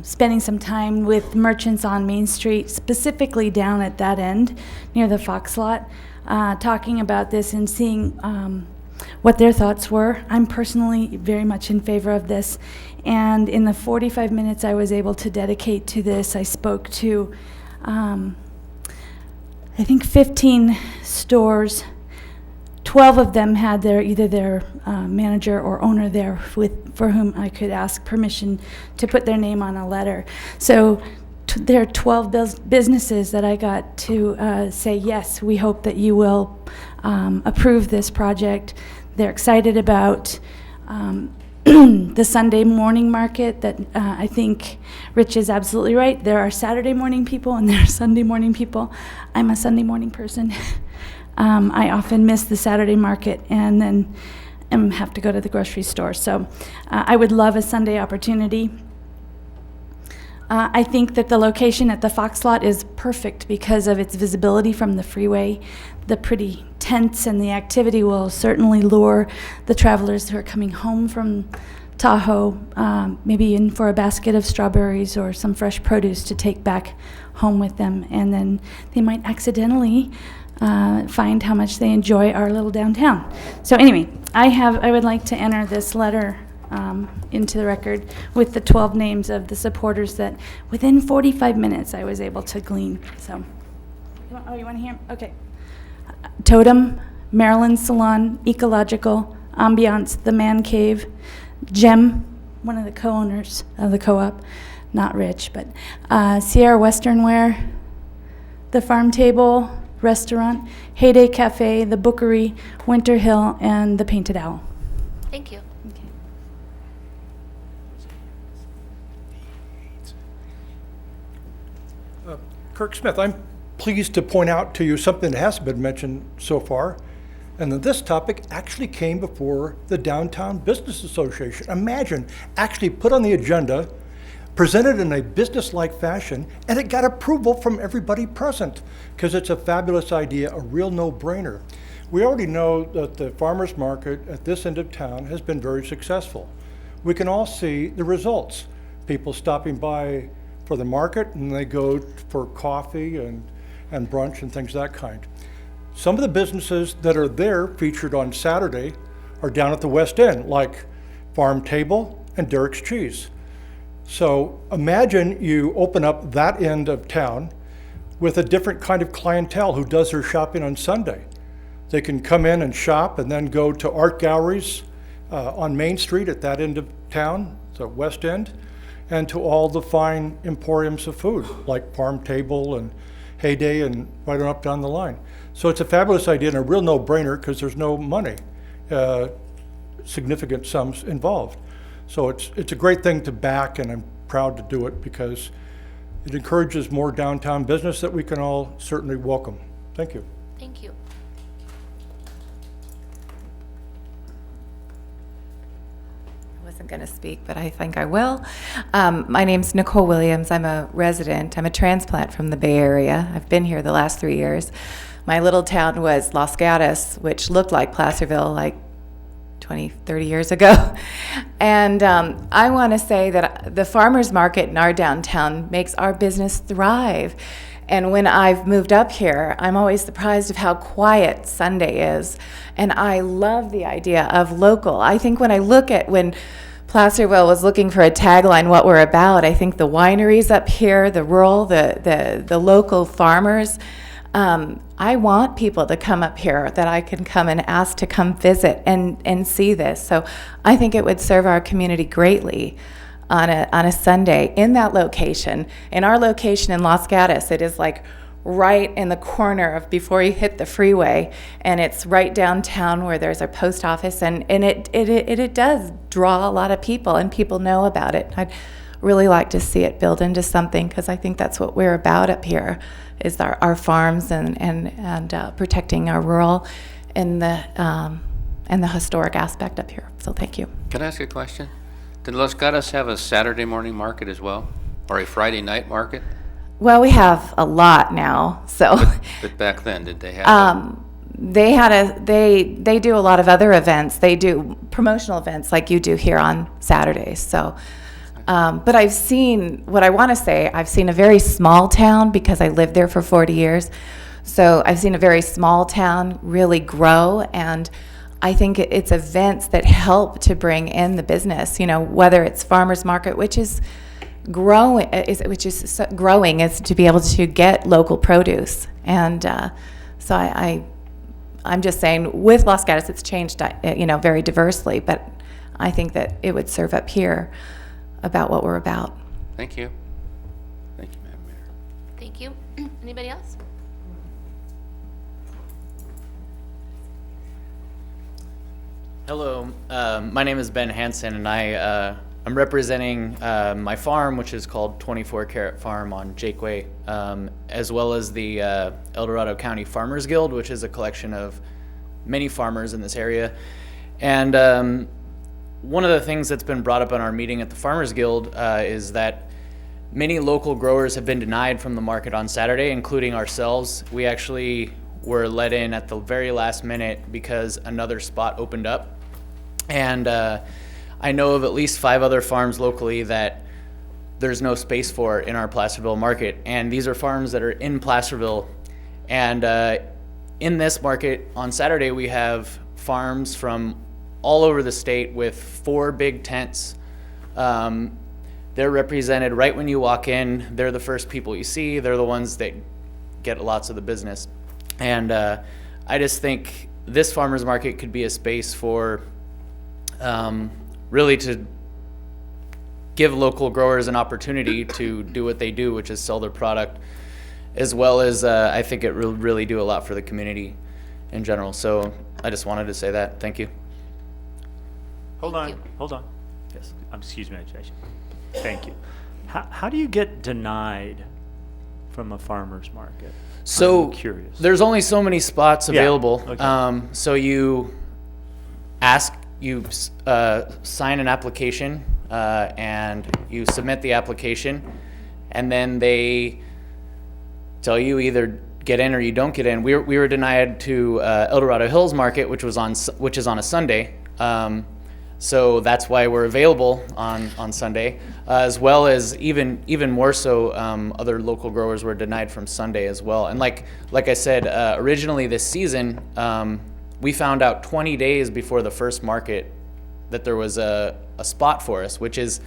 spending some time with merchants on Main Street, specifically down at that end near the Fox lot, talking about this and seeing what their thoughts were. I'm personally very much in favor of this. And in the 45 minutes I was able to dedicate to this, I spoke to, I think 15 stores. 12 of them had either their manager or owner there for whom I could ask permission to put their name on a letter. So there are 12 businesses that I got to say, yes, we hope that you will approve this project. They're excited about the Sunday morning market that I think Rich is absolutely right. There are Saturday morning people and there are Sunday morning people. I'm a Sunday morning person. I often miss the Saturday market and then have to go to the grocery store. So I would love a Sunday opportunity. I think that the location at the Fox lot is perfect because of its visibility from the freeway. The pretty tents and the activity will certainly lure the travelers who are coming home from Tahoe, maybe in for a basket of strawberries or some fresh produce to take back home with them. And then they might accidentally find how much they enjoy our little downtown. So anyway, I would like to enter this letter into the record with the 12 names of the supporters that within 45 minutes I was able to glean. So, you want to hear? Okay. Totem, Maryland Salon, Ecological, Ambiance, The Man Cave, Gem, one of the co-owners of the co-op, not Rich, but Sierra Western Wear, The Farm Table Restaurant, Heyday Cafe, The Bookery, Winter Hill, and The Painted Owl. Thank you. Kirk Smith, I'm pleased to point out to you something that hasn't been mentioned so far, and that this topic actually came before the Downtown Business Association. Imagine, actually put on the agenda, presented in a business-like fashion, and it got approval from everybody present, because it's a fabulous idea, a real no-brainer. We already know that the farmers market at this end of town has been very successful. We can all see the results. People stopping by for the market, and they go for coffee and brunch and things of that kind. Some of the businesses that are there featured on Saturday are down at the West End, like Farm Table and Derek's Cheese. So imagine you open up that end of town with a different kind of clientele who does their shopping on Sunday. They can come in and shop and then go to art galleries on Main Street at that end of town, the West End, and to all the fine emporiums of food like Farm Table and Heyday and right on up down the line. So it's a fabulous idea and a real no-brainer because there's no money, significant sums involved. So it's a great thing to back, and I'm proud to do it because it encourages more downtown business that we can all certainly welcome. Thank you. Thank you. I wasn't going to speak, but I think I will. My name's Nicole Williams. I'm a resident. I'm a transplant from the Bay Area. I've been here the last 3 years. My little town was Los Gatos, which looked like Placerville like 20, 30 years ago. And I want to say that the farmers market in our downtown makes our business thrive. And when I've moved up here, I'm always surprised of how quiet Sunday is. And I love the idea of local. I think when I look at when Placerville was looking for a tagline, what we're about, I think the wineries up here, the rural, the local farmers, I want people to come up here that I can come and ask to come visit and see this. So I think it would serve our community greatly on a Sunday in that location. In our location in Los Gatos, it is like right in the corner of before you hit the freeway, and it's right downtown where there's a post office, and it does draw a lot of people, and people know about it. I'd really like to see it build into something, because I think that's what we're about up here, is our farms and protecting our rural and the historic aspect up here. So thank you. Can I ask a question? Did Los Gatos have a Saturday morning market as well, or a Friday night market? Well, we have a lot now, so. But back then, did they have? They do a lot of other events. They do promotional events like you do here on Saturdays. So, but I've seen, what I want to say, I've seen a very small town, because I lived there for 40 years. So I've seen a very small town really grow, and I think it's events that help to bring in the business, you know, whether it's farmers market, which is growing, is to be able to get local produce. And so I'm just saying, with Los Gatos, it's changed, you know, very diversely, but I think that it would serve up here about what we're about. Thank you. Thank you, Madam Mayor. Thank you. Anybody else? Hello, my name is Ben Hansen, and I'm representing my farm, which is called 24 Carat Farm on Jakeway, as well as the El Dorado County Farmers Guild, which is a collection of many farmers in this area. And one of the things that's been brought up in our meeting at the Farmers Guild is that many local growers have been denied from the market on Saturday, including ourselves. We actually were let in at the very last minute because another spot opened up. And I know of at least 5 other farms locally that there's no space for in our Placerville market. And these are farms that are in Placerville. And in this market on Saturday, we have farms from all over the state with 4 big tents. They're represented right when you walk in. They're the first people you see. They're the ones that get lots of the business. And I just think this farmers market could be a space for really to give local growers an opportunity to do what they do, which is sell their product, as well as I think it will really do a lot for the community in general. So I just wanted to say that. Thank you. Hold on. Yes. Excuse me, thank you. How do you get denied from a farmer's market? So I'm curious. There's only so many spots available. Yeah. Okay. So you sign an application and you submit the application, and then they tell you either get in or you don't get in. We were denied to El Dorado Hills Market, which is on a Sunday. So that's why we're available on Sunday, as well as even more so, other local growers were denied from Sunday as well. And like I said, originally this season, we found out 20 days before the first market that there was a spot for us, which is,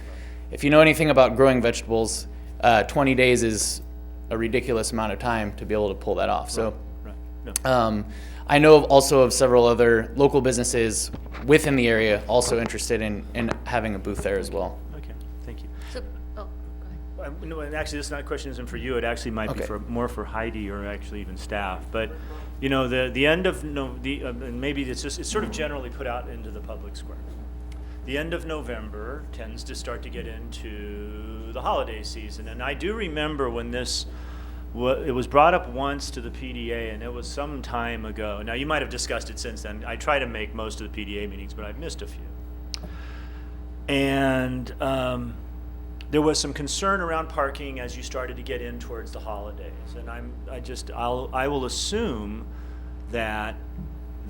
if you know anything about growing vegetables, 20 days is a ridiculous amount of time to be able to pull that off. So. No. I know also of several other local businesses within the area also interested in having a booth there as well. Okay, thank you. So, go ahead. No, and actually, this question isn't for you. It actually might be more for Heidi or actually even staff. But you know, the end of and maybe it's sort of generally put out into the public square. The end of November tends to start to get into the holiday season, and I do remember when it was brought up once to the PDA, and it was some time ago. Now, you might have discussed it since then. I try to make most of the PDA meetings, but I've missed a few. And there was some concern around parking as you started to get in towards the holidays. And I will assume that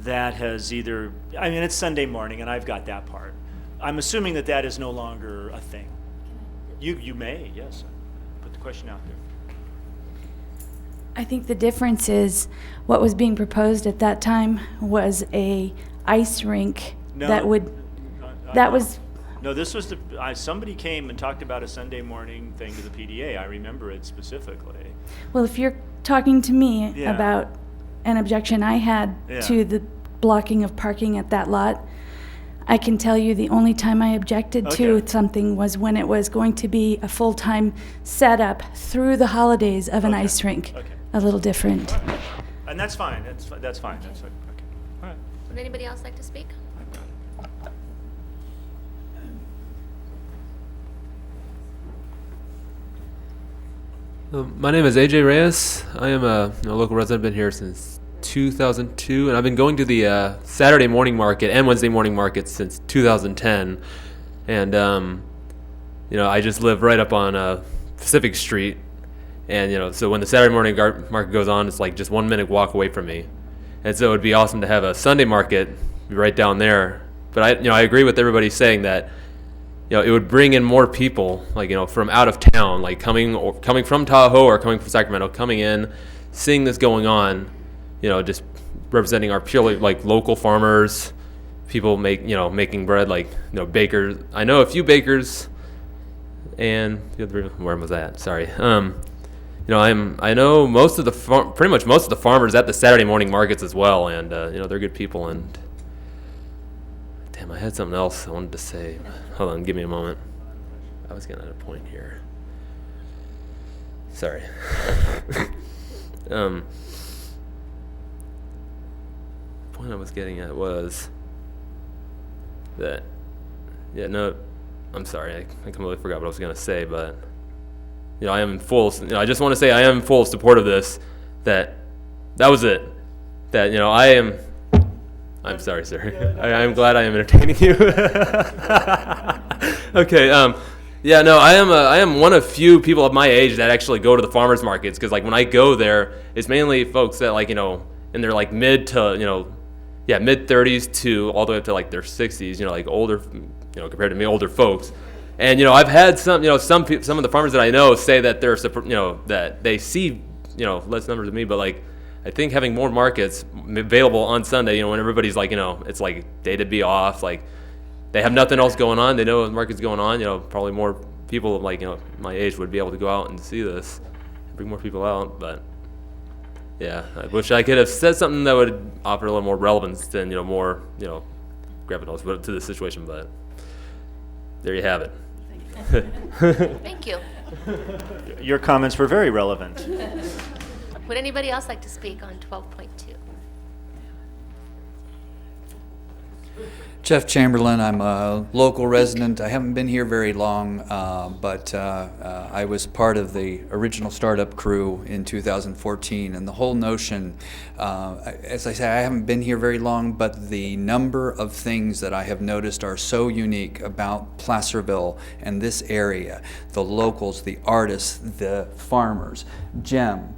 has either, I mean, it's Sunday morning, and I've got that part. I'm assuming that is no longer a thing. You may, yes. Put the question out there. I think the difference is what was being proposed at that time was a ice rink that would, that was, No, this was somebody came and talked about a Sunday morning thing to the PDA. I remember it specifically. well, if you're talking to me Yeah. about an objection I had Yeah. to the blocking of parking at that lot, I can tell you the only time I objected to Okay. something was when it was going to be a full-time setup through the holidays of an ice rink. Okay. A little different. And that's fine. That's fine. That's fine. Okay. All right. Would anybody else like to speak? My name is AJ Reyes. I am a local resident. Been here since 2002, and I've been going to the Saturday morning market and Wednesday morning market since 2010. And I just live right up on Pacific Street, and so when the Saturday morning market goes on, it's like just 1 minute walk away from me. And so it'd be awesome to have a Sunday market right down there. But I agree with everybody saying that it would bring in more people, from out of town, like coming from Tahoe or coming from Sacramento, coming in, seeing this going on, just representing our purely local farmers, people making bread, bakers. I know a few bakers, and where was that? Sorry. I know most of pretty much most of the farmers at the Saturday morning markets as well, and they're good people. And damn, I had something else I wanted to say. Hold on, give me a moment. I was getting at a point here. Sorry. The point I was getting at was that, I'm sorry, I completely forgot what I was going to say, but, I am in full, I just want to say I am in full support of this, that was it. That, I'm sorry, sir. I'm glad I am entertaining you. Okay. I am one of few people of my age that actually go to the farmers markets, because when I go there, it's mainly folks that in their mid to mid 30s to all the way up to their 60s, older, compared to me, older folks. And I've had some of the farmers that I know say that they're that they see less numbers than me, but I think having more markets available on Sunday, when everybody's it's day to be off, they have nothing else going on, they know the market's going on, probably more people my age would be able to go out and see this, bring more people out. But yeah, I wish I could have said something that would offer a little more relevance than more grabbing those to the situation. But there you have it. Thank you. Your comments were very relevant. Would anybody else like to speak on 12.2? Jeff Chamberlain, I'm a local resident. I haven't been here very long, but I was part of the original startup crew in 2014, and the whole notion, as I say, I haven't been here very long, but the number of things that I have noticed are so unique about Placerville and this area, the locals, the artists, the farmers, Jem,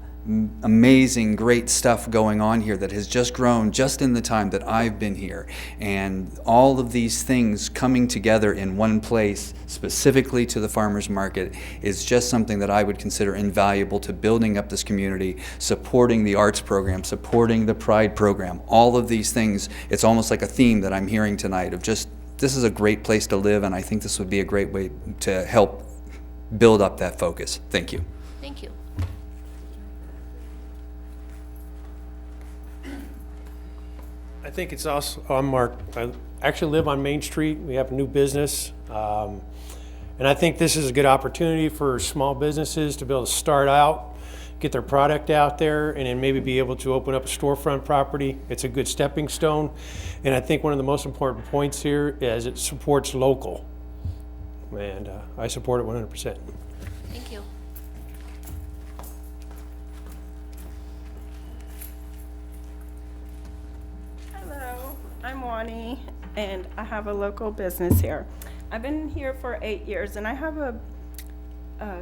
amazing, great stuff going on here that has just grown just in the time that I've been here. And all of these things coming together in one place, specifically to the farmers market, is just something that I would consider invaluable to building up this community, supporting the arts program, supporting the Pride program. All of these things, it's almost like a theme that I'm hearing tonight of just, this is a great place to live, and I think this would be a great way to help build up that focus. Thank you. Thank you. I think it's also, I'm Mark. I actually live on Main Street. We have a new business. And I think this is a good opportunity for small businesses to be able to start out, get their product out there, and then maybe be able to open up a storefront property. It's a good stepping stone. And I think one of the most important points here is it supports local. And I support it 100%. Thank you. Hello, I'm Wani, and I have a local business here. I've been here for 8 years, and I have a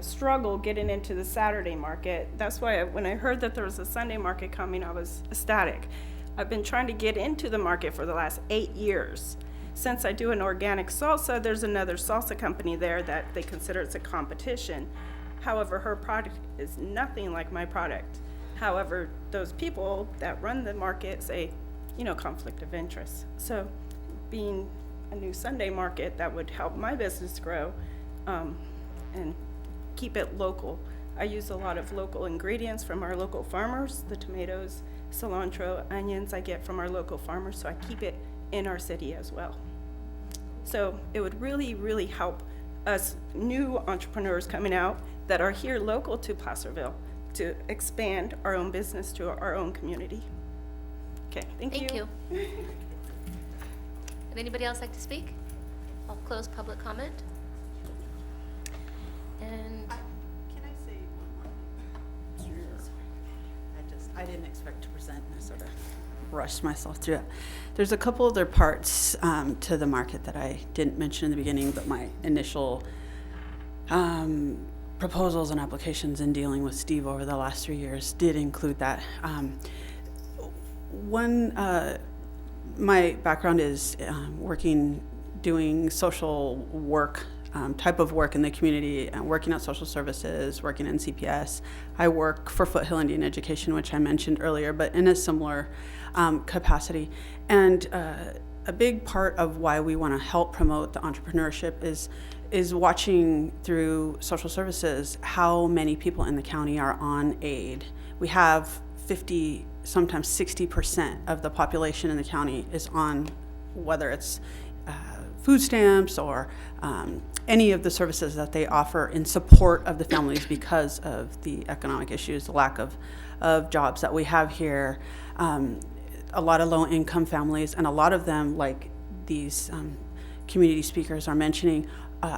struggle getting into the Saturday market. That's why when I heard that there was a Sunday market coming, I was ecstatic. I've been trying to get into the market for the last 8 years. Since I do an organic salsa, there's another salsa company there that they consider it's a competition. However, her product is nothing like my product. However, those people that run the market say, conflict of interest. So being a new Sunday market, that would help my business grow and keep it local. I use a lot of local ingredients from our local farmers, the tomatoes, cilantro, onions I get from our local farmers, so I keep it in our city as well. So it would really, really help us new entrepreneurs coming out that are here local to Placerville to expand our own business to our own community. Okay, thank you. Would anybody else like to speak? I'll close public comment. And Can I say one more? I didn't expect to present, and I sort of rushed myself through it. There's a couple other parts to the market that I didn't mention in the beginning, but my initial proposals and applications in dealing with Steve over the last 3 years did include that. My background is doing social work, type of work in the community, working at social services, working in CPS. I work for Foothill Indian Education, which I mentioned earlier, but in a similar capacity. And a big part of why we want to help promote the entrepreneurship is watching through social services how many people in the county are on aid. We have 50, sometimes 60% of the population in the county is on, whether it's food stamps or any of the services that they offer in support of the families because of the economic issues, the lack of jobs that we have here. A lot of low-income families, and a lot of them, like these community speakers are mentioning,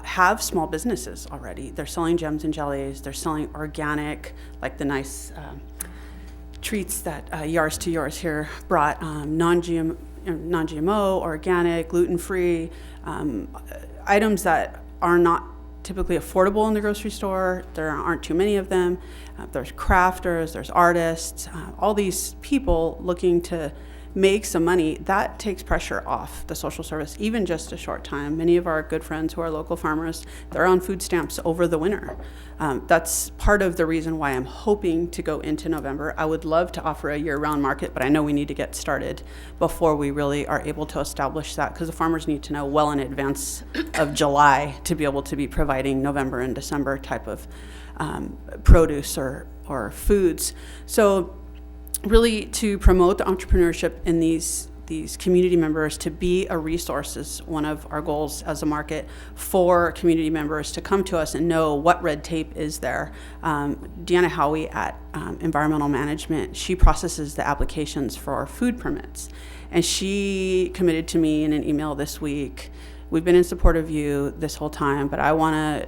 have small businesses already. They're selling gems and jellies. They're selling organic, like the nice treats that Yars to Yours here brought, non-GMO, organic, gluten-free, items that are not typically affordable in the grocery store. There aren't too many of them. There's crafters, there's artists, all these people looking to make some money. That takes pressure off the social service, even just a short time. Many of our good friends who are local farmers, they're on food stamps over the winter. That's part of the reason why I'm hoping to go into November. I would love to offer a year-round market, but I know we need to get started before we really are able to establish that, because the farmers need to know well in advance of July to be able to be providing November and December type of produce or foods. So really, to promote the entrepreneurship in these community members, to be a resource is one of our goals as a market for community members to come to us and know what red tape is there. Deanna Howie at Environmental Management, she processes the applications for our food permits. And she committed to me in an email this week, we've been in support of you this whole time, but I want to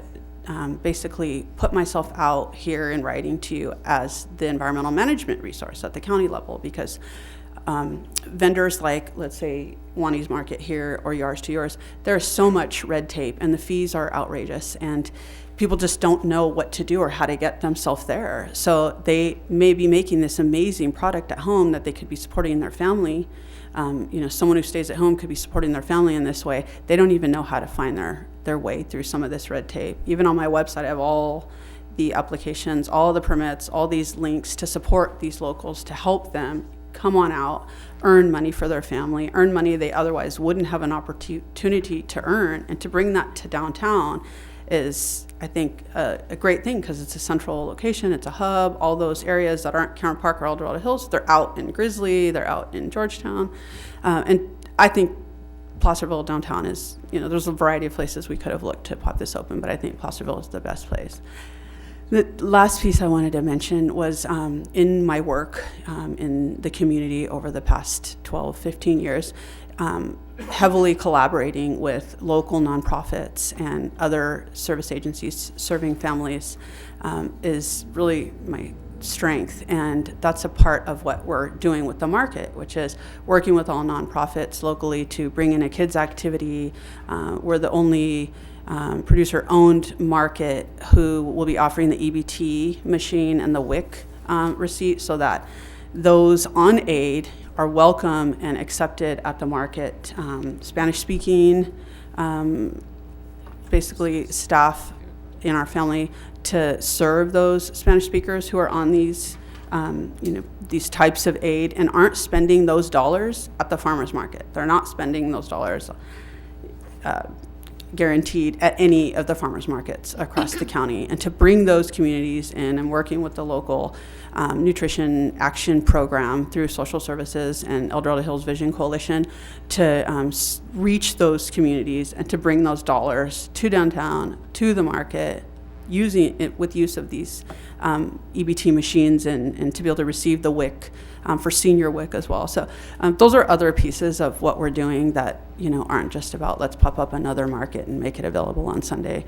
basically put myself out here in writing to you as the environmental management resource at the county level, because vendors like, let's say, Wani's Market here or Yars to Yours, there's so much red tape and the fees are outrageous, and people just don't know what to do or how to get themselves there. So they may be making this amazing product at home that they could be supporting their family. Someone who stays at home could be supporting their family in this way. They don't even know how to find their way through some of this red tape. Even on my website, I have all the applications, all the permits, all these links to support these locals, to help them come on out, earn money for their family, earn money they otherwise wouldn't have an opportunity to earn. And to bring that to downtown is, I think, a great thing, because it's a central location, it's a hub. All those areas that aren't Cameron Park or El Dorado Hills, they're out in Grizzly, they're out in Georgetown. And I think Placerville downtown is, there's a variety of places we could have looked to pop this open, but I think Placerville is the best place. The last piece I wanted to mention was in my work in the community over the past 12, 15 years, heavily collaborating with local nonprofits and other service agencies serving families is really my strength. And that's a part of what we're doing with the market, which is working with all nonprofits locally to bring in a kids activity. We're the only producer-owned market who will be offering the EBT machine and the WIC receipt, so that those on aid are welcome and accepted at the market. Spanish-speaking, basically staff in our family to serve those Spanish speakers who are on these these types of aid and aren't spending those dollars at the farmers market. They're not spending those dollars guaranteed at any of the farmers markets across the county, and to bring those communities in and working with the local nutrition action program through social services and El Dorado Hills Vision Coalition to reach those communities and to bring those dollars to downtown, to the market, using it with use of these EBT machines and to be able to receive the WIC for senior WIC as well. So those are other pieces of what we're doing that aren't just about let's pop up another market and make it available on Sunday.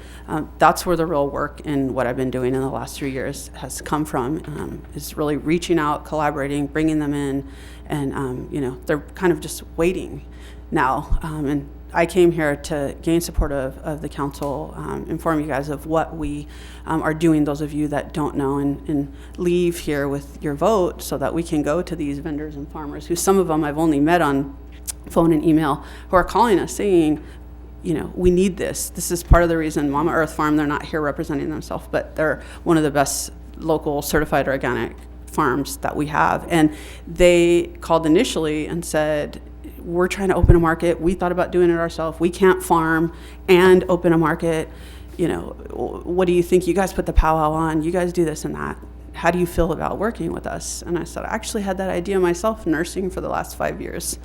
That's where the real work in what I've been doing in the last 3 years has come from, is really reaching out, collaborating, bringing them in, and they're kind of just waiting now. And I came here to gain support of the council, inform you guys of what we are doing, those of you that don't know, and leave here with your vote so that we can go to these vendors and farmers, who some of them I've only met on phone and email, who are calling us saying, we need this. This is part of the reason Mama Earth Farm, they're not here representing themselves, but they're one of the best local certified organic farms that we have. And they called initially and said, we're trying to open a market. We thought about doing it ourselves. We can't farm and open a market. What do you think? You guys put the powwow on. You guys do this and that. How do you feel about working with us? And I said, I actually had that idea myself, nursing for the last 5 years.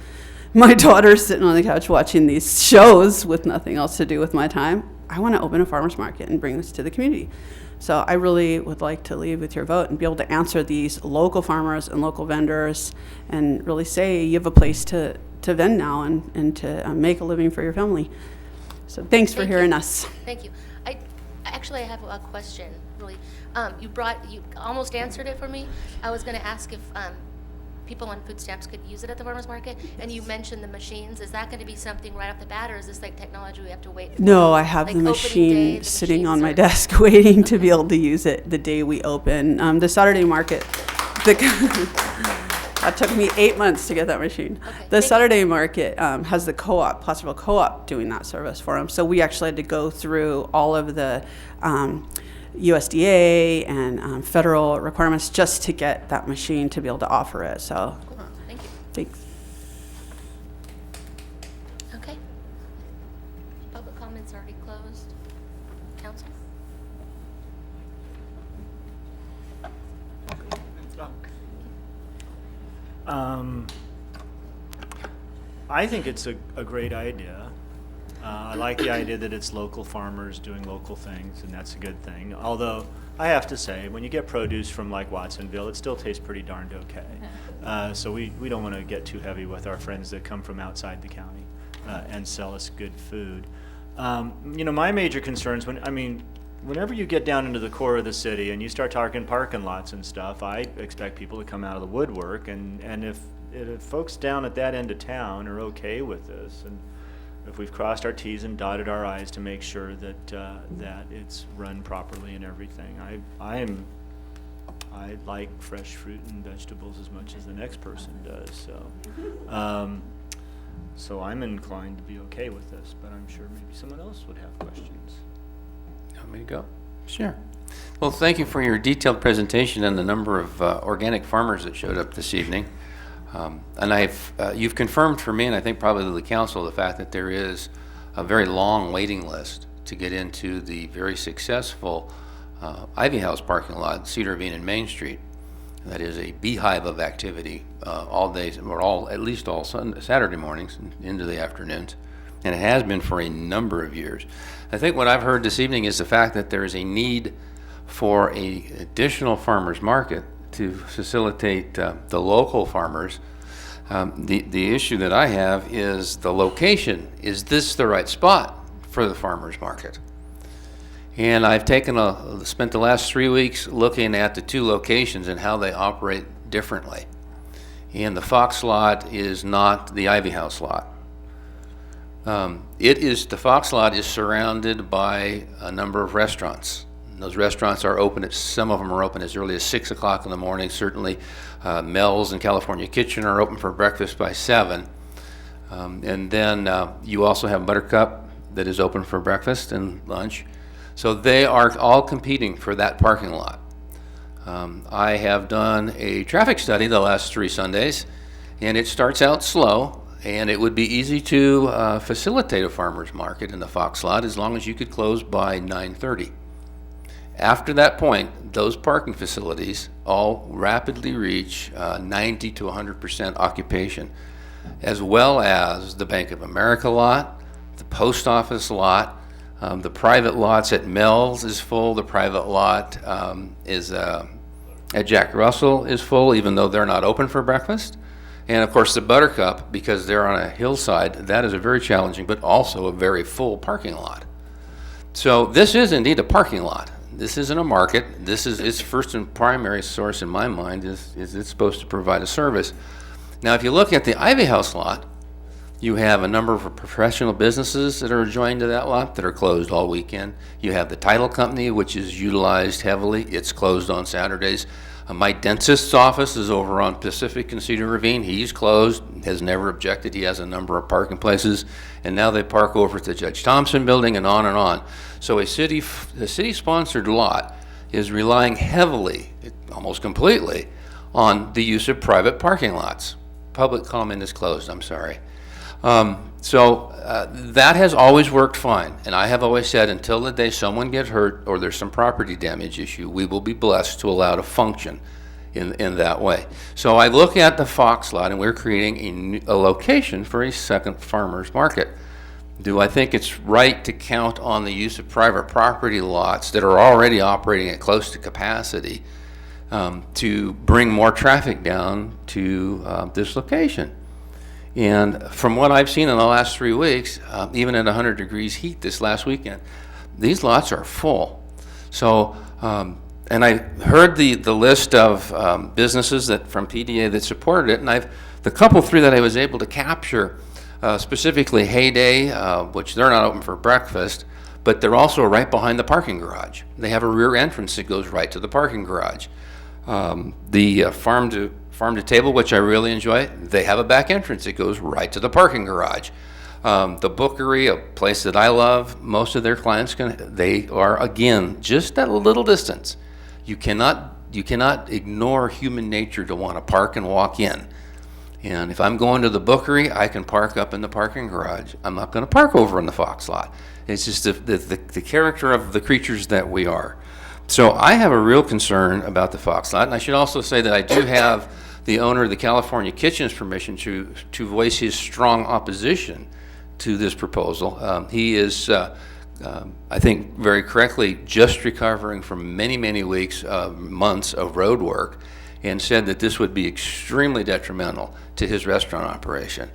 My daughter's sitting on the couch watching these shows with nothing else to do with my time. I want to open a farmer's market and bring this to the community. So I really would like to leave with your vote and be able to answer these local farmers and local vendors and really say you have a place to vend now and to make a living for your family. So thanks for hearing us. Thank you. I have a question, really. You almost answered it for me. I was going to ask if people on food stamps could use it at the farmers market, and you mentioned the machines. Is that going to be something right off the bat, or is this like technology we have to wait for? No, I have the machine sitting on my desk waiting to be able to use it the day we open. The Saturday market, that took me 8 months to get that machine. Okay, the Saturday market has the co-op, Placerville Co-op, doing that service for them. So we actually had to go through all of the USDA and federal requirements just to get that machine to be able to offer it. So, cool. Thank you. Thanks. Okay. Public comments already closed. Council? I think it's a great idea. I like the idea that it's local farmers doing local things, and that's a good thing. Although, I have to say, when you get produce from like Watsonville, it still tastes pretty darned okay. So we don't want to get too heavy with our friends that come from outside the county and sell us good food. My major concerns, whenever you get down into the core of the city and you start talking parking lots and stuff, I expect people to come out of the woodwork, and if folks down at that end of town are okay with this, and if we've crossed our T's and dotted our I's to make sure that that it's run properly and everything, I like fresh fruit and vegetables as much as the next person does. So I'm inclined to be okay with this, but I'm sure maybe someone else would have questions. You want me to go? Sure. Well, thank you for your detailed presentation and the number of organic farmers that showed up this evening. And you've confirmed for me, and I think probably the council, the fact that there is a very long waiting list to get into the very successful Ivy House parking lot, Cedar Ravine and Main Street. That is a beehive of activity all days, or at least all Saturday mornings and into the afternoons. And it has been for a number of years. I think what I've heard this evening is the fact that there is a need for an additional farmers market to facilitate the local farmers. The issue that I have is the location. Is this the right spot for the farmers market? And I've spent the last 3 weeks looking at the two locations and how they operate differently. And the Fox lot is not the Ivy House lot. The Fox lot is surrounded by a number of restaurants. Those restaurants are open, some of them are open as early as 6 o'clock in the morning. Certainly Mel's and California Kitchen are open for breakfast by 7. And then you also have Buttercup that is open for breakfast and lunch. So they are all competing for that parking lot. I have done a traffic study the last 3 Sundays, and it starts out slow, and it would be easy to facilitate a farmer's market in the Fox lot as long as you could close by 9:30. After that point, those parking facilities all rapidly reach 90 to 100% occupation, as well as the Bank of America lot, the post office lot, the private lots at Mel's is full. The private lot is at Jack Russell is full, even though they're not open for breakfast. And of course the Buttercup, because they're on a hillside, that is a very challenging but also a very full parking lot. So this is indeed a parking lot. This isn't a market. This is its first and primary source in my mind is it's supposed to provide a service. Now if you look at the Ivy House lot, you have a number of professional businesses that are adjoined to that lot that are closed all weekend. You have the title company, which is utilized heavily. It's closed on Saturdays. My dentist's office is over on Pacific and Cedar Ravine. He's closed, has never objected. He has a number of parking places, and now they park over at the Judge Thompson building and on and on. So a city-sponsored lot is relying heavily, almost completely, on the use of private parking lots. Public comment is closed, I'm sorry. That has always worked fine, and I have always said until the day someone gets hurt or there's some property damage issue, we will be blessed to allow to function in that way. So I look at the Fox lot, and we're creating a location for a second farmer's market. Do I think it's right to count on the use of private property lots that are already operating at close to capacity to bring more traffic down to this location? And from what I've seen in the last 3 weeks, even at 100 degrees heat this last weekend, these lots are full. So, and I heard the list of businesses that from PDA that supported it, and the couple 3 that I was able to capture, specifically Heyday, which they're not open for breakfast, but they're also right behind the parking garage. They have a rear entrance that goes right to the parking garage. The Farm to Table, which I really enjoy, they have a back entrance that goes right to the parking garage. The Bookery, a place that I love, most of their clients they are again just at a little distance. You cannot ignore human nature to want to park and walk in. And if I'm going to the Bookery, I can park up in the parking garage. I'm not going to park over in the Fox lot. It's just the character of the creatures that we are. So I have a real concern about the Fox lot, and I should also say that I do have the owner of the California Kitchen's permission to voice his strong opposition to this proposal. He is, I think very correctly, just recovering from many, many weeks, months of road work, and said that this would be extremely detrimental to his restaurant operation.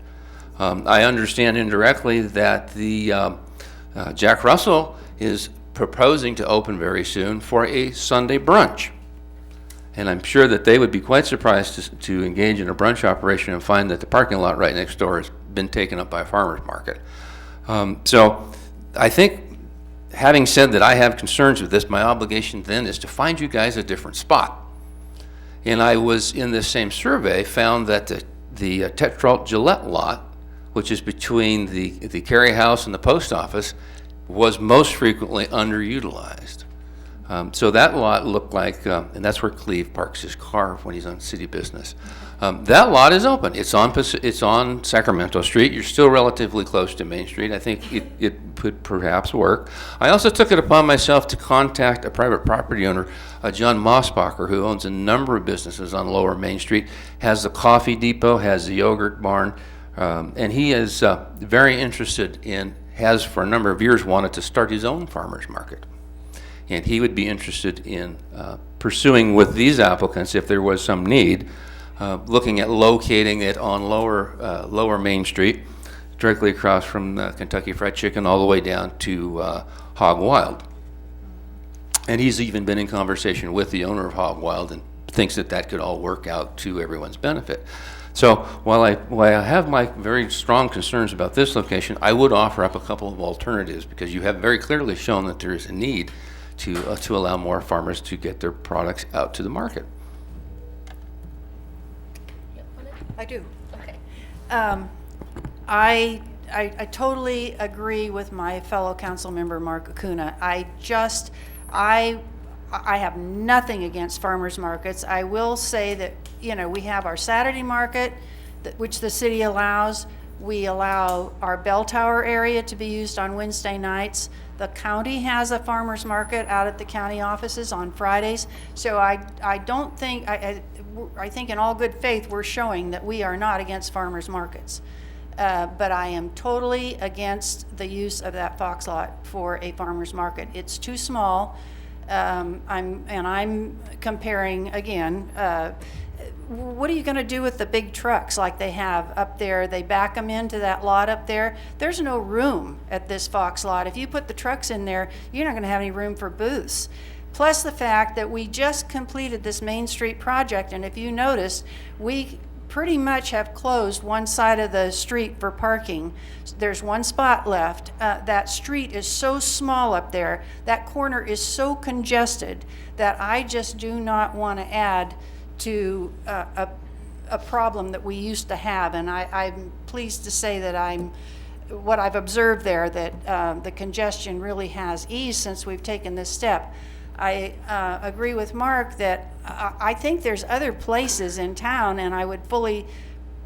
I understand indirectly that the Jack Russell is proposing to open very soon for a Sunday brunch. And I'm sure that they would be quite surprised to engage in a brunch operation and find that the parking lot right next door has been taken up by a farmer's market. So I think, having said that I have concerns with this, my obligation then is to find you guys a different spot. And I was in this same survey, found that the Tetrault Gillette lot, which is between the Carey House and the post office, was most frequently underutilized. So that lot looked like, and that's where Cleve parks his car when he's on city business. That lot is open. It's on Sacramento Street. You're still relatively close to Main Street. I think it could perhaps work. I also took it upon myself to contact a private property owner, John Mossbacher, who owns a number of businesses on Lower Main Street, has the coffee depot, has the yogurt barn, and he is very interested in, has for a number of years wanted to start his own farmer's market. And he would be interested in pursuing with these applicants, if there was some need, looking at locating it on Lower Main Street, directly across from Kentucky Fried Chicken, all the way down to Hog Wild. And he's even been in conversation with the owner of Hog Wild and thinks that that could all work out to everyone's benefit. So while I have my very strong concerns about this location, I would offer up a couple of alternatives, because you have very clearly shown that there is a need to allow more farmers to get their products out to the market. I do. Okay. I totally agree with my fellow council member, Mark Acuna. I I have nothing against farmers markets. I will say that, you know, we have our Saturday market, which the city allows. We allow our bell tower area to be used on Wednesday nights. The county has a farmers market out at the county offices on Fridays. So I don't think, I think in all good faith, we're showing that we are not against farmers markets. But I am totally against the use of that Fox lot for a farmer's market. It's too small. I'm comparing again, what are you going to do with the big trucks like they have up there? They back them into that lot up there. There's no room at this Fox lot. If you put the trucks in there, you're not going to have any room for booths. Plus the fact that we just completed this Main Street project, and if you notice, we pretty much have closed one side of the street for parking. There's one spot left. That street is so small up there. That corner is so congested that I just do not want to add to a problem that we used to have. And I'm pleased to say that what I've observed there, that the congestion really has eased since we've taken this step. I agree with Mark that I think there's other places in town, and I would fully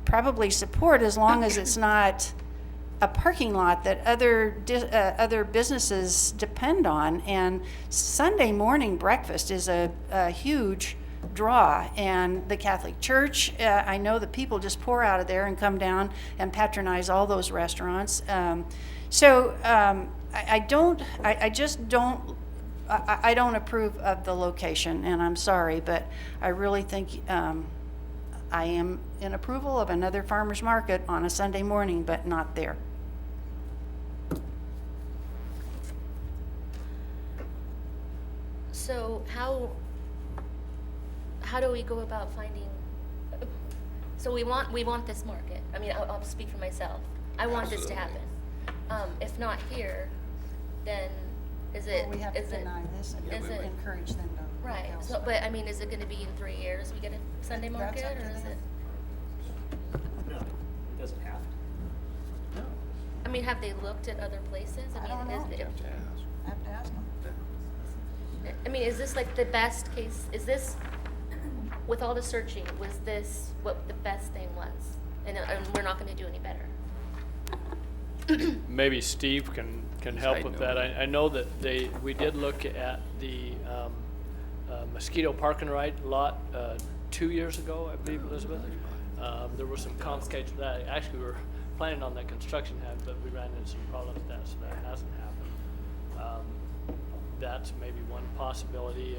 probably support, as long as it's not a parking lot that other businesses depend on. And Sunday morning breakfast is a huge draw, and the Catholic Church, I know that people just pour out of there and come down and patronize all those restaurants. I don't approve of the location, and I'm sorry, but I really think I am in approval of another farmer's market on a Sunday morning, but not there. So how do we go about finding, so we want this market. I mean, I'll speak for myself. I want this to happen. If not here, then is it? Well, we have to deny this and encourage them to. Right. So, but I mean, is it going to be in 3 years we get a Sunday market, or is it? No, it doesn't have to. No. I mean, have they looked at other places? I don't know. I have to ask them. I mean, is this like the best case? Is this, with all the searching, was this what the best thing was? And we're not going to do any better. Maybe Steve can help with that. I know that we did look at the Mosquito Park and Ride lot 2 years ago, I believe, Elizabeth. There was some complications with that. Actually, we were planning on that construction hand, but we ran into some problems with that, so that hasn't happened. That's maybe one possibility.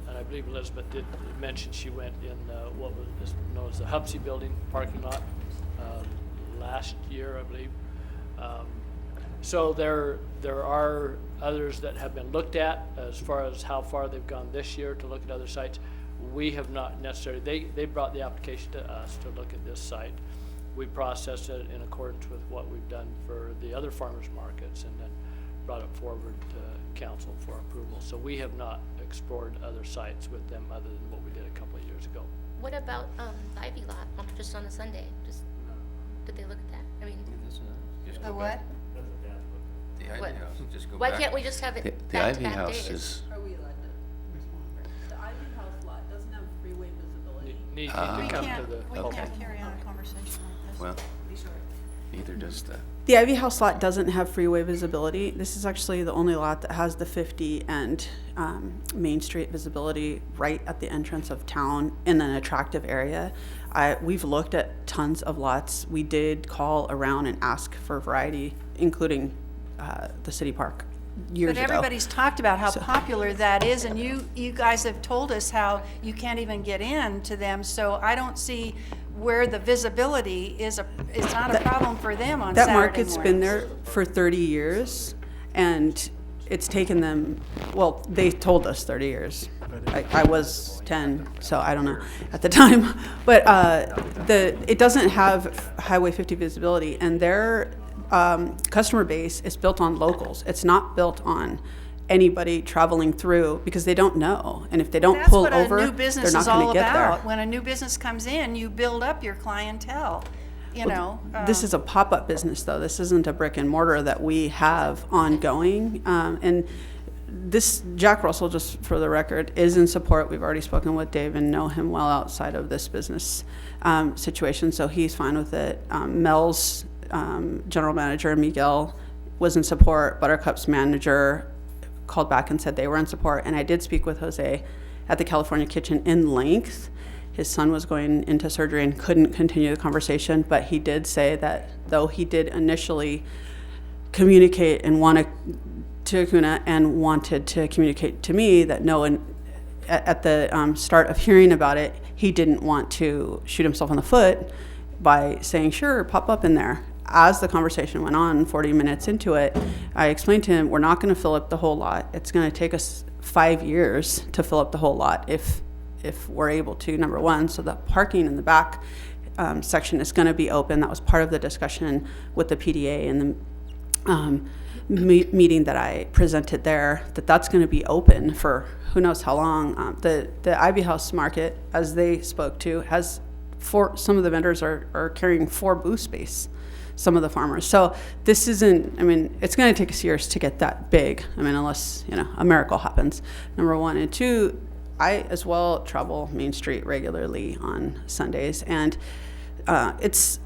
And I believe Elizabeth did mention she went in what was known as the Hubsy Building parking lot last year, I believe. So there are others that have been looked at as far as how far they've gone this year to look at other sites. We have not necessarily, they brought the application to us to look at this site. We processed it in accordance with what we've done for the other farmers markets, and then brought it forward to council for approval. So we have not explored other sites with them other than what we did a couple of years ago. What about the Ivy lot, just on a Sunday? Did they look at that? I mean, The what? The Ivy What? House, just go Why back. can't we just have it The Ivy back-to-back House days? is, Are we allowed to respond? The Ivy House lot doesn't have freeway visibility. Need to We come can't- to the. We can't carry on a conversation like this. well, neither does the, The Ivy House lot doesn't have freeway visibility. This is actually the only lot that has the 50 and Main Street visibility right at the entrance of town in an attractive area. We've looked at tons of lots. We did call around and ask for variety, including the city park years ago. But everybody's talked about how popular that is, and you guys have told us how you can't even get in to them, so I don't see where the visibility is it's not a problem for them on That Saturday market's been mornings. there for 30 years, and it's taken them, well, they told us 30 years. I was 10, so I don't know at the time. But it doesn't have Highway 50 visibility, and their customer base is built on locals. It's not built on anybody traveling through, because they don't know. And if they don't pull over, That's what a new they're business not is going all to get there. about. When a new business comes in, you build up your clientele, you know. This is a pop-up business, though. This isn't a brick and mortar that we have ongoing. And this, Jack Russell, just for the record, is in support. We've already spoken with Dave and know him well outside of this business situation, so he's fine with it. Mel's general manager, Miguel, was in support. Buttercup's manager called back and said they were in support. And I did speak with Jose at the California Kitchen in length. His son was going into surgery and couldn't continue the conversation, but he did say that though he did initially communicate and wanted to Acuna and wanted to communicate to me that no one at the start of hearing about it, he didn't want to shoot himself in the foot by saying, sure, pop up in there. As the conversation went on, 40 minutes into it, I explained to him, we're not going to fill up the whole lot. It's going to take us 5 years to fill up the whole lot if we're able to, number one. So the parking in the back section is going to be open. That was part of the discussion with the PDA and the meeting that I presented there, that's going to be open for who knows how long. The Ivy House Market, as they spoke to, has some of the vendors are carrying 4 booth space, some of the farmers. So this isn't, I mean, it's going to take us years to get that big. I mean, unless, a miracle happens, number one. And two, I as well travel Main Street regularly on Sundays, and it's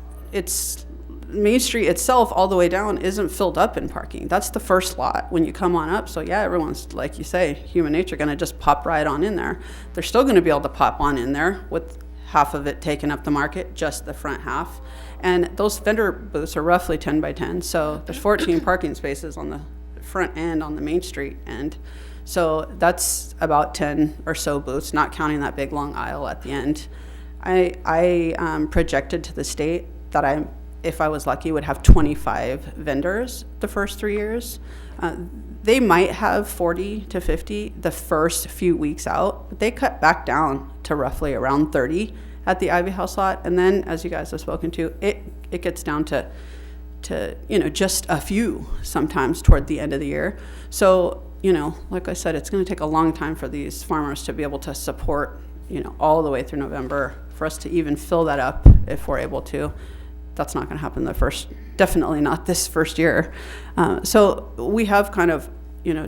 Main Street itself all the way down isn't filled up in parking. That's the first lot when you come on up. So yeah, everyone's, like you say, human nature, going to just pop right on in there. They're still going to be able to pop on in there with half of it taking up the market, just the front half. And those vendor booths are roughly 10 by 10. So there's 14 parking spaces on the front end on the Main Street. And so that's about 10 or so booths, not counting that big long aisle at the end. I projected to the state that if I was lucky, would have 25 vendors the first 3 years. They might have 40 to 50 the first few weeks out, but they cut back down to roughly around 30 at the Ivy House lot. And then, as you guys have spoken to, it gets down to just a few sometimes toward the end of the year. So, like I said, it's going to take a long time for these farmers to be able to support, all the way through November, for us to even fill that up if we're able to. That's not going to happen definitely not this first year. So we have kind of,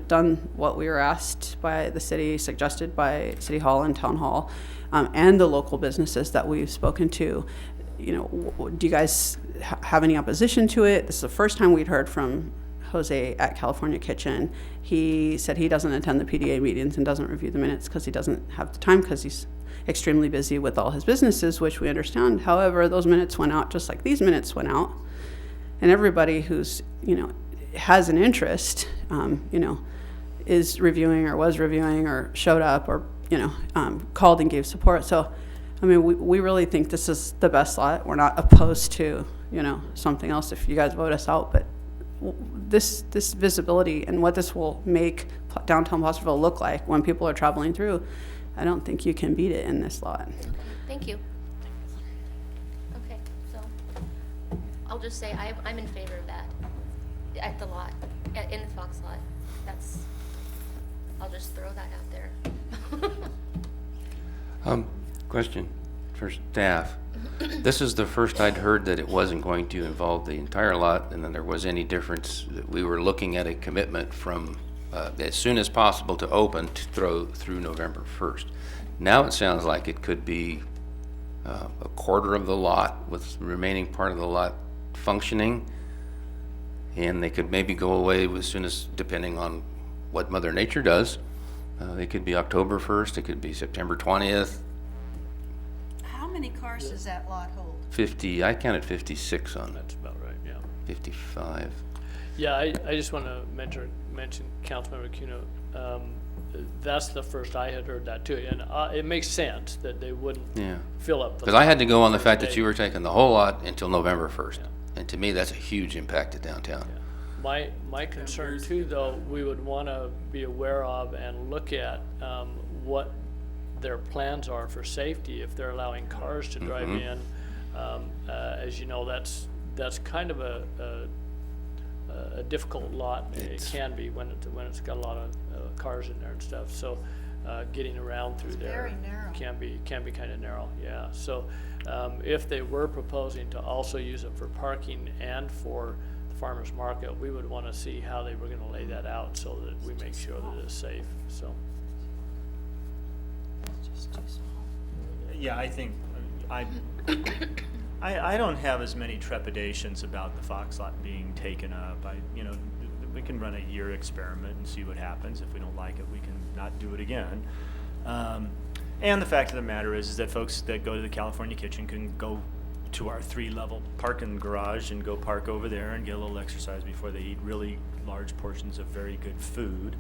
done what we were asked by the city, suggested by City Hall and Town Hall, and the local businesses that we've spoken to. Do you guys have any opposition to it? This is the first time we'd heard from Jose at California Kitchen. He said he doesn't attend the PDA meetings and doesn't review the minutes because he doesn't have the time, because he's extremely busy with all his businesses, which we understand. However, those minutes went out just like these minutes went out, and everybody who's has an interest is reviewing or was reviewing or showed up or called and gave support. So I mean, we really think this is the best lot. We're not opposed to something else if you guys vote us out, but this visibility and what this will make downtown Placerville look like when people are traveling through, I don't think you can beat it in this lot. Thank you. Okay, so I'll just say I'm in favor of that at the lot, in the Fox lot. I'll just throw that out there. Question for staff. This is the first I'd heard that it wasn't going to involve the entire lot, and then there was any difference that we were looking at a commitment from as soon as possible to open through November 1st. Now it sounds like it could be a quarter of the lot with the remaining part of the lot functioning, and they could maybe go away as soon as, depending on what Mother Nature does. It could be October 1st, it could be September 20th. How many cars does that lot hold? 50, I counted 56 on it. That's about right, yeah. 55. Yeah, I just want to mention Councilmember Cuno. That's the first I had heard that too, and it makes sense that they wouldn't fill up. Because I had to go on the fact that you were taking the whole lot until November 1st. Yeah. And to me, that's a huge impact to downtown. Yeah. My concern too, though, we would want to be aware of and look at what their plans are for safety if they're allowing cars to drive in. As you know, that's kind of a difficult lot. It can be when it's got a lot of cars in there and stuff. So getting around through there can be kind of narrow. Yeah. So if they were proposing to also use it for parking and for the farmer's market, we would want to see how they were going to lay that out so that we make sure that it's safe, so. Yeah, I think, I don't have as many trepidations about the Fox lot being taken up. We can run a year experiment and see what happens. If we don't like it, we can not do it again. And the fact of the matter is that folks that go to the California Kitchen can go to our 3-level parking garage and go park over there and get a little exercise before they eat really large portions of very good food.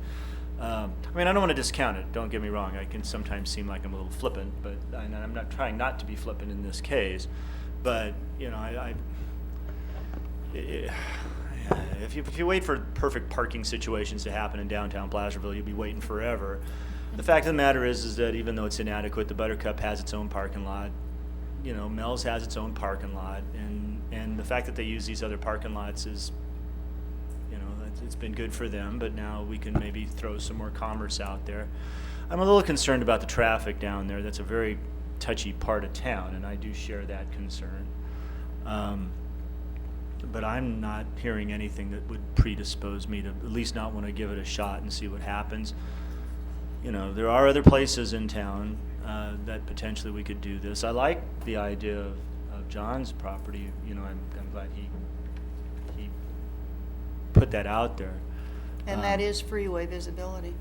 I don't want to discount it, don't get me wrong. I can sometimes seem like I'm a little flippant, but I'm not trying not to be flippant in this case. But, if you wait for perfect parking situations to happen in downtown Placerville, you'll be waiting forever. The fact of the matter is that even though it's inadequate, the Buttercup has its own parking lot. Mel's has its own parking lot, and the fact that they use these other parking lots is, it's been good for them, but now we can maybe throw some more commerce out there. I'm a little concerned about the traffic down there. That's a very touchy part of town, and I do share that concern. But I'm not hearing anything that would predispose me to at least not want to give it a shot and see what happens. There are other places in town that potentially we could do this. I like the idea of John's property. I'm glad he put that out there. And that is freeway visibility.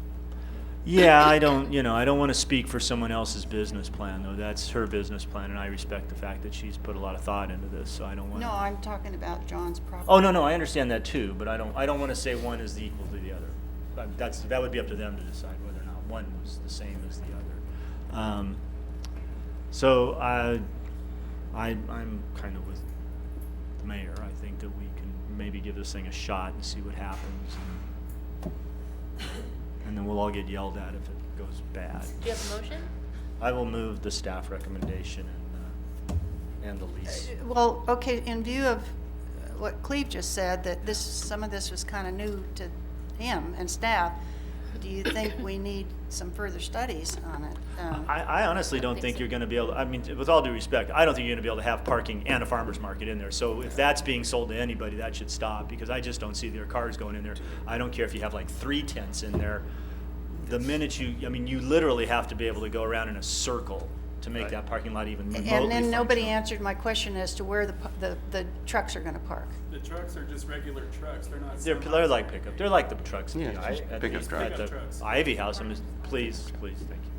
Yeah, I don't want to speak for someone else's business plan, though. That's her business plan, and I respect the fact that she's put a lot of thought into this, so I don't want to. No, I'm talking about John's property. Oh, no, I understand that too, but I don't want to say one is equal to the other. That would be up to them to decide whether or not one was the same as the other. So I'm kind of with the mayor. I think that we can maybe give this thing a shot and see what happens. And then we'll all get yelled at if it goes bad. Do you have a motion? I will move the staff recommendation and the lease. Well, okay, in view of what Cleve just said, that some of this was kind of new to him and staff, do you think we need some further studies on it? I honestly don't think you're going to be able to, with all due respect, I don't think you're going to be able to have parking and a farmer's market in there. So if that's being sold to anybody, that should stop, because I just don't see their cars going in there. I don't care if you have like 3 tents in there. The minute you literally have to be able to go around in a circle to make that parking lot even remotely And then nobody functional. answered my question as to where the trucks are going to park. The trucks are just regular trucks. They're not. They're like pickup. They're like the trucks Yeah, at pickup the, trucks. at the Ivy House. Please, thank you.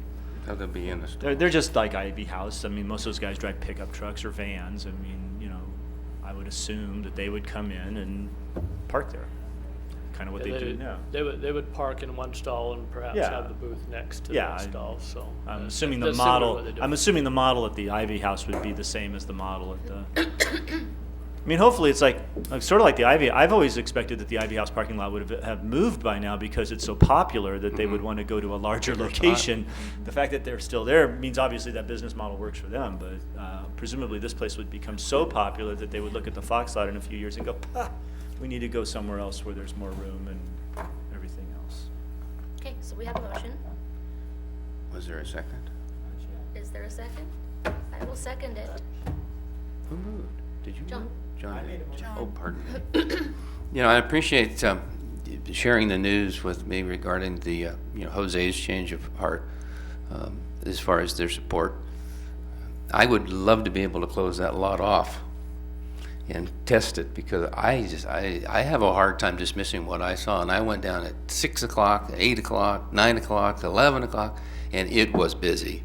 How they'll be in the store. They're just like Ivy House. Most of those guys drive pickup trucks or vans. I would assume that they would come in and park there. Kind of what they do now. They would park in one stall and perhaps have the booth next to that stall. So I'm assuming the that's similar to model. what they do. I'm assuming the model at the Ivy House would be the same as the model at the. Hopefully it's like sort of like the Ivy. I've always expected that the Ivy House parking lot would have moved by now because it's so popular that they would want to go to a larger location. The fact that they're still there means obviously that business model works for them, but presumably this place would become so popular that they would look at the Fox lot in a few years and go, we need to go somewhere else where there's more room and everything else. Okay, so we have a motion. Was there a second? Is there a second? I will second it. Who moved? Did you John. move? John I did. made a motion. Oh, pardon me. I appreciate sharing the news with me regarding the Jose's change of heart as far as their support. I would love to be able to close that lot off and test it, because I have a hard time dismissing what I saw, and I went down at 6 o'clock, 8 o'clock, 9 o'clock, 11 o'clock, and it was busy.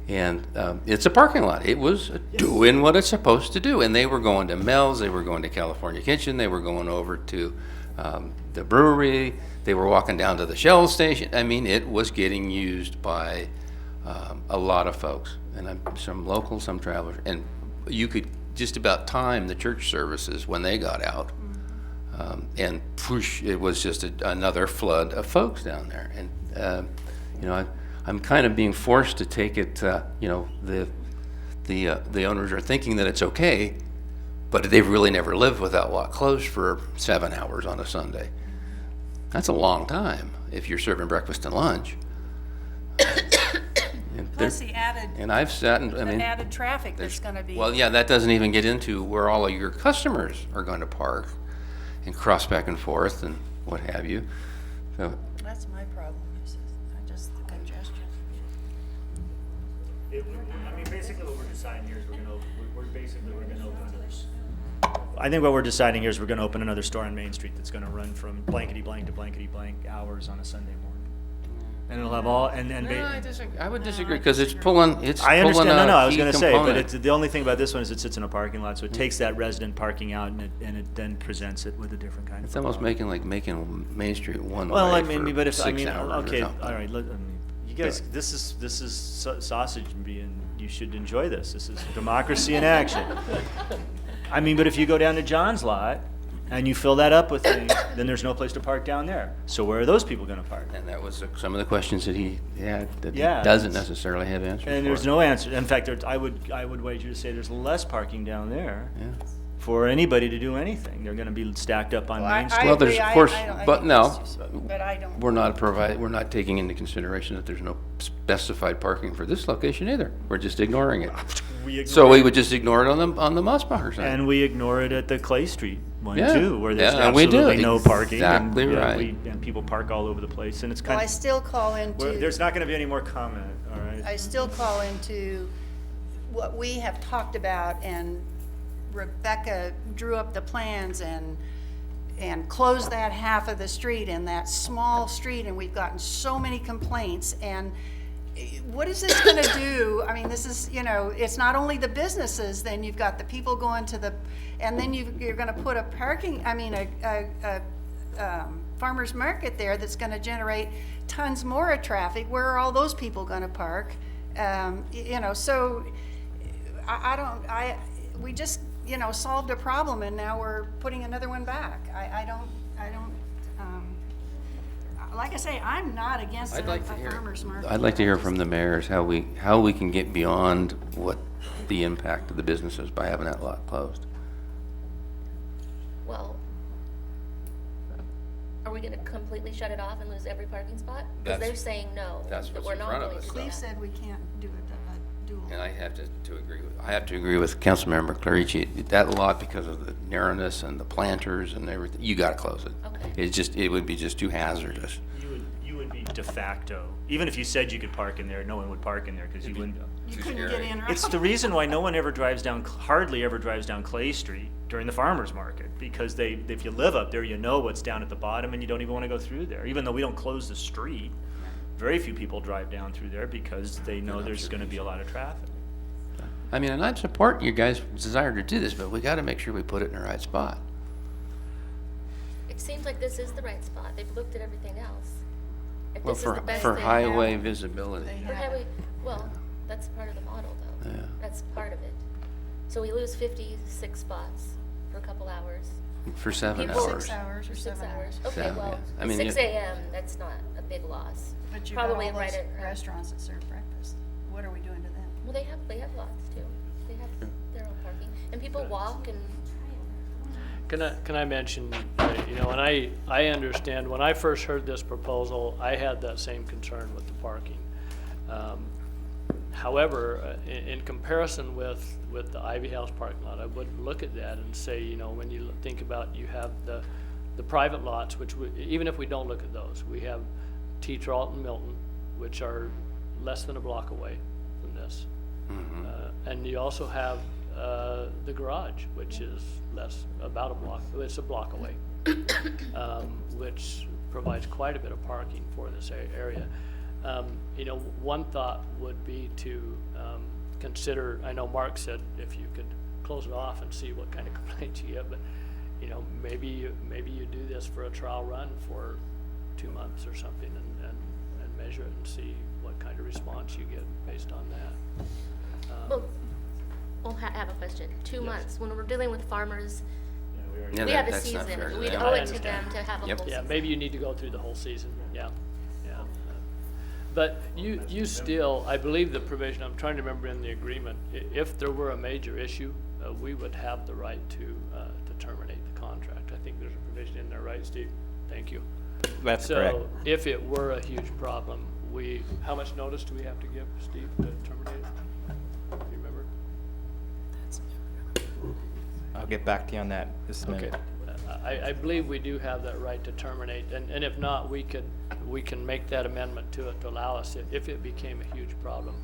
And it's a parking lot. It was doing what it's supposed to do. And they were going to Mel's, they were going to California Kitchen, they were going over to the brewery, they were walking down to the Shell station. It was getting used by a lot of folks, and some local, some travelers. And you could just about time the church services when they got out. And whoosh, it was just another flood of folks down there. And, I'm kind of being forced to take it, the owners are thinking that it's okay, but they've really never lived with that lot closed for 7 hours on a Sunday. That's a long time if you're serving breakfast and lunch. Plus the added. And I've sat and, the added traffic that's going to be. Well, yeah, that doesn't even get into where all of your customers are going to park. and cross back and forth and what have you. So, That's my problem, just the congestion. I mean, basically what we're deciding here is we're gonna open I think what we're deciding here is we're gonna open another store on Main Street that's gonna run from blankety blank to blankety blank hours on a Sunday morning. And it'll have all, and I would disagree, because it's pulling, I understand, no, I was key gonna say, but component. the only thing about this one is it sits in a parking lot, so it takes that resident parking out and it then presents it with a different kind of. It's almost making Main Street one Well, way I mean, for but if, 6 hours or okay, something. all right, you guys, this is sausage and you should enjoy this. This is democracy in action. I mean, but if you go down to John's lot and you fill that up with things, then there's no place to park down there. So where are those people gonna park? And that was some of the questions that he had that he Yeah, doesn't necessarily have answers for. And there's no answer. In fact, I would wager to say there's less parking down there Yeah. for anybody to do anything. They're gonna be stacked up on Main Street. Well, there's, of course, but no, But I don't. we're not taking into consideration that there's no specified parking for this location either. We're just ignoring it. So we would just ignore it on the Mossbacher side. And we ignore it at the Clay Street one Yeah. too, where there's Yeah, and we do. absolutely no parking. Exactly and, right. And people park all over the place, and it's Well, kind I of. still call into. There's not going to be any more comment, all right? I still call into what we have talked about, and Rebecca drew up the plans and closed that half of the street in that small street, and we've gotten so many complaints, and what is this gonna do? I mean, this is, it's not only the businesses, then you've got the people going to the, and then you're gonna put a farmer's market there that's gonna generate tons more of traffic. Where are all those people gonna park? So we just, solved a problem, and now we're putting another one back. Like I say, I'm not against a farmer's market. I'd like to hear from the mayors how we can get beyond what the impact of the business is by having that lot closed. Well, are we gonna completely shut it off and lose every parking spot? Because they're saying no, That's that what's we're in not front of going us, to. though. Cleve said we can't do a dual. And I have to agree with Councilmember Clarici. That lot, because of the narrowness and the planters and everything, you gotta close it. Okay. It would be just too hazardous. You would be de facto. Even if you said you could park in there, no one would park in there because you wouldn't. You couldn't get in. It's the reason why no one hardly ever drives down Clay Street during the farmer's market, because if you live up there, you know what's down at the bottom, and you don't even want to go through there. Even though we don't close the street, very few people drive down through there because they know there's going to be a lot of traffic. I mean, and I support you guys' desire to do this, but we gotta make sure we put it in the right spot. It seems like this is the right spot. They've looked at everything else. If Well, this is the best for they highway have- visibility. For highway, well, that's part of the model, though. Yeah. That's part of it. So we lose 56 spots for a couple hours. For 7 People- hours. 6 hours or 6 7 hours. hours. Okay, Seven, well, yeah. I mean, 6 a.m., that's not a big loss. But you've got Probably all right those at, restaurants that serve breakfast. What are we doing to them? well, they have lots too. They have their own parking. And people walk and, Can I mention, and I understand, when I first heard this proposal, I had that same concern with the parking. However, in comparison with the Ivy House parking lot, I would look at that and say, when you think about, you have the private lots, which even if we don't look at those, we have T. Charlton Milton, which are less than a block away from this. And you also have the garage, which is about a block, it's a block away, which provides quite a bit of parking for this area. One thought would be to consider, I know Mark said if you could close it off and see what kind of complaints you get, but maybe you do this for a trial run for 2 months or something and measure it and see what kind of response you get based on that. well, we'll have a question. 2 months, when we're dealing with farmers, Yeah, we have a that's not season. fair to We'd them. owe I it to them understand. to have a Yep. whole Yeah, season. maybe you need to go through the whole season, yeah. But you still, I believe the provision, I'm trying to remember in the agreement, if there were a major issue, we would have the right to terminate the contract. I think there's a provision in there, right, Steve? Thank you. That's correct. So if it were a huge problem, how much notice do we have to give, Steve, to terminate it? Do you remember? I'll get back to you on that this minute. Okay. I believe we do have that right to terminate, and if not, we can make that amendment to it to allow us, if it became a huge problem.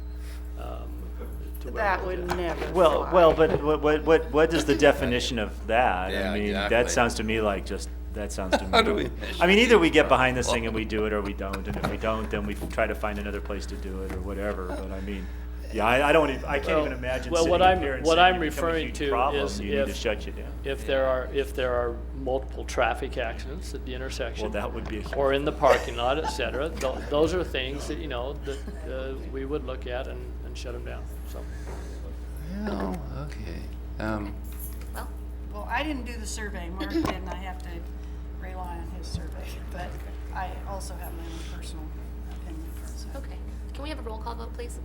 To where That we would did. never Well, fly. but what is the definition of that? Yeah, I mean, exactly. that sounds to me like that sounds to me. How do we I mean, either we get behind this thing and we do it, or we don't, and if we don't, then we try to find another place to do it, or whatever, but I mean, yeah, I can't even imagine Well, sitting what up here and what saying I'm you become a referring huge to problem, is you need to shut you down. if there are multiple traffic accidents at the intersection. Well, that would be a huge or in the parking lot, et cetera. Those are things that, that we would look at and shut them down, so. Well, okay. Well, I didn't do the survey, Mark did, and I have to rely on his survey, but I also have my own personal opinion. So. Okay. Can we have a roll call vote, please?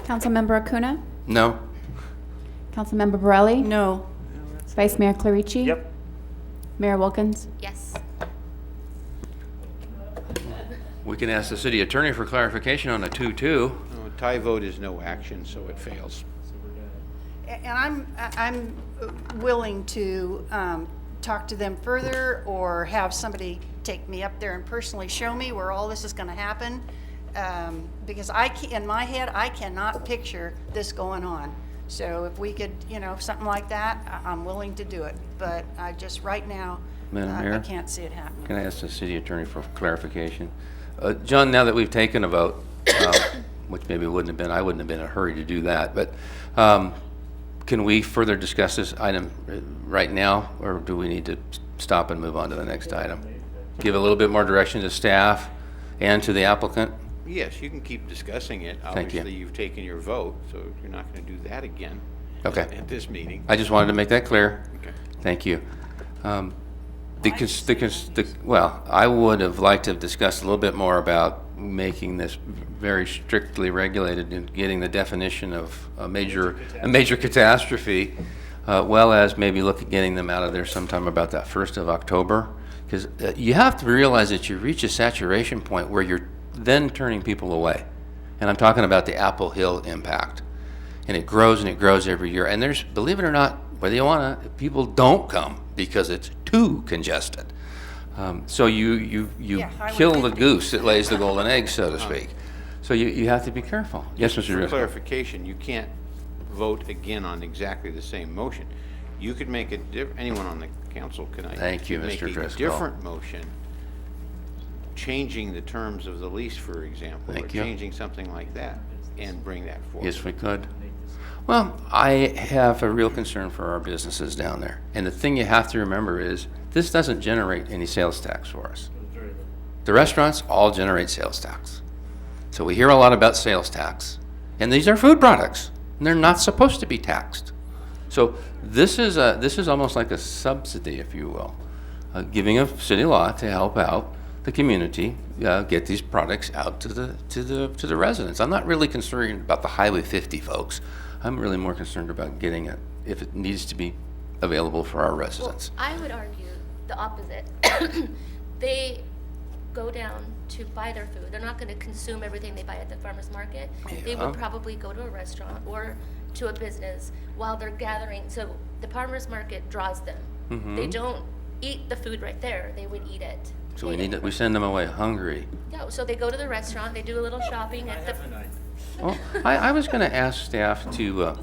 Councilmember Acuna? No? Councilmember Borelli? No. Vice Mayor Clarici? Yep. Mayor Wilkins? Yes. We can ask the city attorney for clarification on a 2-2. No, tie vote is no action, so it fails. And I'm willing to talk to them further, or have somebody take me up there and personally show me where all this is going to happen, because in my head, I cannot picture this going on. So if we could, something like that, I'm willing to do it. But I just, right now, Madam I Mayor? can't see it happening. Can I ask the city attorney for clarification? John, now that we've taken a vote, which maybe I wouldn't have been in a hurry to do that, but can we further discuss this item right now, or do we need to stop and move on to the next item? Give a little bit more direction to staff and to the applicant? Yes, you can keep discussing it. Thank you. Obviously, you've taken your vote, so you're not going to do that again. Okay. At this meeting. I just wanted to make that clear. Okay. Thank you. Well, I would have liked to have discussed a little bit more about making this very strictly regulated and getting the definition of a major catastrophe, well as maybe look at getting them out of there sometime about that 1st of October. Because you have to realize that you reach a saturation point where you're then turning people away. And I'm talking about the Apple Hill impact. And it grows every year. And there's, believe it or not, whether you want to, people don't come because it's too congested. So you kill the goose that lays the golden egg, so to speak. So you have to be careful. Yes, Mr. For Driscoll. clarification, you can't vote again on exactly the same motion. You could make anyone on the council can Thank you, make Mr. a Driscoll. different motion, changing the terms of the lease, for example, Thank or you. changing something like that, and bring that forward. Yes, we could. Well, I have a real concern for our businesses down there. And the thing you have to remember is this doesn't generate any sales tax for us. The restaurants all generate sales tax. So we hear a lot about sales tax. And these are food products, and they're not supposed to be taxed. So this is almost like a subsidy, if you will, giving a city law to help out the community get these products out to the residents. I'm not really concerned about the Highway 50 folks. I'm really more concerned about getting it if it needs to be available for our residents. Well, I would argue the opposite. They go down to buy their food. They're not going to consume everything they buy at the farmer's market. They would probably go to a restaurant or to a business while they're gathering. So the farmer's market draws them. Mhm. They don't eat the food right there. They would eat it. So we send them away hungry. Yeah, so they go to the restaurant, they do a little shopping at the. Well, I was going to ask staff to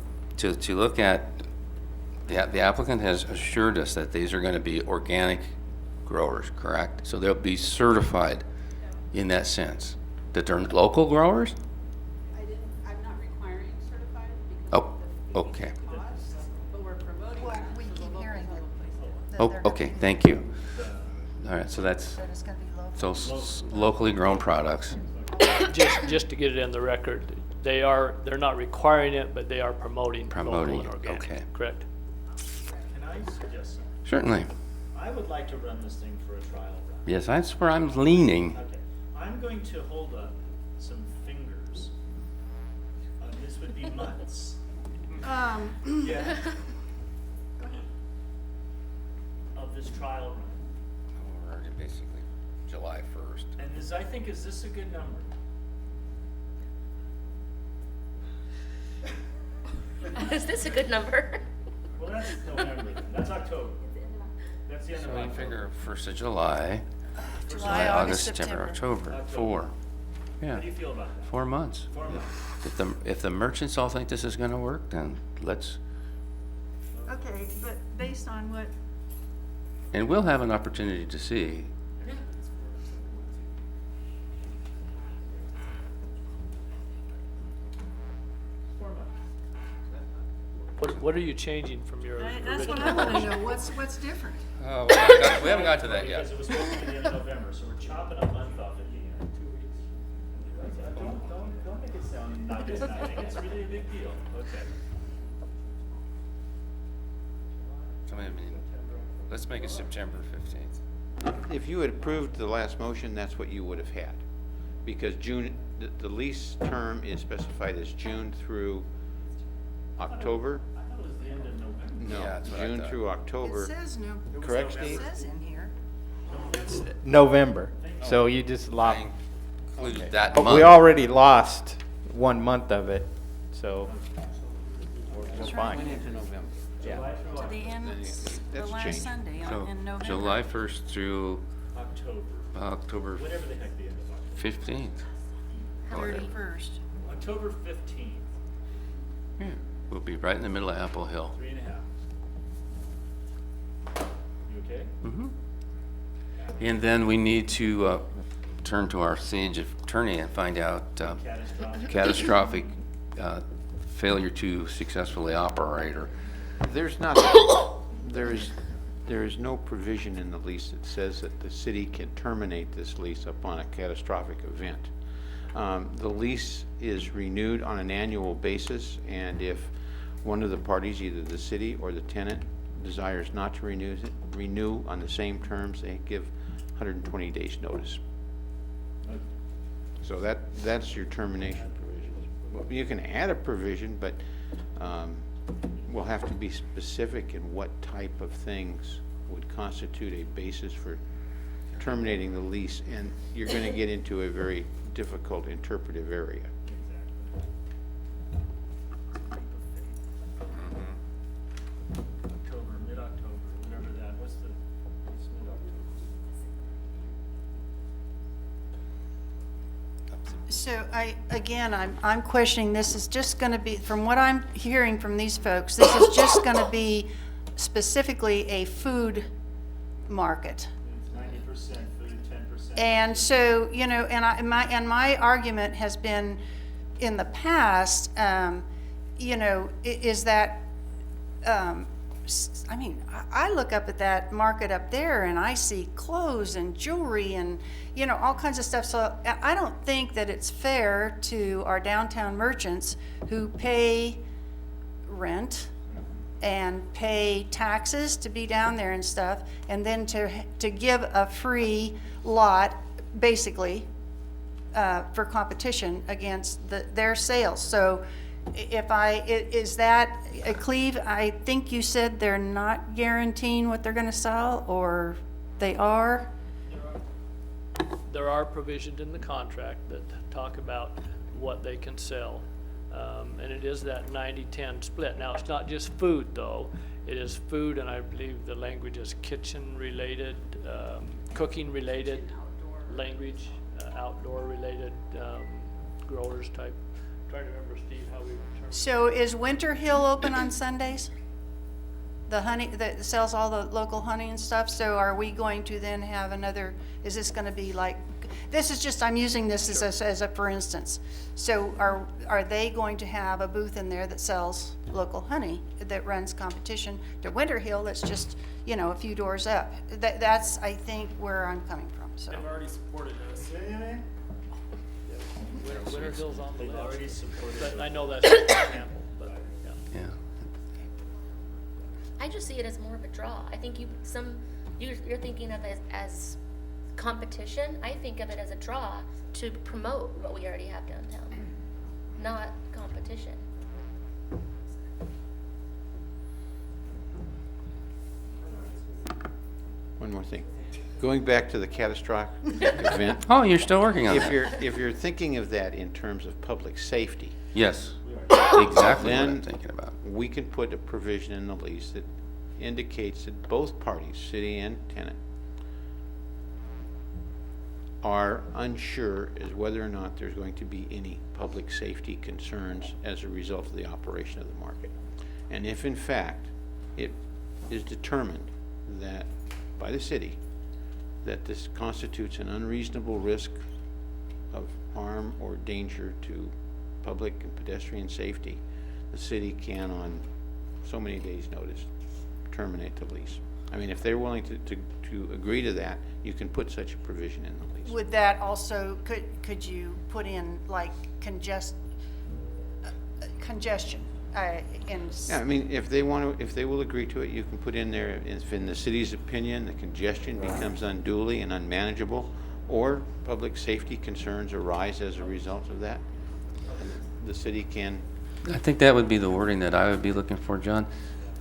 look at, the applicant has assured us that these are going to be organic growers, correct? So they'll be certified in that sense, that they're local growers? I'm not requiring certified Oh, okay. costs, but we're promoting. Well, we keep hearing that Oh, they're okay, thank you. All right, so that's, that it's going to be local. so locally grown products. Just to get it in the record, they're not requiring it, but they are promoting local Promoting and it, organic. okay. Correct. Can I suggest something? Certainly. I would like to run this thing for a trial run. Yes, that's where I'm leaning. Okay, I'm going to hold up some fingers. This would be months. Yeah. Of this trial run. Basically, July 1st. And is this a good number? Is this a good number? Well, Well, that's November then. That's October. That's the end of So you October. figure 1st of July, July, August, September, September. October, 4. Yeah. How do you feel about that? 4 months. 4 months. If the merchants all think this is gonna work, then let's, Okay, but based on what, and we'll have an opportunity to see. What are you changing from your that's what original I want to motion? know, what's different? Oh, we haven't got to that yet. Because it was supposed to be the end of November, so we're chopping a month off at the end. 2 weeks. Don't make it sound not exciting. It's really a big deal. Okay. So, I mean, let's make it September 15th. If you had approved the last motion, that's what you would have had. Because June, the lease term is specified as June through October. I thought it was the end of November. No, Yeah, that's what I June thought. through October. It says no. Correct, It Steve? says in here. November. So you just lost. Include that But month. we already lost 1 month of it, so we're fine. Into November. Yeah. To the end, the That's last changed. Sunday So in November. July 1st through October. October Whatever the heck the end of October. 15th. 31st. October 15th, Yeah, we'll be right in the middle of Apple Hill. 3.5. You okay? Mm-hmm. And then we need to turn to our sage attorney and find out catastrophic failure to successfully operate or. There is no provision in the lease that says that the city can terminate this lease upon a catastrophic event. The lease is renewed on an annual basis, and if one of the parties, either the city or the tenant, desires not to renew on the same terms, they give 120 days notice. So that's your termination provision. Well, you can add a provision, but we'll have to be specific in what type of things would constitute a basis for terminating the lease, and you're going to get into a very difficult interpretive area. October, mid-October, whatever that, what's mid-October? So I'm questioning, this is just going to be, from what I'm hearing from these folks, this is just going to be specifically a food market. It's 90% food, 10%. And so, my argument has been in the past, is that, I look up at that market up there and I see clothes and jewelry and, all kinds of stuff. So I don't think that it's fair to our downtown merchants who pay rent and pay taxes to be down there and stuff, and then to give a free lot, basically, for competition against their sales. So is that, Cleve, I think you said they're not guaranteeing what they're gonna sell, or they are? There are provisions in the contract that talk about what they can sell. And it is that 90-10 split. Now, it's not just food, though. It is food, and I believe the language is kitchen-related, cooking-related language, outdoor-related, growers type. Trying to remember, Steve, how we were termed. So is Winter Hill open on Sundays? The honey, that sells all the local honey and stuff, so are we going to then have another, is this gonna be like, this is just, I'm using this as a for instance. So are they going to have a booth in there that sells local honey, that runs competition to Winter Hill that's just, a few doors up? That's, I think, where I'm coming from, so. They've already supported us. Winter Hill's on the They've list. already supported But it. I know that's an example, but, yeah. Yeah. I just see it as more of a draw. I think you're thinking of it as competition. I think of it as a draw to promote what we already have downtown, not competition. One more thing. Going back to the catastrophic event. Oh, you're still working on that. If you're thinking of that in terms of public safety, Yes. exactly what I'm then thinking about. we can put a provision in the lease that indicates that both parties, city and tenant, are unsure as whether or not there's going to be any public safety concerns as a result of the operation of the market. And if in fact it is determined that by the city that this constitutes an unreasonable risk of harm or danger to public and pedestrian safety, the city can, on so many days' notice, terminate the lease. I mean, if they're willing to agree to that, you can put such a provision in the lease. Would that also, could you put in like congestion? Yeah, I mean, if they want to, if they will agree to it, you can put in there, if in the city's opinion, the congestion becomes unduly and unmanageable, or public safety concerns arise as a result of that, the city can. I think that would be the wording that I would be looking for, John.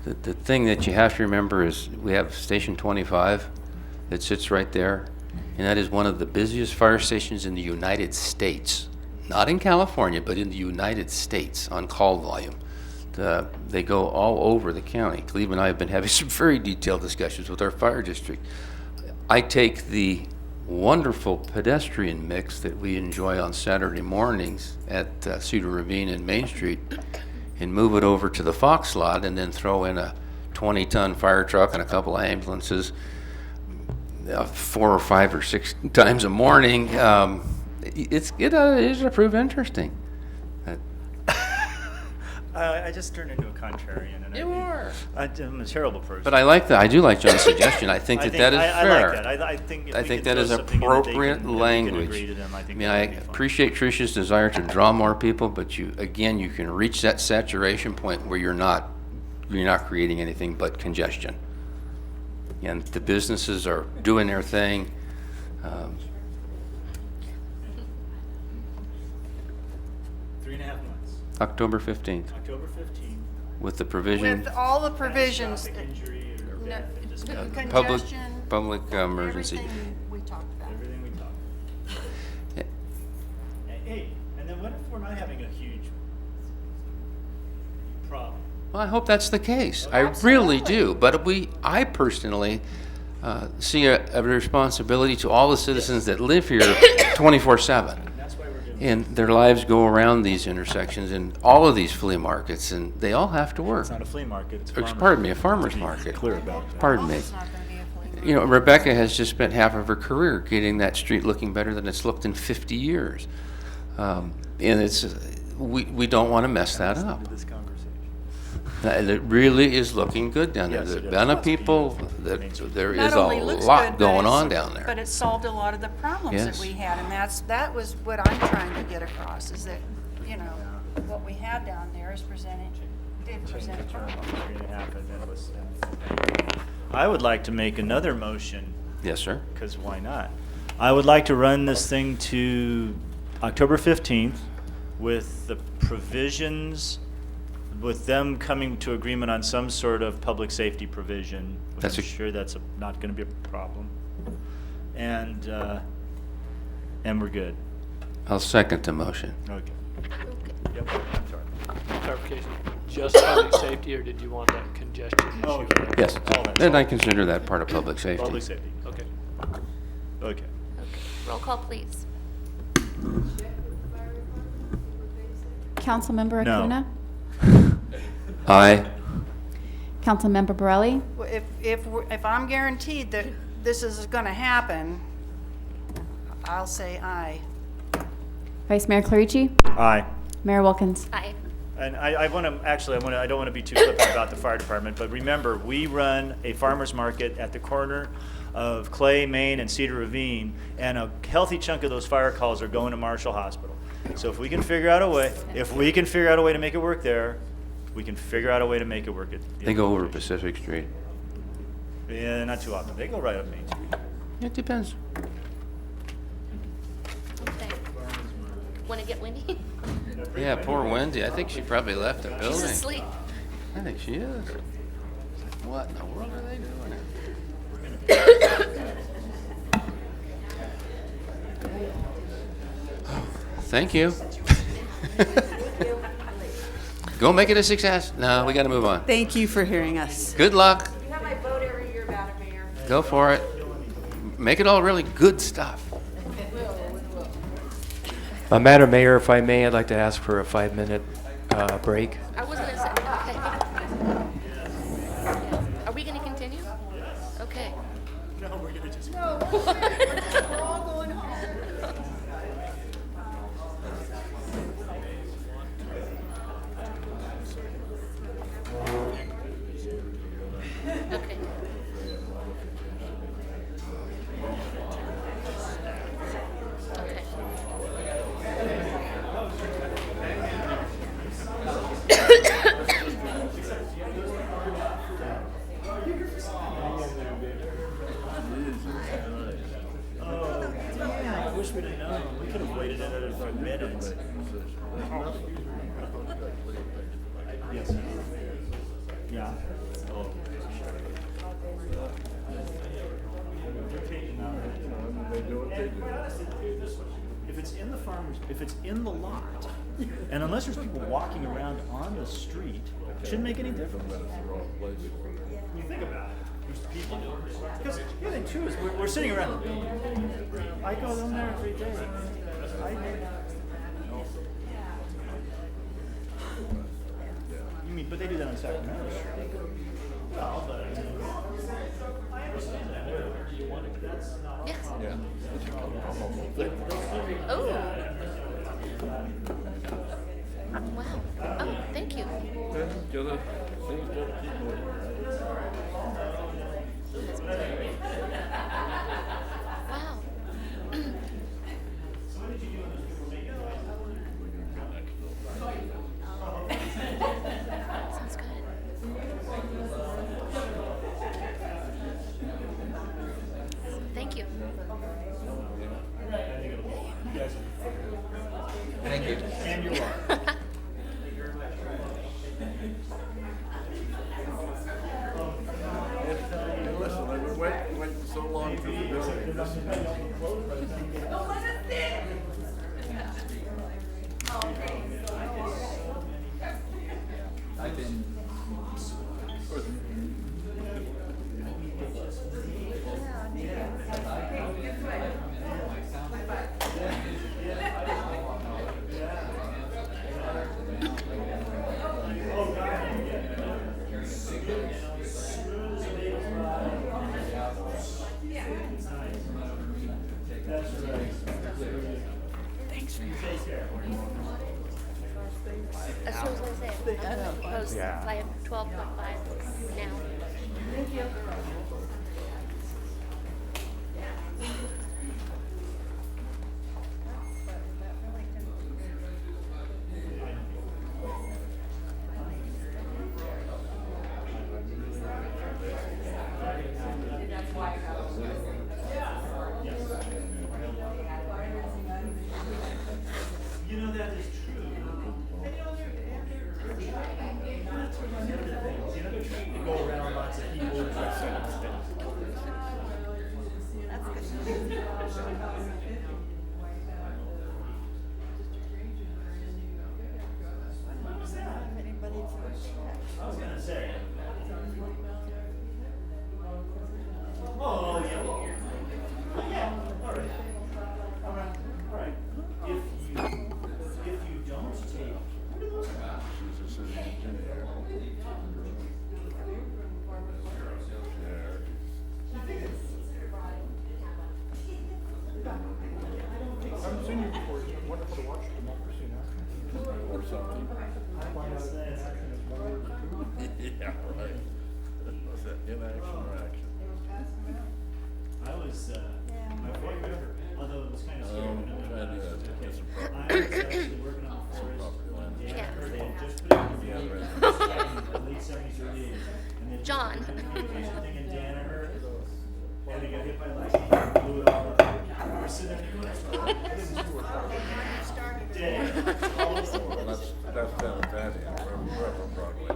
The thing that you have to remember is we have Station 25 that sits right there, and that is one of the busiest fire stations in the United States. Not in California, but in the United States on call volume. They go all over the county. Cleve and I have been having some very detailed discussions with our fire district. I take the wonderful pedestrian mix that we enjoy on Saturday mornings at Cedar Ravine and Main Street and move it over to the Fox lot and then throw in a 20-ton fire truck and a couple of ambulances 4 or 5 or 6 times a morning. It is to prove interesting. I just turned into a contrarian. And You are. I'm a terrible person. But I like that. I do like John's suggestion. I think that is fair. I like that. I think if I we think can that throw is something in that they appropriate can language. agree to them, I I think mean, that I would be fine. appreciate Tricia's desire to draw more people, but you can reach that saturation point where you're not creating anything but congestion. And the businesses are doing their thing. 3.5 months. October 15th, October 15th. with the provision, With all the provisions, Injury or no, death, just congestion. public emergency. Everything we talked about. everything we talked. Hey, and then what if we're not having a huge problem? Well, I hope that's the case. I really do. But I personally see a responsibility to all the citizens that live here 24/7. That's why we're doing And their lives go around these intersections and all of these flea markets, and they all have to work. It's not a flea market, it's a farmer's Pardon me, a market. farmer's To be market. clear about that. Pardon me. It's not gonna be a flea market. You know, Rebecca has just spent half of her career getting that street looking better than it's looked in 50 years. And we don't want to mess that up. This conversation. It really is looking good down there. Yes, The it amount of is. people, there Not is a only looks lot good, but going it's- on down there. But it solved a lot of the problems that Yes. we had, and that was what I'm trying to get across, is that, you know, what we had down there is did present problems. 3.5 and then was. I would like to make another motion, Yes, sir. because why not? I would like to run this thing to October 15th with the provisions, with them coming to agreement on some sort of public safety provision. Which That's I'm sure that's not going to be a problem. And we're good. I'll second the motion. Okay. Yep, I'm sorry. Clarification, just public safety, or did you want that congestion issue? Oh, okay. Yes, All that. and I consider that part of public safety. Public safety. Okay. Okay. Roll call, please. Councilmember No. Acuna? Aye. Councilmember Borelli? Well, if I'm guaranteed that this is gonna happen, I'll say aye. Vice Mayor Clarici? Aye. Mayor Wilkins? Aye. And I want to, actually, I don't want to be too flippant about the fire department, but remember, we run a farmer's market at the corner of Clay, Main, and Cedar Ravine, and a healthy chunk of those fire calls are going to Marshall Hospital. So if we can figure out a way, to make it work there, we can figure out a way to make it work at. They go over Pacific Street. Yeah, not too often. They go right up Main Street. It depends. Okay. Want to get windy? Yeah, poor Wendy. I think she probably left the building. She's asleep. I think she is. What in the world are they doing? Thank you. Go make it a success. No, we got to move on. Thank you for hearing us. Good luck. You have my vote every year about it, Mayor. Go for it. Make it all really good stuff. Madam Mayor, if I may, I'd like to ask for a 5-minute break. I was gonna say, okay. Are we gonna continue? Okay. No, we're gonna just. No, we're all going home. Okay. Okay. I wish we'd have known. We could have waited another few minutes. Yes. Yeah. If it's in the farmers, if it's in the lot, and unless there's people walking around on the street, it shouldn't make any difference. When you think about it, there's people. Because the other thing too is we're sitting around. I go down there every day. You mean, but they do that on Sacramento Street. Well, but I understand that. That's not. Yes. Yeah. Oh. Wow. Oh, thank you. Wow. Sounds good. Thank you. Thank you. And you're welcome. Listen, I've been waiting so long for the building. I've been. As soon as I say it, I'm gonna post 12.5 now. Thank you. You know, that is true. And you know, they're trying to go around lots of people. I was gonna say. Oh, yeah. Yeah, all right. All right. All right. If you don't take. What are those? I haven't seen you before. It's been wonderful to watch Democracy in Action. Or something. I find out that action is one word or two. Yeah, right. Was that inaction or action? I was, my boyfriend, although it was kind of scary. Trying to get some I property. was actually working on the forest. Yeah. They had just put it in the late 70s, early 80s. And then John. thing in Danaher, and they got hit by lightning, blew it all up. We're sitting there going, dead. Well, that's down at that end, we're up on Broadway.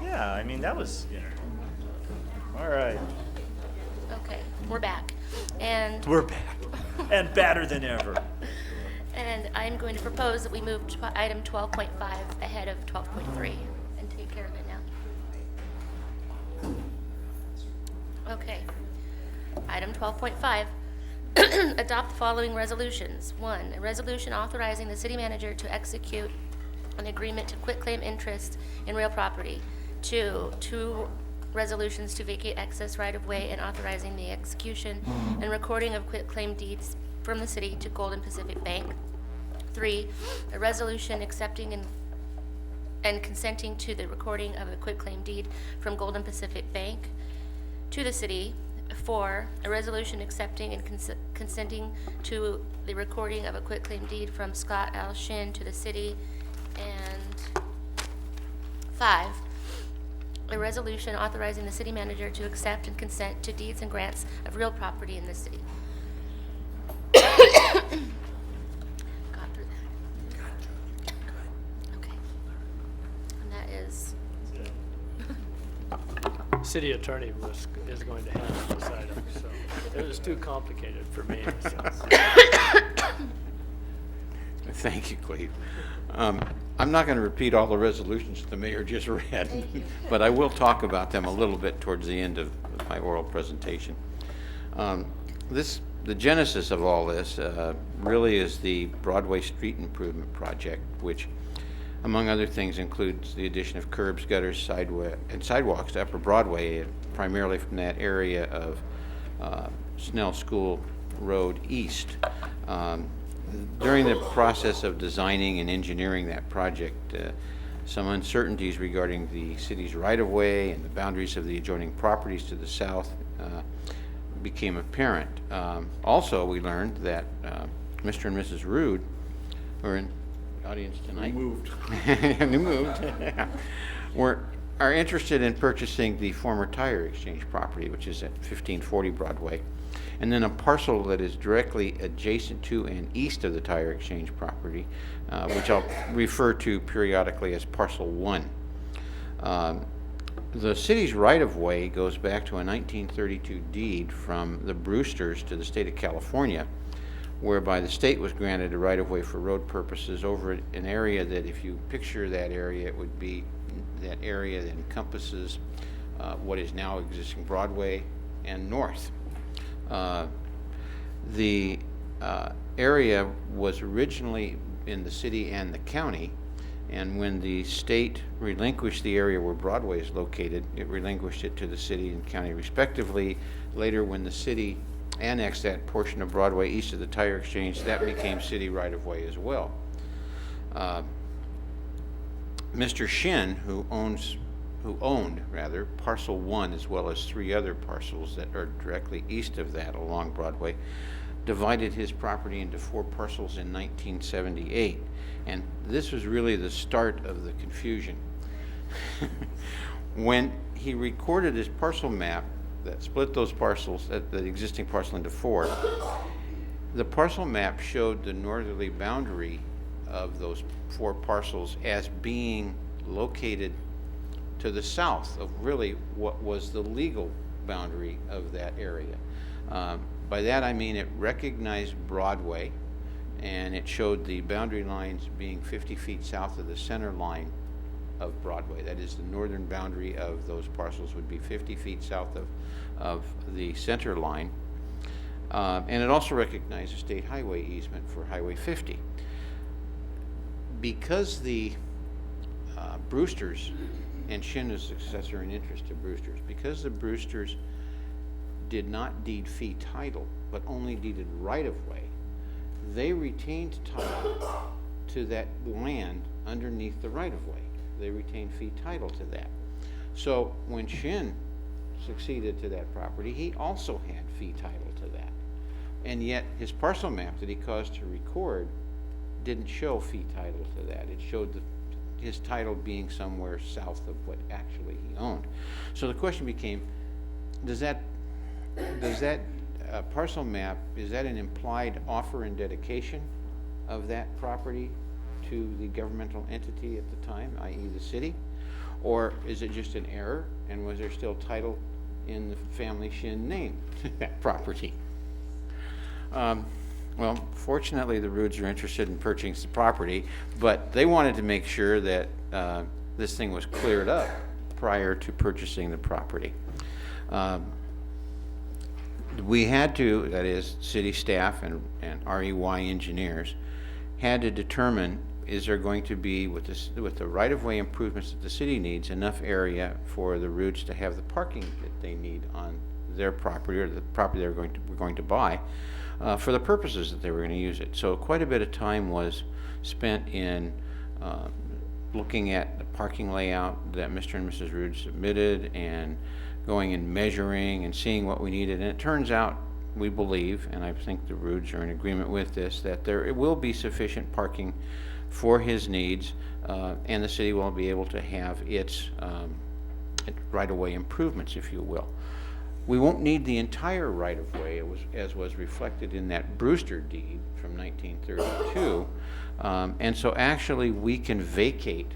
Yeah, I mean, that was, you know. All right. Okay, we're back. And We're back. And badder than ever. And I'm going to propose that we move item 12.5 ahead of 12.3 and take care of it now. Okay. Item 12.5. Adopt the following resolutions. 1, a resolution authorizing the city manager to execute an agreement to quitclaim interest in real property. 2 resolutions to vacate excess right-of-way and authorizing the execution and recording of quitclaim deeds from the city to Golden Pacific Bank. 3, a resolution accepting and consenting to the recording of a quitclaim deed from Golden Pacific Bank to the city. 4, a resolution accepting and consenting to the recording of a quitclaim deed from Scott L. Shin to the city. And 5, a resolution authorizing the city manager to accept and consent to deeds and grants of real property in the city. Got through that. Okay. And that is, City attorney is going to handle this item, so it was too complicated for me. So. Thank you, Cleve. I'm not going to repeat all the resolutions the mayor just read, but I will talk about them a little bit towards the end of my oral presentation. The genesis of all this really is the Broadway Street Improvement Project, which, among other things, includes the addition of curbs, gutters, and sidewalks to Upper Broadway, primarily from that area of Snell School Road East. During the process of designing and engineering that project, some uncertainties regarding the city's right-of-way and the boundaries of the adjoining properties to the south became apparent. Also, we learned that Mr. and Mrs. Rude, who are in the audience tonight, are interested in purchasing the former tire exchange property, which is at 1540 Broadway, and then a parcel that is directly adjacent to and east of the tire exchange property, which I'll refer to periodically as Parcel 1. The city's right-of-way goes back to a 1932 deed from the Brewsters to the state of California, whereby the state was granted a right-of-way for road purposes over an area that, if you picture that area, it would be that area that encompasses what is now existing Broadway and north. The area was originally in the city and the county, and when the state relinquished the area where Broadway is located, it relinquished it to the city and county respectively. Later, when the city annexed that portion of Broadway east of the tire exchange, that became city right-of-way as well. Mr. Shin, who owned Parcel 1 as well as 3 other parcels that are directly east of that along Broadway, divided his property into 4 parcels in 1978. And this was really the start of the confusion. When he recorded his parcel map that split those parcels, the existing parcel, into 4, the parcel map showed the northerly boundary of those 4 parcels as being located to the south of really what was the legal boundary of that area. By that I mean it recognized Broadway, and it showed the boundary lines being 50 feet south of the center line of Broadway. That is, the northern boundary of those parcels would be 50 feet south of the center line. And it also recognized a state highway easement for Highway 50. Because the Brewsters, and Shin is successor in interest to Brewsters, because the Brewsters did not deed fee title, but only deeded right-of-way, they retained title to that land underneath the right-of-way. They retained fee title to that. So when Shin succeeded to that property, he also had fee title to that. And yet his parcel map that he caused to record didn't show fee title to that. It showed his title being somewhere south of what actually he owned. So the question became, does that parcel map, is that an implied offer and dedication of that property to the governmental entity at the time, i.e. the city? Or is it just an error, and was there still title in the family Shin name, that property. Well, fortunately, the Roods are interested in purchasing the property, but they wanted to make sure that this thing was cleared up prior to purchasing the property. We had to, that is, city staff and REY engineers, had to determine, is there going to be, with the right-of-way improvements that the city needs, enough area for the Roods to have the parking that they need on their property, or the property we're going to buy, for the purposes that they were going to use it. So quite a bit of time was spent in looking at the parking layout that Mr. and Mrs. Rood submitted, and going and measuring and seeing what we needed. And it turns out, we believe, and I think the Roods are in agreement with this, that there will be sufficient parking for his needs, and the city will be able to have its right-of-way improvements, if you will. We won't need the entire right-of-way, as was reflected in that Brewster deed from 1932, and so actually we can vacate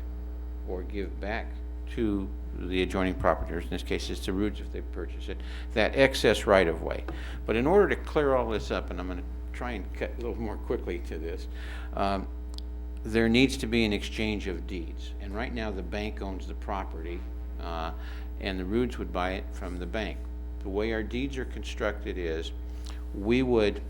or give back to the adjoining properties, in this case it's the Roods if they purchase it, that excess right-of-way. But in order to clear all this up, and I'm going to try and cut a little more quickly to this, there needs to be an exchange of deeds. And right now the bank owns the property, and the Roods would buy it from the bank. The way our deeds are constructed is, we would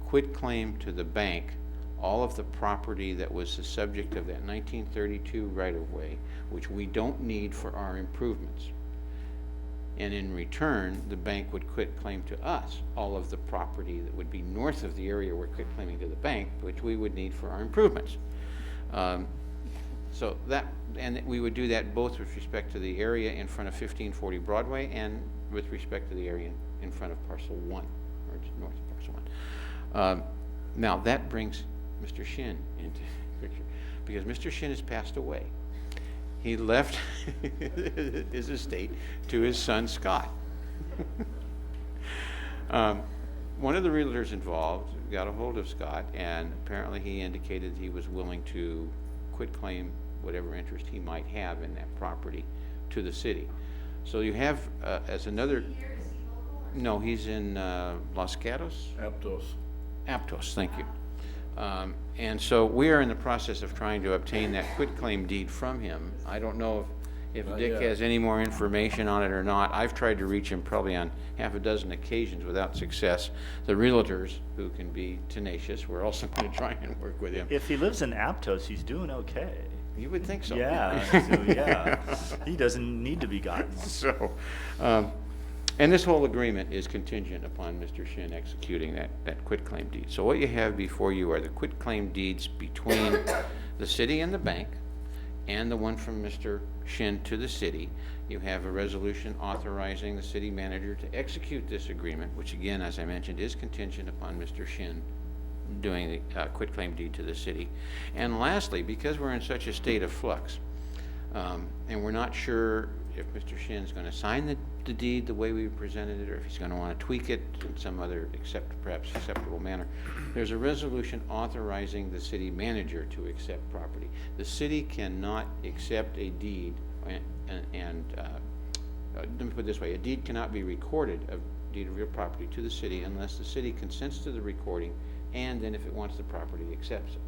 quit claim to the bank all of the property that was the subject of that 1932 right-of-way, which we don't need for our improvements. And in return, the bank would quit claim to us all of the property that would be north of the area we're quit claiming to the bank, which we would need for our improvements. So that, and we would do that both with respect to the area in front of 1540 Broadway and with respect to the area in front of Parcel 1, or just north of Parcel 1. Now that brings Mr. Shin into the picture, because Mr. Shin has passed away. He left his estate to his son, Scott. One of the realtors involved got a hold of Scott, and apparently he indicated he was willing to quit claim whatever interest he might have in that property to the city. So you have, as another... No, he's in Los Gatos? Aptos, thank you. And so we are in the process of trying to obtain that quitclaim deed from him. I don't know if Dick has any more information on it or not. I've tried to reach him probably on half a dozen occasions without success. The realtors, who can be tenacious, we're also going to try and work with him. If he lives in Aptos, he's doing okay. You would think so. Yeah, so yeah. He doesn't need to be gotten. So, and this whole agreement is contingent upon Mr. Shin executing that quitclaim deed. So what you have before you are the quitclaim deeds between the city and the bank, and the one from Mr. Shin to the city. You have a resolution authorizing the city manager to execute this agreement, which again, as I mentioned, is contingent upon Mr. Shin doing the quitclaim deed to the city. And lastly, because we're in such a state of flux, and we're not sure if Mr. Shin's going to sign the deed the way we presented it, or if he's going to want to tweak it in some other perhaps acceptable manner, there's a resolution authorizing the city manager to accept property. The city cannot accept a deed, and let me put it this way, a deed cannot be recorded, a deed of real property to the city, unless the city consents to the recording, and then if it wants the property, accepts it.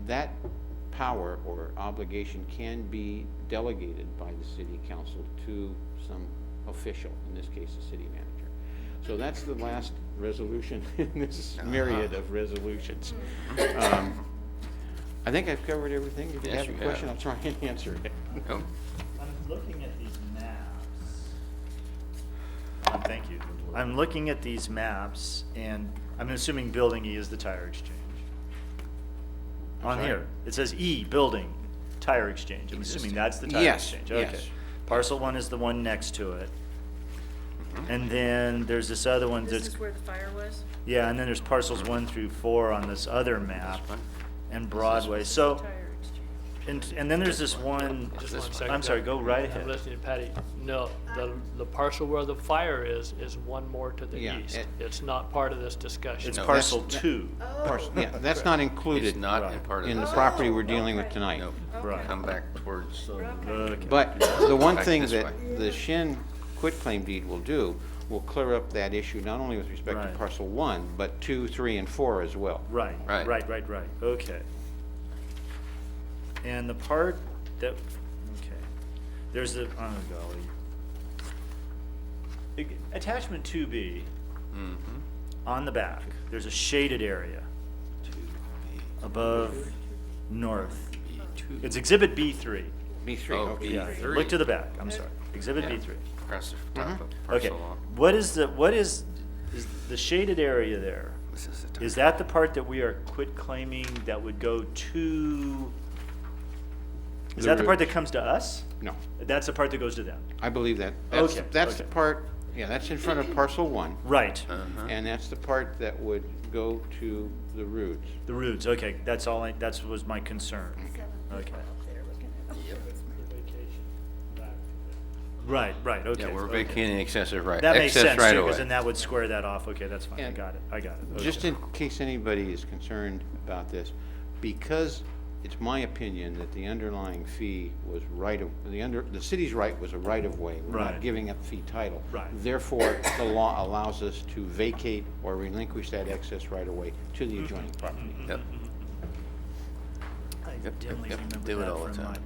That power or obligation can be delegated by the city council to some official, in this case the city manager. So that's the last resolution in this myriad of resolutions. I think I've covered everything. If you have a question, I'll try and answer it. I'm looking at these maps. Thank you. I'm looking at these maps, and I'm assuming building E is the tire exchange. On here, it says E, building, tire exchange. I'm assuming that's the tire exchange. Okay. Yes. Parcel 1 is the one next to it. And then there's this other one This is where the fire was? yeah, and then there's parcels 1 through 4 on this other map, and Broadway. So, and then there's this one, Just 1 second. I'm sorry, go right I'm ahead. listening to Patty. No, the parcel where the fire is one more to the Yeah, east. It's not part of this discussion. It's parcel 2. Yeah, that's not included It's not in part of in the this. property we're dealing with tonight. Right. Come back towards. But the one Back thing this that way. the Shin quitclaim deed will do will clear up that issue, not only with respect to Right. parcel 1, but 2, 3, and 4 as well. Right, Right. right, okay. And the part that, okay, there's a, oh golly. Attachment 2B, on the back, there's a shaded area. Above, north. It's Exhibit B3. B3, Oh, okay. Yeah, B3. look to the back, I'm sorry. Exhibit B3. Across the top of Okay, parcel law. what is the shaded area there? This is the top. Is that the part that we are quit claiming that would go to, is The that the part roots. that comes to us? No, That's the part that goes to them? I believe that. Okay, That's the okay. part, yeah, that's in front of parcel 1. Right, And that's the part that would go to the roots. the roots, okay, that's all, that was my concern. Okay. Right, okay. Yeah, we're okay. vacating excessive right. That makes excess sense right too, away. because then that would square that off. Okay, that's fine, I And got it. Okay. Just in case anybody is concerned about this, because it's my opinion that the underlying fee was the city's right was a right-of-way. We're not Right. giving up fee title. Right. Therefore, the law allows us to vacate or relinquish that excess right-of-way to the adjoining property. Yep. I Yep, dimly yep, remember do it that all the from time.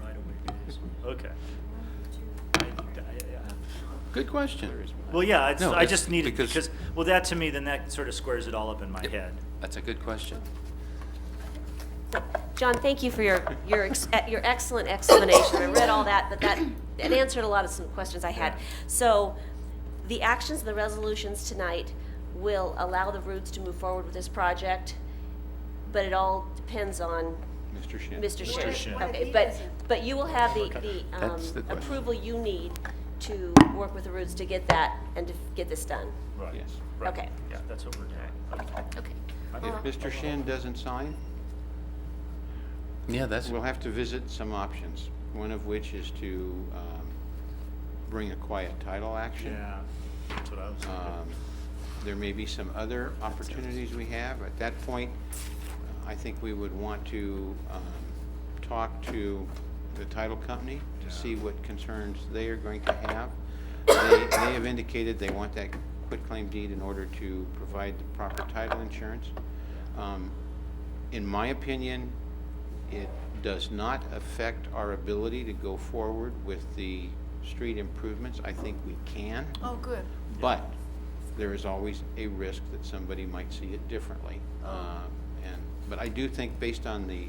my right-of-way days. Okay. Yeah. Good question. Well, yeah, No, I it's just needed, because- because, well, that to me, then that sort of squares it all up in my Yep. head. That's a good question. John, thank you for your excellent explanation. I read all that, but that answered a lot of some questions I had. So the actions and the resolutions tonight will allow the Roots to move forward with this project, but it all depends on Mr. Shin. Mr. Mr. Shin. Shin. Okay, but you will have the That's the question. approval you need to work with the Roots to get that and to get this done. Right. Yes. Right. Okay. Yeah, that's what we're doing. Okay. If Mr. Shin doesn't sign, Yeah, that's, we'll have to visit some options, one of which is to bring a quiet title action. Yeah, that's what I was thinking. There may be some other opportunities we have. At that point, I think we would want to talk to the title company to see what concerns they are going to have. They have indicated they want that quitclaim deed in order to provide the proper title insurance. In my opinion, it does not affect our ability to go forward with the street improvements. I think we can. Oh, good. But there is always a risk that somebody might see it differently. But I do think based on the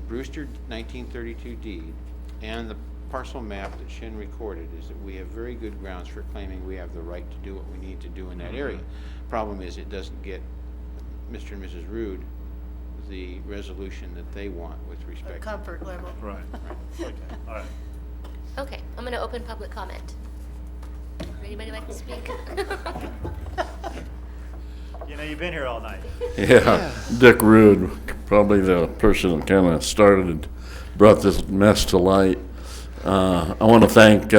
Brewster 1932 deed and the parcel map that Shin recorded is that we have very good grounds for claiming we have the right to do what we need to do in that area. Problem is it doesn't get Mr. and Mrs. Rude the resolution that they want with A respect. comfort level. Right. Okay, all right. Okay, I'm going to open public comment. Anybody like to speak? You know, you've been here all night. Yeah, Dick Rude, probably the person that kind of started, brought this mess to light. I want to thank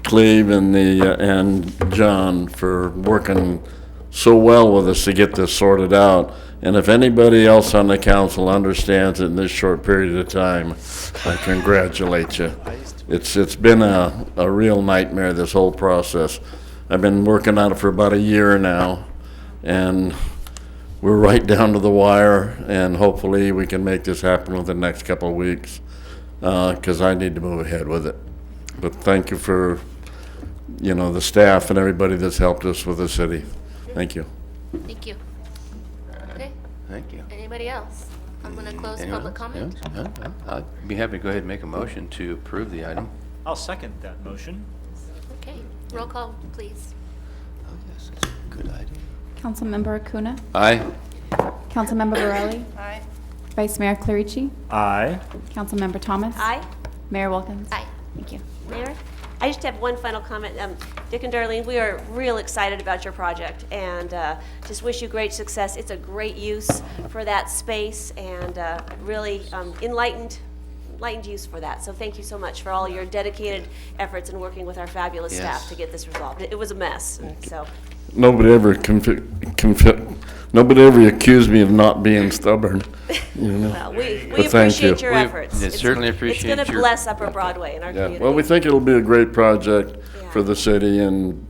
Cleve and John for working so well with us to get this sorted out. And if anybody else on the council understands it in this short period of time, I congratulate you. It's been a real nightmare, this whole process. I've been working on it for about a year now, and we're right down to the wire, and hopefully we can make this happen within the next couple of weeks, because I need to move ahead with it. But thank you for, the staff and everybody that's helped us with the city. Thank you. Thank you. Okay, thank you. anybody else? I'm going to close Anyone public else? comment. Yeah, I'd be happy to go ahead and make a motion to approve the item. I'll second that motion. Okay, roll call, please. Oh, yes, that's a good idea. Councilmember Acuna? Aye. Councilmember Borelli? Aye. Vice Mayor Clarici? Aye. Councilmember Thomas? Aye. Mayor Wilkins? Aye. Thank you. Mayor, I just have one final comment. Dick and Darlene, we are real excited about your project and just wish you great success. It's a great use for that space and really enlightened use for that. So thank you so much for all your dedicated efforts in working with our fabulous staff Yes. to get this resolved. It was a mess, and so. Nobody ever nobody ever accused me of not being stubborn, you know. Well, we But thank you. appreciate your efforts. certainly It's appreciate going to your- bless Upper Broadway in our Yeah, community. well, we think it'll be a great project for the city and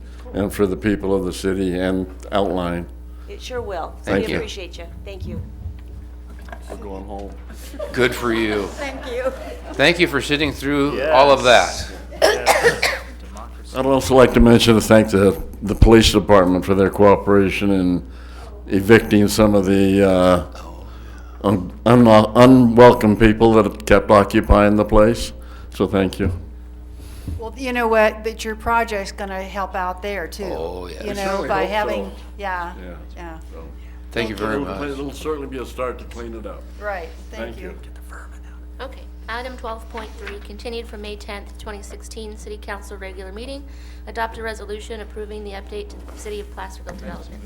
for the people of the city and outlying. It sure will. So Thank we you. appreciate you. Thank you. I'm going home. Good for you. Thank you. Thank you for sitting through all of that. I'd also like to mention to thank the police department for their cooperation in evicting some of the unwelcome people that kept occupying the place. So thank you. Well, you know what, that your project's gonna help out there too. Oh, yeah. You We know, certainly by hope having, so. yeah, Yeah. yeah, Thank you very much. It'll certainly be a start to clean it up. right, thank you. Okay, item 12.3, continued from May 10th, 2016, City Council regular meeting. Adopt a resolution approving the update to the City of Placerville development.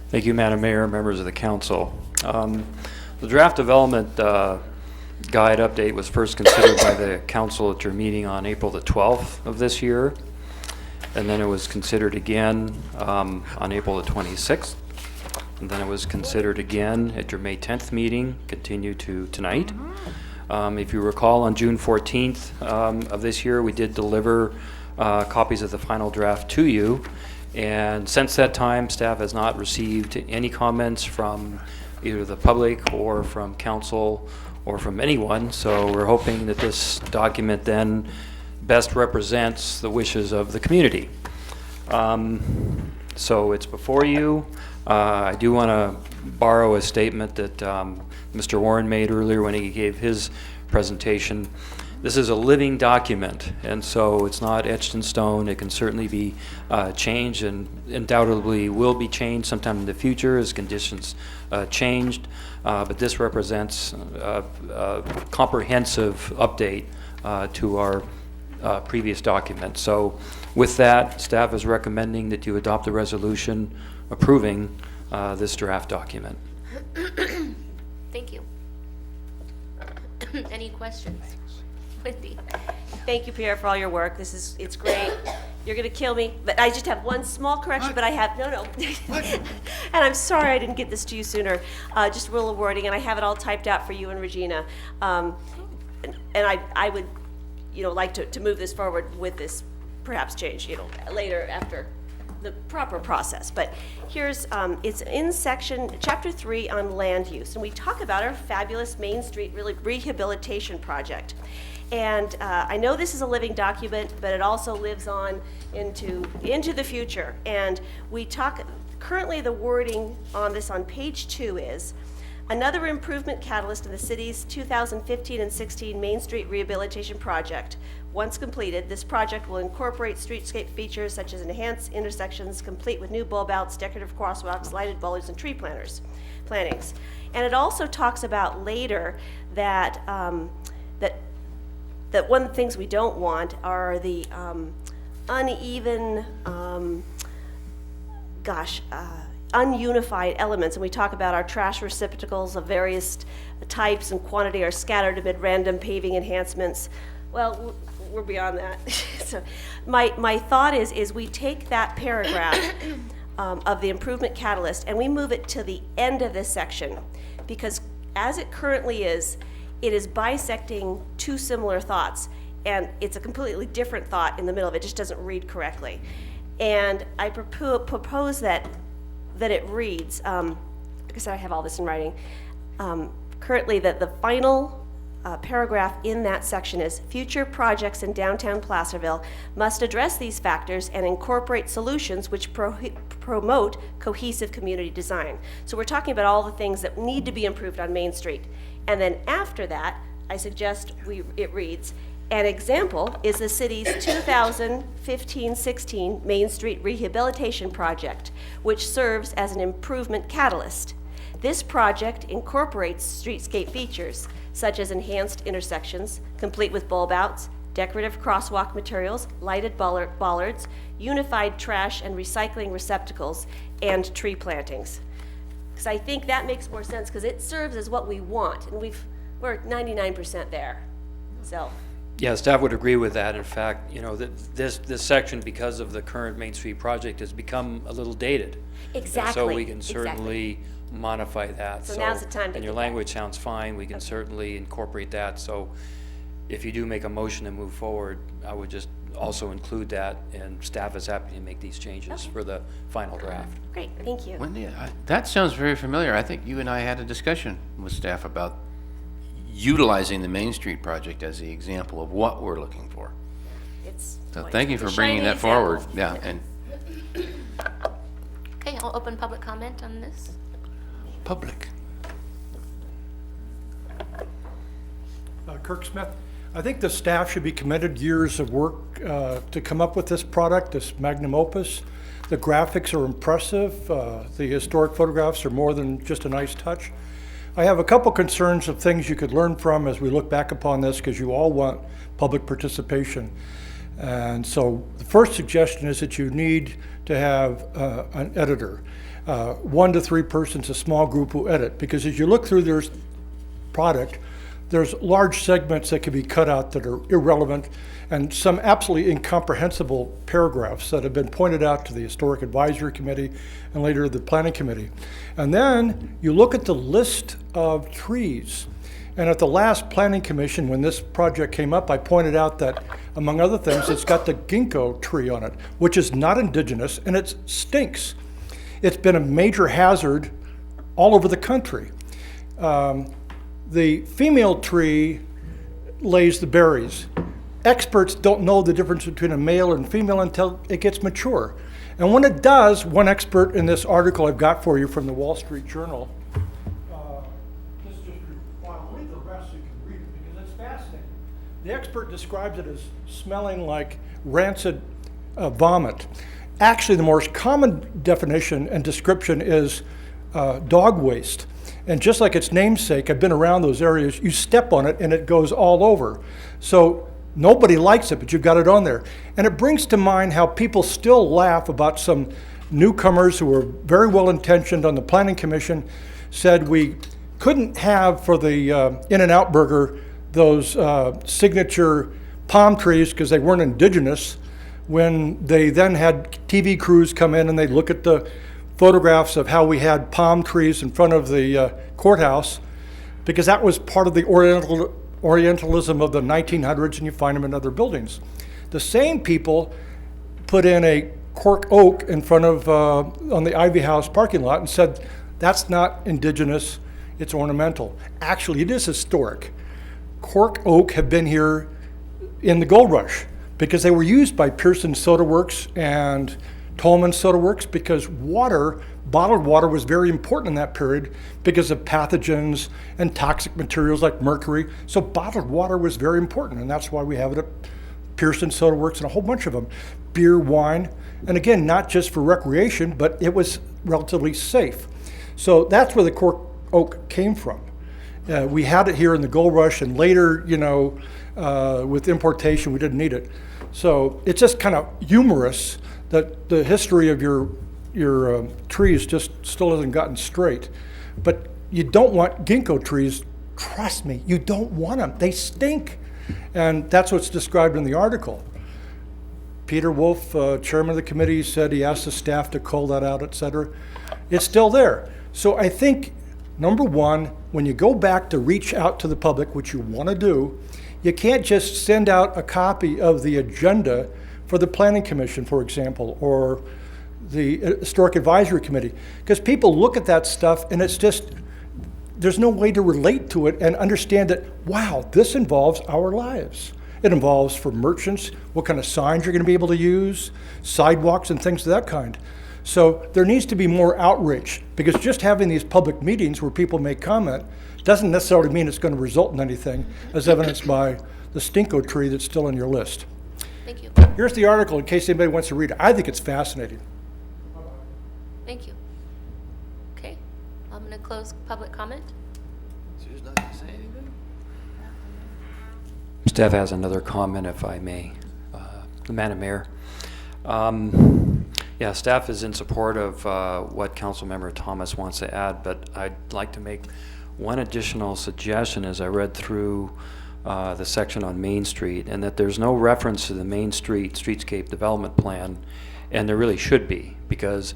Thank you, Madam Mayor, members of the council. The draft development guide update was first considered by the council at your meeting on April the 12th of this year, and then it was considered again on April the 26th, and then it was considered again at your May 10th meeting, continued to tonight. If you recall, on June 14th of this year, we did deliver copies of the final draft to you. And since that time, staff has not received any comments from either the public or from council or from anyone. So we're hoping that this document then best represents the wishes of the community. So it's before you. I do want to borrow a statement that Mr. Warren made earlier when he gave his presentation. This is a living document, and so it's not etched in stone. It can certainly be changed, and undoubtedly will be changed sometime in the future as conditions changed. But this represents a comprehensive update to our previous document. So with that, staff is recommending that you adopt a resolution approving this draft document. Thank you. Any questions? Wendy? Thank you, Pierre, for all your work. It's great. You're going to kill me, but I just have one small correction, but I have, no. And I'm sorry I didn't get this to you sooner. Just a little wording, and I have it all typed out for you and Regina. And I would, like to move this forward with this perhaps change, later after the proper process. But here's, it's in chapter 3 on land use, and we talk about our fabulous Main Street rehabilitation project. And I know this is a living document, but it also lives on into the future. And we talk, currently the wording on this on page 2 is, another improvement catalyst in the city's 2015 and 16 Main Street rehabilitation project. Once completed, this project will incorporate streetscape features such as enhanced intersections, complete with new bulb outs, decorative crosswalks, lighted bollards, and tree plantings. And it also talks about later that that one of the things we don't want are the uneven, ununified elements. And we talk about our trash receptacles of various types and quantity are scattered amid random paving enhancements. Well, we're beyond that. So my thought is we take that paragraph of the improvement catalyst and we move it to the end of this section, because as it currently is, it is bisecting two similar thoughts, and it's a completely different thought in the middle of it. It just doesn't read correctly. And I propose that it reads, like I said, I have all this in writing, currently that the final paragraph in that section is, future projects in downtown Placerville must address these factors and incorporate solutions which promote cohesive community design. So we're talking about all the things that need to be improved on Main Street. And then after that, I suggest it reads, an example is the city's 2015-16 Main Street Rehabilitation Project, which serves as an improvement catalyst. This project incorporates streetscape features such as enhanced intersections, complete with bulb outs, decorative crosswalk materials, lighted bollards, unified trash and recycling receptacles, and tree plantings. Because I think that makes more sense, because it serves as what we want, and we're 99% there. So Yeah, staff would agree with that. In fact, you know, this section, because of the current Main Street project, has become a little dated. Exactly. So we can certainly modify that. So now's the time to And your do that. language sounds fine. We can certainly incorporate that. So if you do make a motion to move forward, I would just also include that, and staff is happy to make these changes for the final draft. Great, thank you. Wendy, that sounds very familiar. I think you and I had a discussion with staff about utilizing the Main Street project as the example of what we're looking for. So thank you for bringing that forward. Yeah, and Okay, I'll open public comment on this. public. Kirk Smith, I think the staff should be commended years of work to come up with this product, this magnum opus. The graphics are impressive. The historic photographs are more than just a nice touch. I have a couple concerns of things you could learn from as we look back upon this, because you all want public participation. And so the first suggestion is that you need to have an editor. 1 to 3 persons, a small group who edit, because as you look through their product, there's large segments that can be cut out that are irrelevant, and some absolutely incomprehensible paragraphs that have been pointed out to the Historic Advisory Committee and later the Planning Committee. And then you look at the list of trees. And at the last Planning Commission, when this project came up, I pointed out that, among other things, it's got the ginkgo tree on it, which is not indigenous, and it stinks. It's been a major hazard all over the country. The female tree lays the berries. Experts don't know the difference between a male and female until it gets mature. And when it does, one expert in this article I've got for you from the Wall Street Journal, I'll read the rest so you can read it because it's fascinating. The expert describes it as smelling like rancid vomit. Actually, the most common definition and description is dog waste. And just like its namesake, I've been around those areas, you step on it and it goes all over. So nobody likes it, but you've got it on there. And it brings to mind how people still laugh about some newcomers who were very well intentioned on the Planning Commission, said we couldn't have for the In-N-Out Burger those signature palm trees because they weren't indigenous, when they then had TV crews come in and they look at the photographs of how we had palm trees in front of the courthouse, because that was part of the Orientalism of the 1900s, and you find them in other buildings. The same people put in a cork oak in front of, on the Ivy House parking lot and said, that's not indigenous, it's ornamental. Actually, it is historic. Cork oak have been here in the gold rush because they were used by Pearson Soda Works and Tolman Soda Works, because water, bottled water, was very important in that period because of pathogens and toxic materials like mercury. So bottled water was very important, and that's why we have it at Pearson Soda Works and a whole bunch of them. Beer, wine, and again, not just for recreation, but it was relatively safe. So that's where the cork oak came from. We had it here in the gold rush, and later, you know, with importation, we didn't need it. So it's just kind of humorous that the history of your trees just still hasn't gotten straight. But you don't want ginkgo trees, trust me, you don't want them. They stink. And that's what's described in the article. Peter Wolf, chairman of the committee, said he asked the staff to cull that out, et cetera. It's still there. So I think, number one, when you go back to reach out to the public, which you want to do, you can't just send out a copy of the agenda for the Planning Commission, for example, or the Historic Advisory Committee, because people look at that stuff and it's just, there's no way to relate to it and understand that, wow, this involves our lives. It involves, for merchants, what kind of signs you're going to be able to use, sidewalks and things of that kind. So there needs to be more outreach, because just having these public meetings where people make comment doesn't necessarily mean it's going to result in anything, as evidenced by the stinko tree that's still on your list. Thank you. Here's the article in case anybody wants to read it. I think it's fascinating. Thank you. Okay, I'm going to close public comment. Sue's not going to say anything? Staff has another comment, if I may. Madam Mayor. Yeah, staff is in support of what Councilmember Thomas wants to add, but I'd like to make one additional suggestion as I read through the section on Main Street, and that there's no reference to the Main Street Streetscape Development Plan, and there really should be, because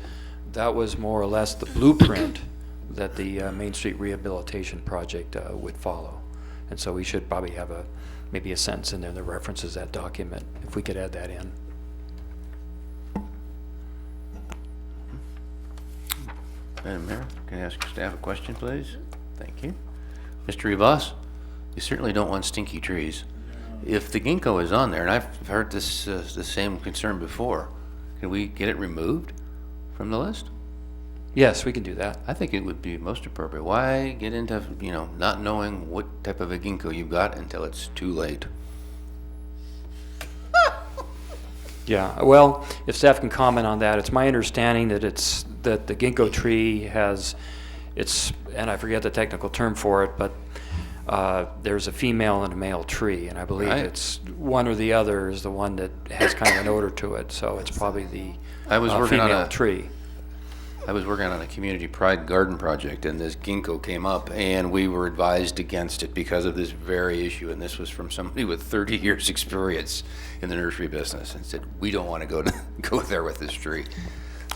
that was more or less the blueprint that the Main Street Rehabilitation Project would follow. And so we should probably have maybe a sentence in there that references that document, if we could add that in. Madam Mayor, can I ask staff a question, please? Thank you. Mr. Rivas, you certainly don't want stinky trees. If the ginkgo is on there, and I've heard this the same concern before, can we get it removed from the list? Yes, we can do that. I think it would be most appropriate. Why get into, not knowing what type of a ginkgo you've got until it's too late? Yeah, well, if staff can comment on that, it's my understanding that that the ginkgo tree and I forget the technical term for it, but there's a female and a male tree, and I believe it's one or the other is the one that has kind of an odor to it, so it's probably the female tree. I was working on a community pride garden project, and this ginkgo came up, and we were advised against it because of this very issue. And this was from somebody with 30 years experience in the nursery business, and said, we don't want to go there with this tree.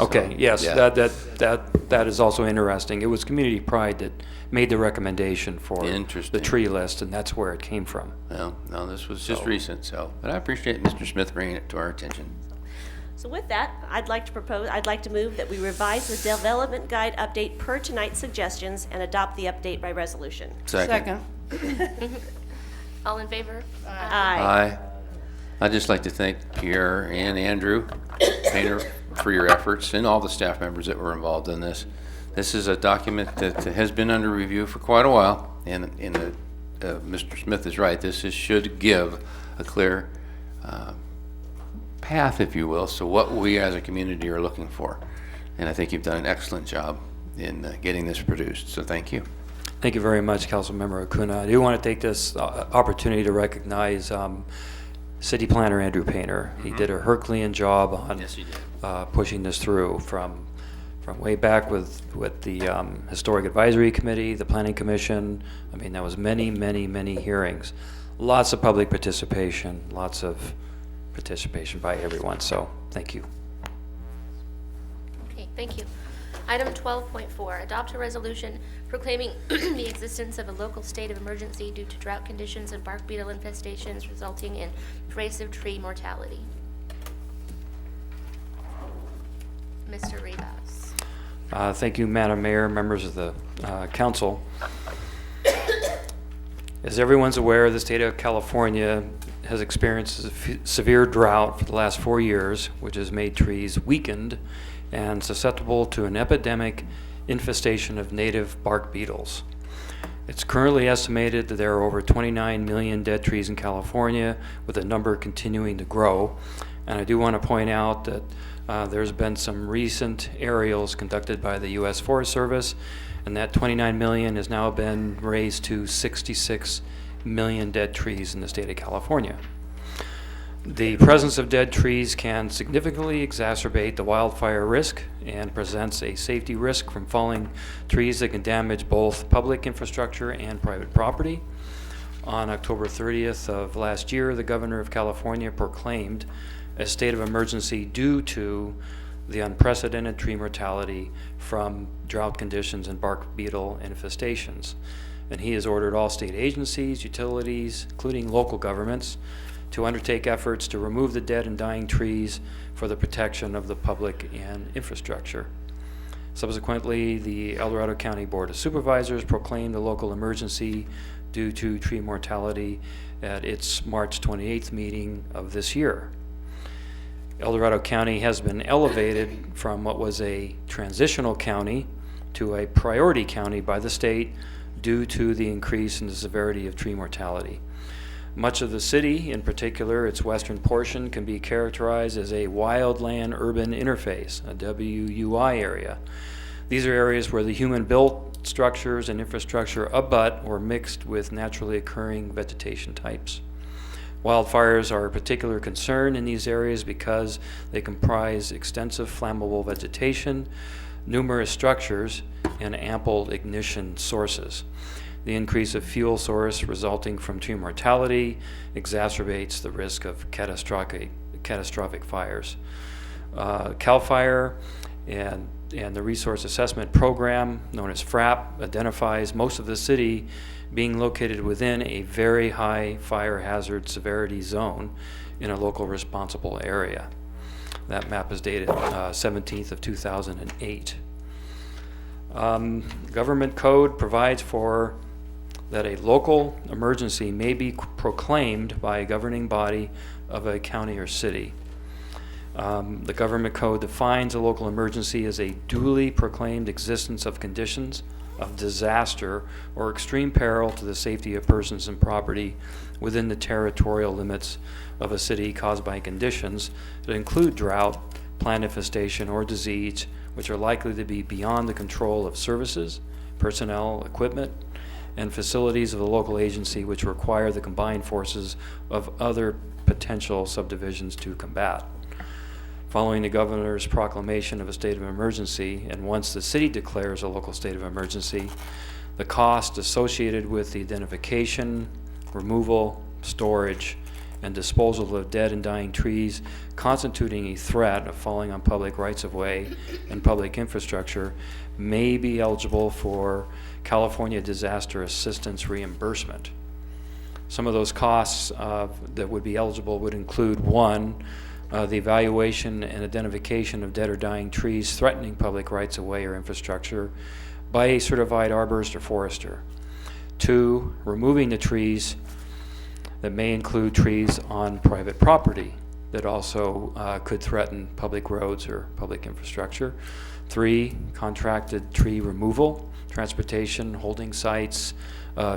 Okay, So, yes, yeah. that is also interesting. It was community pride that made the recommendation for the tree list, and that's where it came from. Well, no, this was just recent, but I appreciate Mr. Smith bringing it to our attention. So with that, I'd like to move that we revise the development guide update per tonight's suggestions and adopt the update by resolution. Second. All in favor? Aye. I'd just like to thank Pierre and Andrew Painter for your efforts, and all the staff members that were involved in this. This is a document that has been under review for quite a while, and Mr. Smith is right. This should give a clear path, if you will, so what we as a community are looking for. And I think you've done an excellent job in getting this produced, so thank you. Thank you very much, Councilmember Acuna. I do want to take this opportunity to recognize City Planner Andrew Painter. He did a Herculean job on pushing this through from way back with the Historic Advisory Committee, the Planning Commission. I mean, that was many, many, many hearings. Lots of public participation, lots of participation by everyone, so thank you. Okay, thank you. Item 12.4, adopt a resolution proclaiming the existence of a local state of emergency due to drought conditions and bark beetle infestations resulting in invasive tree mortality. Mr. Rivas. Thank you, Madam Mayor, members of the council. As everyone's aware, the state of California has experienced a severe drought for the last 4 years, which has made trees weakened and susceptible to an epidemic infestation of native bark beetles. It's currently estimated that there are over 29 million dead trees in California, with the number continuing to grow. And I do want to point out that there's been some recent aerials conducted by the U.S. Forest Service, and that 29 million has now been raised to 66 million dead trees in the state of California. The presence of dead trees can significantly exacerbate the wildfire risk and presents a safety risk from falling trees that can damage both public infrastructure and private property. On October 30th of last year, the governor of California proclaimed a state of emergency due to the unprecedented tree mortality from drought conditions and bark beetle infestations. And he has ordered all state agencies, utilities, including local governments, to undertake efforts to remove the dead and dying trees for the protection of the public and infrastructure. Subsequently, the El Dorado County Board of Supervisors proclaimed a local emergency due to tree mortality at its March 28th meeting of this year. El Dorado County has been elevated from what was a transitional county to a priority county by the state due to the increase in the severity of tree mortality. Much of the city, in particular its western portion, can be characterized as a wildland-urban interface, a WUI area. These are areas where the human-built structures and infrastructure abut or mixed with naturally occurring vegetation types. Wildfires are a particular concern in these areas because they comprise extensive flammable vegetation, numerous structures, and ample ignition sources. The increase of fuel source resulting from tree mortality exacerbates the risk of catastrophic fires. CAL FIRE and the Resource Assessment Program, known as FRAP, identifies most of the city being located within a very high fire hazard severity zone in a local responsible area. That map is dated 17th of 2008. Government code provides for that a local emergency may be proclaimed by a governing body of a county or city. The government code defines a local emergency as a duly proclaimed existence of conditions of disaster or extreme peril to the safety of persons and property within the territorial limits of a city caused by conditions that include drought, plant infestation, or disease, which are likely to be beyond the control of services, personnel, equipment, and facilities of the local agency, which require the combined forces of other potential subdivisions to combat. Following the governor's proclamation of a state of emergency, and once the city declares a local state of emergency, the cost associated with the identification, removal, storage, and disposal of dead and dying trees constituting a threat of falling on public rights-of-way and public infrastructure may be eligible for California Disaster Assistance reimbursement. Some of those costs that would be eligible would include, one, the evaluation and identification of dead or dying trees threatening public rights-of-way or infrastructure by a certified arborist or forester. Two, removing the trees that may include trees on private property that also could threaten public roads or public infrastructure. Three, contracted tree removal, transportation, holding sites,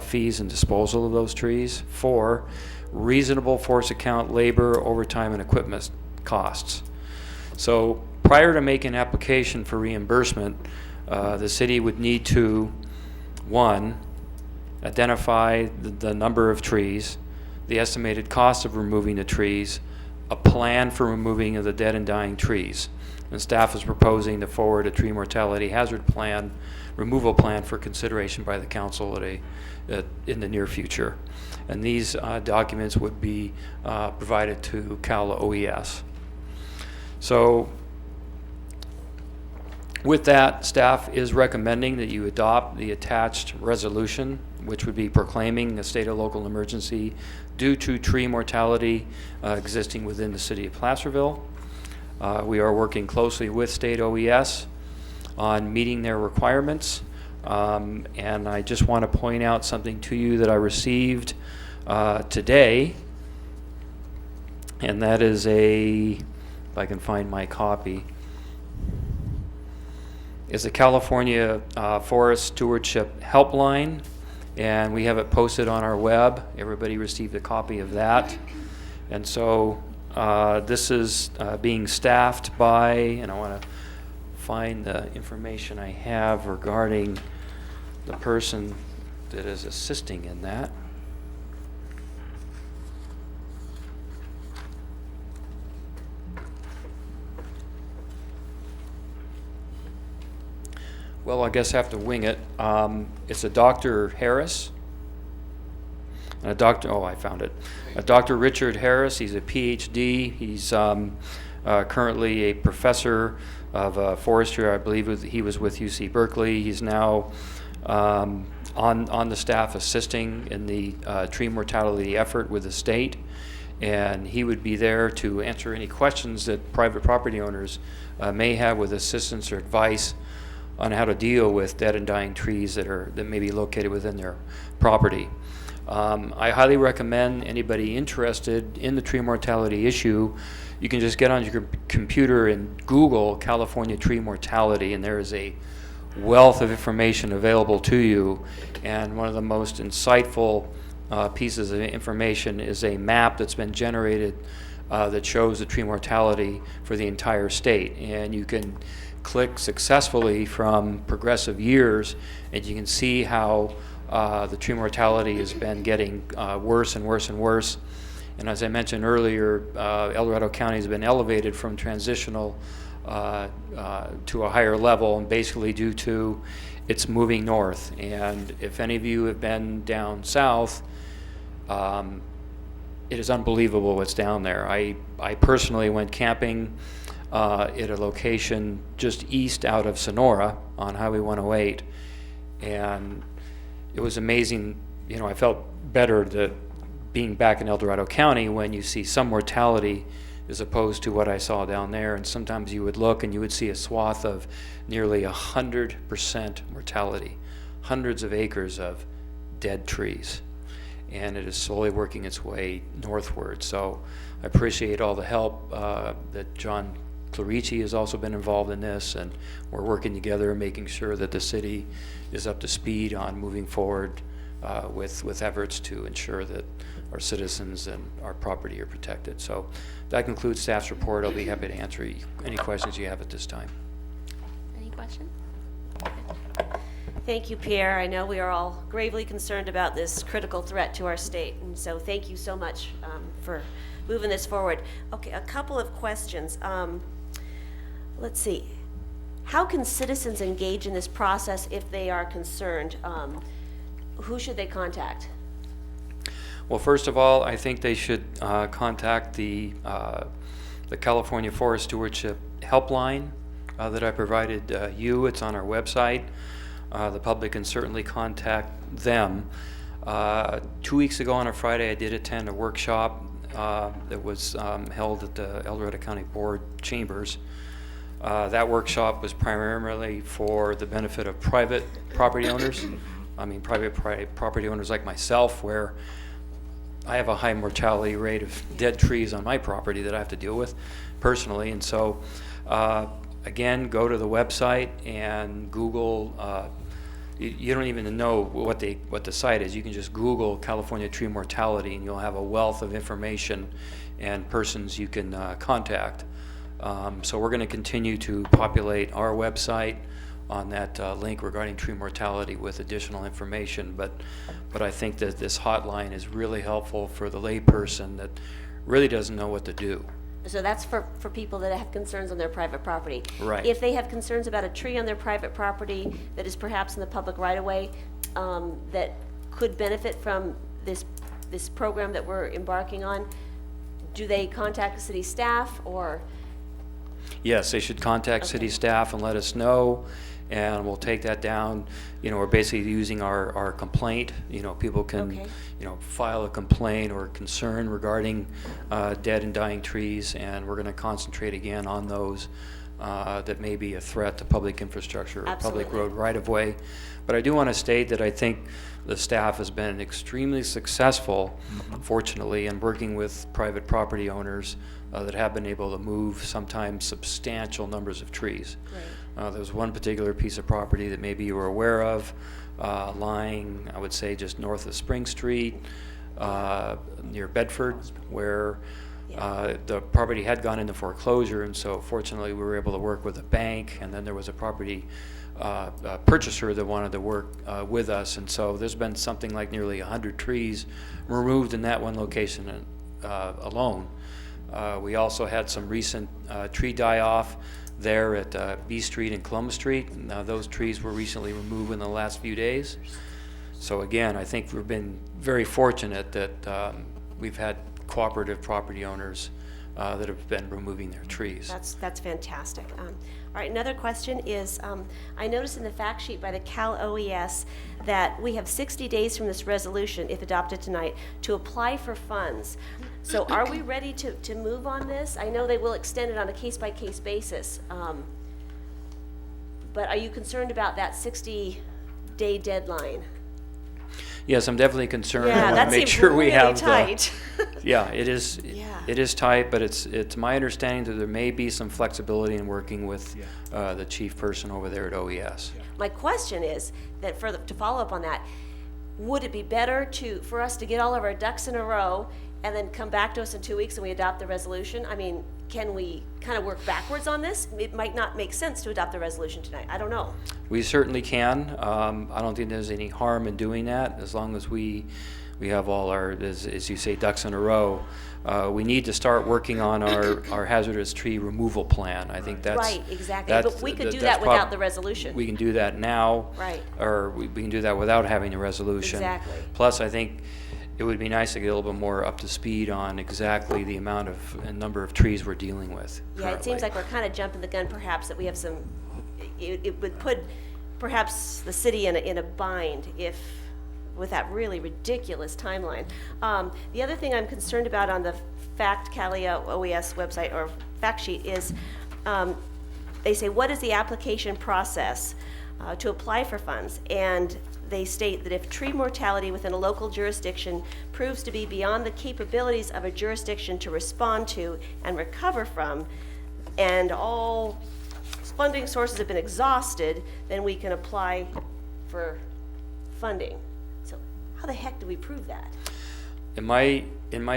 fees and disposal of those trees. Four, reasonable force account labor, overtime, and equipment costs. So prior to making application for reimbursement, the city would need to, one, identify the number of trees, the estimated cost of removing the trees, a plan for removing of the dead and dying trees. And staff is proposing to forward a tree mortality hazard plan, removal plan for consideration by the council in the near future. And these documents would be provided to Cal OES. So with that, staff is recommending that you adopt the attached resolution, which would be proclaiming a state of local emergency due to tree mortality existing within the city of Placerville. We are working closely with state OES on meeting their requirements. And I just want to point out something to you that I received today, and that is if I can find my copy, is a California Forest Stewardship Helpline, and we have it posted on our web. Everybody received a copy of that. And so this is being staffed by, and I want to find the information I have regarding the person that is assisting in that. Well, I guess I have to wing it. It's a Dr. Harris. And I found it. Dr. Richard Harris, he's a PhD. He's currently a professor of forestry. I believe he was with UC Berkeley. He's now on the staff assisting in the tree mortality effort with the state. And he would be there to answer any questions that private property owners may have with assistance or advice on how to deal with dead and dying trees that may be located within their property. I highly recommend anybody interested in the tree mortality issue, you can just get on your computer and Google California tree mortality, and there is a wealth of information available to you. And one of the most insightful pieces of information is a map that's been generated that shows the tree mortality for the entire state. And you can click successfully from progressive years, and you can see how the tree mortality has been getting worse and worse and worse. And as I mentioned earlier, El Dorado County has been elevated from transitional to a higher level, and basically due to it's moving north. And if any of you have been down south, it is unbelievable what's down there. I personally went camping at a location just east out of Sonora on Highway 108, and it was amazing. You know, I felt better that being back in El Dorado County when you see some mortality as opposed to what I saw down there. And sometimes you would look and you would see a swath of nearly 100% mortality, hundreds of acres of dead trees. And it is slowly working its way northward. So I appreciate all the help that John Clarici has also been involved in this, and we're working together, making sure that the city is up to speed on moving forward with efforts to ensure that our citizens and our property are protected. So that concludes staff's report. I'll be happy to answer any questions you have at this time. Any questions? Thank you, Pierre. I know we are all gravely concerned about this critical threat to our state, and so thank you so much for moving this forward. Okay, a couple of questions. Let's see. How can citizens engage in this process if they are concerned? Who should they contact? Well, first of all, I think they should contact the California Forest Stewardship Helpline that I provided you. It's on our website. The public can certainly contact them. 2 weeks ago on a Friday, I did attend a workshop that was held at the El Dorado County Board Chambers. That workshop was primarily for the benefit of private property owners. I mean, private property owners like myself, where I have a high mortality rate of dead trees on my property that I have to deal with personally. And so, again, go to the website and Google. You don't even know what the site is. You can just Google California tree mortality, and you'll have a wealth of information and persons you can contact. So we're going to continue to populate our website on that link regarding tree mortality with additional information. But I think that this hotline is really helpful for the layperson that really doesn't know what to do. So that's for people that have concerns on their private property. Right. If they have concerns about a tree on their private property that is perhaps in the public right-of-way that could benefit from this program that we're embarking on, do they contact the city staff or? Yes, they should contact city staff and let us know, and we'll take that down. You know, we're basically using our complaint. You know, people can, you know, file a complaint or concern regarding dead and dying trees, and we're going to concentrate again on those that may be a threat to public infrastructure or public road right-of-way. But I do want to state that I think the staff has been extremely successful, fortunately, in working with private property owners that have been able to move sometimes substantial numbers of trees. Right. There's one particular piece of property that maybe you were aware of, lying, I would say, just north of Spring Street, near Bedford, where the property had gone into foreclosure, and so fortunately we were able to work with a bank, and then there was a property purchaser that wanted to work with us, and so there's been something like nearly 100 trees removed in that one location alone. We also had some recent tree die-off there at B Street and Columbus Street. Now those trees were recently removed in the last few days. So again, I think we've been very fortunate that we've had cooperative property owners that have been removing their trees. That's fantastic. All right, another question is, I noticed in the fact sheet by the Cal OES that we have 60 days from this resolution, if adopted tonight, to apply for funds. So are we ready to move on this? I know they will extend it on a case-by-case basis, but are you concerned about that 60-day deadline? Yes, I'm definitely concerned. Yeah, I want that to make seems sure we really have tight. Yeah, it is. It is tight, but it's my understanding that there may be some flexibility in working with the chief person over there at OES. My question is that to follow up on that, would it be better for us to get all of our ducks in a row and then come back to us in 2 weeks and we adopt the resolution? I mean, can we kind of work backwards on this? It might not make sense to adopt the resolution tonight. I don't know. We certainly can. I don't think there's any harm in doing that as long as we we have all our, as you say, ducks in a row. We need to start working on our hazardous tree removal plan. I think that's Right, exactly. But we could do that's that without the resolution. We can do that now, Right. or we can do that without having a resolution. Exactly. Plus, I think it would be nice to get a little bit more up to speed on exactly the amount of and number of trees we're dealing with. Yeah, it seems like we're kind of jumping the gun, perhaps, that we have some, it would put perhaps the city in a bind if, with that really ridiculous timeline. The other thing I'm concerned about on the Fact Calia OES website or fact sheet is they say, what is the application process to apply for funds? And they state that if tree mortality within a local jurisdiction proves to be beyond the capabilities of a jurisdiction to respond to and recover from, and all funding sources have been exhausted, then we can apply for funding. So how the heck do we prove that? In my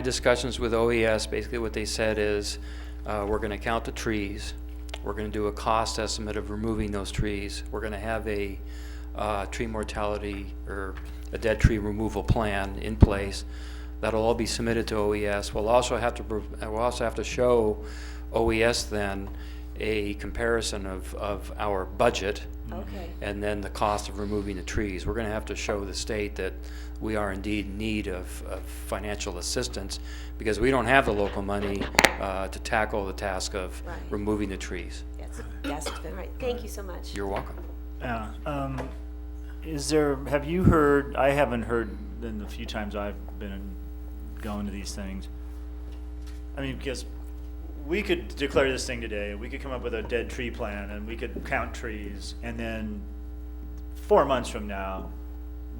discussions with OES, basically what they said is, we're going to count the trees. We're going to do a cost estimate of removing those trees. We're going to have a tree mortality or a dead tree removal plan in place. That'll all be submitted to OES. We'll also have to show OES then a comparison of our budget. Okay. And then the cost of removing the trees. We're going to have to show the state that we are indeed in need of financial assistance because we don't have the local money to tackle the task of removing the trees. Yes, that's been right. Thank you so much. You're welcome. Have you heard, I haven't heard in the few times I've been going to these things. I mean, because we could declare this thing today, we could come up with a dead tree plan and we could count trees, and then 4 months from now,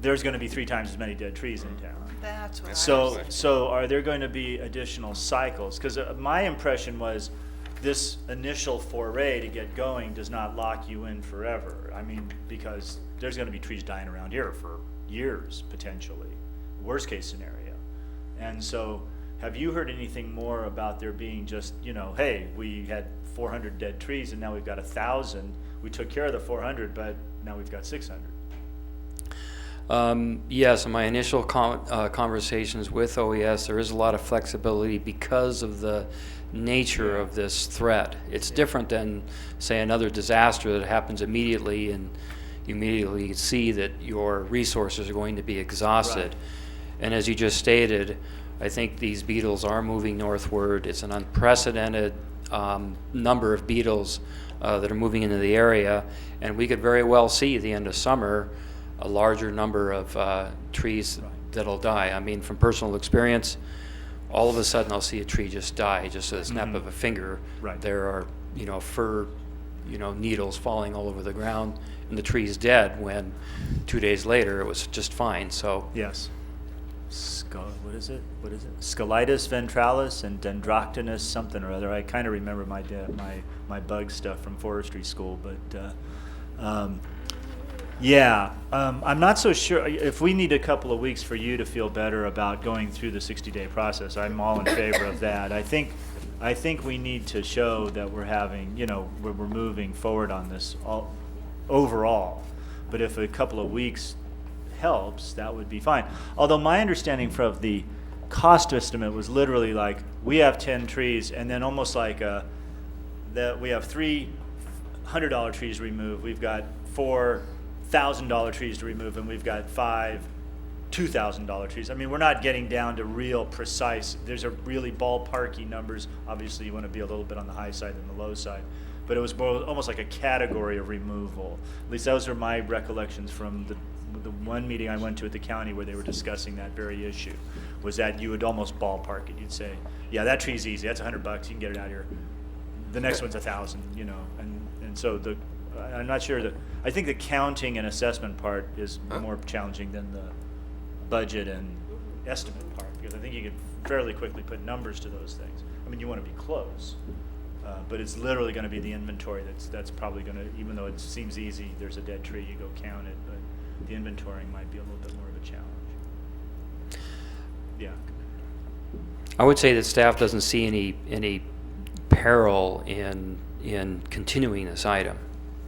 there's going to be 3 times as many dead trees in town. That's what So are there going to be additional cycles? Because my impression was this initial foray to get going does not lock you in forever. I mean, because there's going to be trees dying around here for years, potentially, worst case scenario. And so have you heard anything more about there being just, hey, we had 400 dead trees and now we've got 1,000. We took care of the 400, but now we've got 600. Yes, in my initial conversations with OES, there is a lot of flexibility because of the nature of this threat. It's different than, say, another disaster that happens immediately and you immediately see that your resources are going to be exhausted. Right. And as you just stated, I think these beetles are moving northward. It's an unprecedented number of beetles that are moving into the area, and we could very well see at the end of summer a larger number of trees that'll die. I mean, from personal experience, all of a sudden I'll see a tree just die, just a snap of a finger. Right. There are, fir, needles falling all over the ground, and the tree's dead when 2 days later it was just fine. So yes. What is it? Scolitis ventralis and Dendroctonus something or other. I kind of remember my bug stuff from forestry school, but I'm not so sure. If we need a couple of weeks for you to feel better about going through the 60-day process, I'm all in favor of that. I think we need to show that we're having, we're moving forward on this overall. But if a couple of weeks helps, that would be fine. Although my understanding from the cost estimate was literally like, we have 10 trees, and then almost like that we have 3 $100 trees removed, we've got 4 $1,000 trees to remove, and we've got 5 $2,000 trees. I mean, we're not getting down to real precise. There's a really ballparky numbers. Obviously, you want to be a little bit on the high side than the low side. But it was almost like a category of removal. At least those are my recollections from the one meeting I went to at the county where they were discussing that very issue, was that you would almost ballpark it. You'd say, yeah, that tree's easy. That's $100. You can get it out here. The next one's 1,000, and so I'm not sure that, I think the counting and assessment part is more challenging than the budget and estimate part, because I think you can fairly quickly put numbers to those things. I mean, you want to be close, but it's literally going to be the inventory that's probably going to, even though it seems easy, there's a dead tree, you go count it, but the inventorying might be a little bit more of a challenge. Yeah. I would say that staff doesn't see any peril in continuing this item.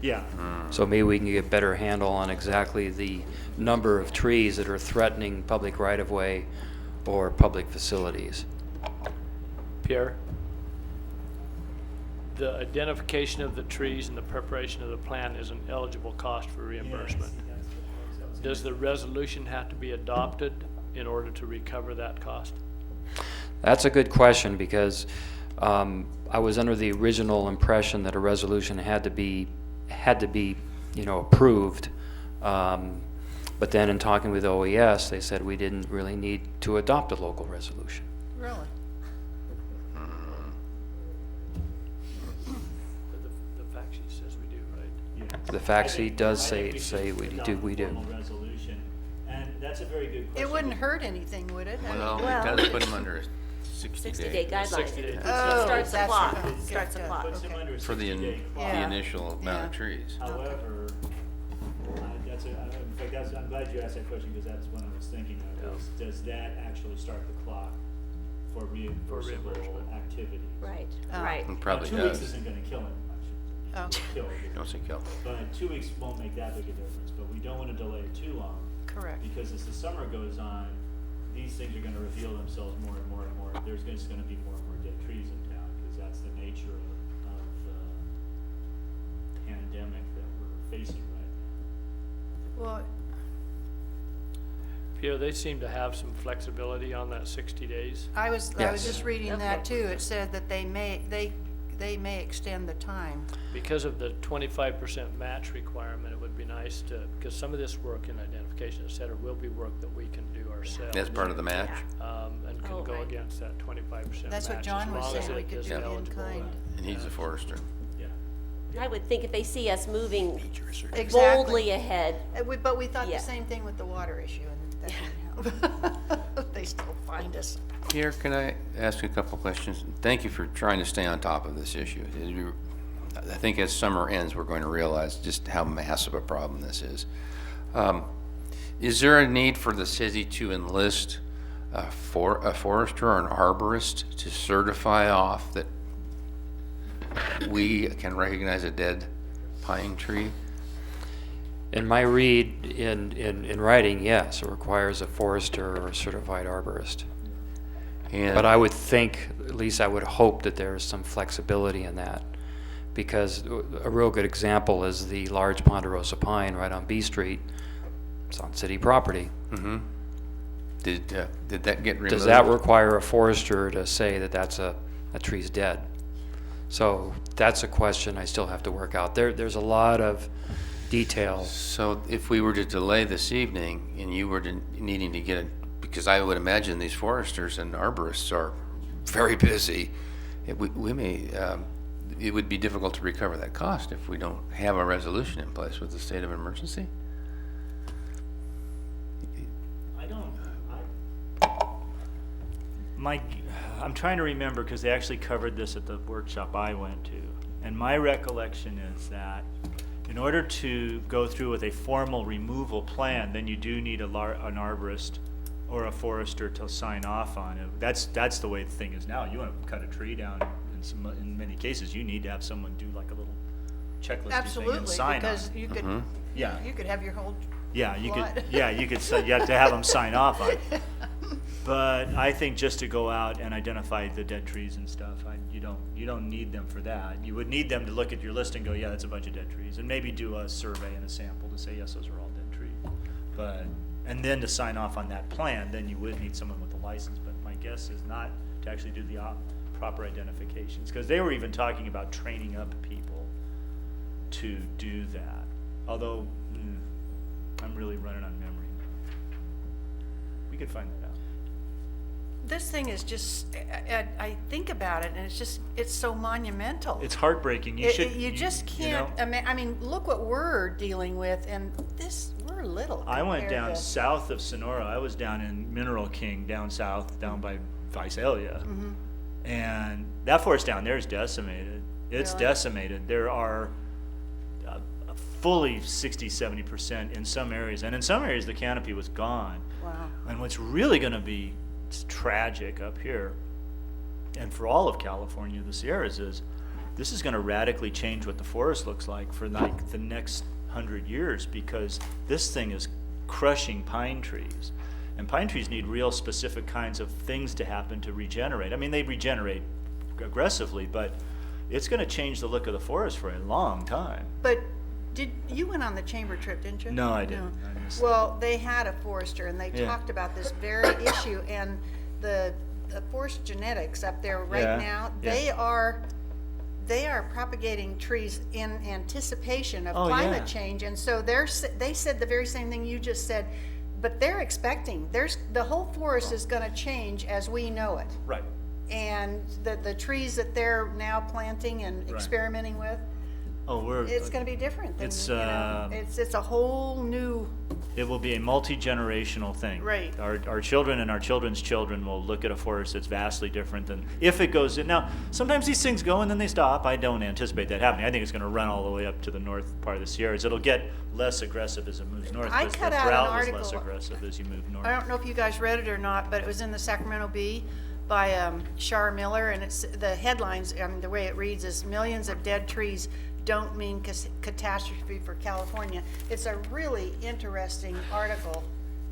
Yeah. So maybe we can get a better handle on exactly the number of trees that are threatening public right-of-way or public facilities. Pierre? The identification of the trees and the preparation of the plan is an eligible cost for reimbursement. Does the resolution have to be adopted in order to recover that cost? That's a good question, because I was under the original impression that a resolution had to be, approved. But then in talking with OES, they said we didn't really need to adopt a local resolution. Really? The fact sheet says we do, right? Yeah. The fact I sheet think- does I say think we should we adopt do, a we do. formal resolution. And that's a very good question. It wouldn't hurt anything, would it? I mean, Well, Well- it does put them under a 60-day 60-day. guideline. 60 days. Oh, Starts the that's clock. right. Starts the Good, clock. Puts them under a For the 60-day clock. Yeah. initial amount of Yeah. trees. However, in fact, I'm glad you asked that question, because that's what I was thinking of, is does that actually start the clock for reimbursable activity? Right, Oh. right. It probably 2 weeks does. isn't gonna kill it much. Oh. Kill it. Don't say kill. But 2 weeks won't make that big a difference, but we don't wanna delay it too long, Correct. because as the summer goes on, these things are gonna reveal themselves more and more and more. There's just gonna be more and more dead trees in town, because that's the nature of the pandemic that we're facing right now. Well, Pierre, they seem to have some flexibility on that 60 days. I was Yes. just reading that too. It said that they may extend the time. Because of the 25% match requirement, it would be nice to, because some of this work in identification, et cetera, will be work that we can do ourselves. That's part of the match? And can Oh, go right. against that 25% match. That's what John was as long as saying, we it could is do it in eligible. kind. And he's a forester. Yeah. I would think if they see us moving Exactly. boldly ahead, But we thought Yeah. the same thing with the water issue, and that didn't help. They still find us. Pierre, can I ask you a couple questions? Thank you for trying to stay on top of this issue. I think as summer ends, we're going to realize just how massive a problem this is. Is there a need for the city to enlist a forester or an arborist to certify off that we can recognize a dead pine tree? In my read in writing, yes, it requires a forester or a certified arborist. And But I would think, at least I would hope, that there is some flexibility in that. Because a real good example is the large ponderosa pine right on B Street. It's on city property. Mhm. Did that get removed? Does that require a forester to say that that tree's dead? So that's a question I still have to work out. There's a lot of detail. So if we were to delay this evening and you were needing to get because I would imagine these foresters and arborists are very busy, it would be difficult to recover that cost if we don't have a resolution in place with the state of emergency? I'm trying to remember, because they actually covered this at the workshop I went to. And my recollection is that in order to go through with a formal removal plan, then you do need an arborist or a forester to sign off on it. That's the way the thing is now. You want to cut a tree down, in many cases, you need to have someone do like a little checklist thing and Absolutely, sign on because it. you could, Yeah. you could have your whole Yeah, you lot. could. Yeah, you could. You have to have them sign off on it. But I think just to go out and identify the dead trees and stuff, you don't need them for that. You would need them to look at your list and go, yeah, that's a bunch of dead trees, and maybe do a survey and a sample to say, yes, those are all dead trees. And then to sign off on that plan, then you would need someone with a license. But my guess is not to actually do the proper identifications, because they were even talking about training up people to do that. Although I'm really running on memory. We could find that out. This thing is just, I think about it, and it's so monumental. It's heartbreaking. You just can't, I mean, look what we're dealing with, and we're little. I went compared down to- south of Sonora. I was down in Mineral King, down south, down by Visalia. Mhm. And that forest down there is decimated. It's Really? decimated. There are fully 60-70% in some areas, and in some areas the canopy was gone. Wow. And what's really going to be tragic up here, and for all of California, the Sierras, is this is gonna radically change what the forest looks like for like the next 100 years, because this thing is crushing pine trees. And pine trees need real specific kinds of things to happen to regenerate. I mean, they regenerate aggressively, but it's gonna change the look of the forest for a long time. But you went on the chamber trip, didn't you? No, I didn't. I missed Well, they had a forester and they Yeah. talked about this very issue, and the forest genetics up there right Yeah, now, yeah. they are propagating trees in anticipation of Oh, climate yeah. change, and so they said the very same thing you just said, but they're expecting, the whole forest is gonna change as we know it. Right. And the trees that they're now planting and Right. experimenting with, Oh, it's gonna be different than, It's, you know, it's a whole new, it will be a multi-generational thing. Right. Our children and our children's children will look at a forest that's vastly different than, if it goes in. Now, sometimes these things go and then they stop. I don't anticipate that happening. I think it's gonna run all the way up to the north part of the Sierras. It'll get less aggressive as it moves north, I because the cut out an drought is article. less aggressive as you move north. I don't know if you guys read it or not, but it was in the Sacramento Bee by Shar Miller, and it's the headlines, the way it reads is "Millions of Dead Trees Don't Mean Catastrophe for California." It's a really interesting article.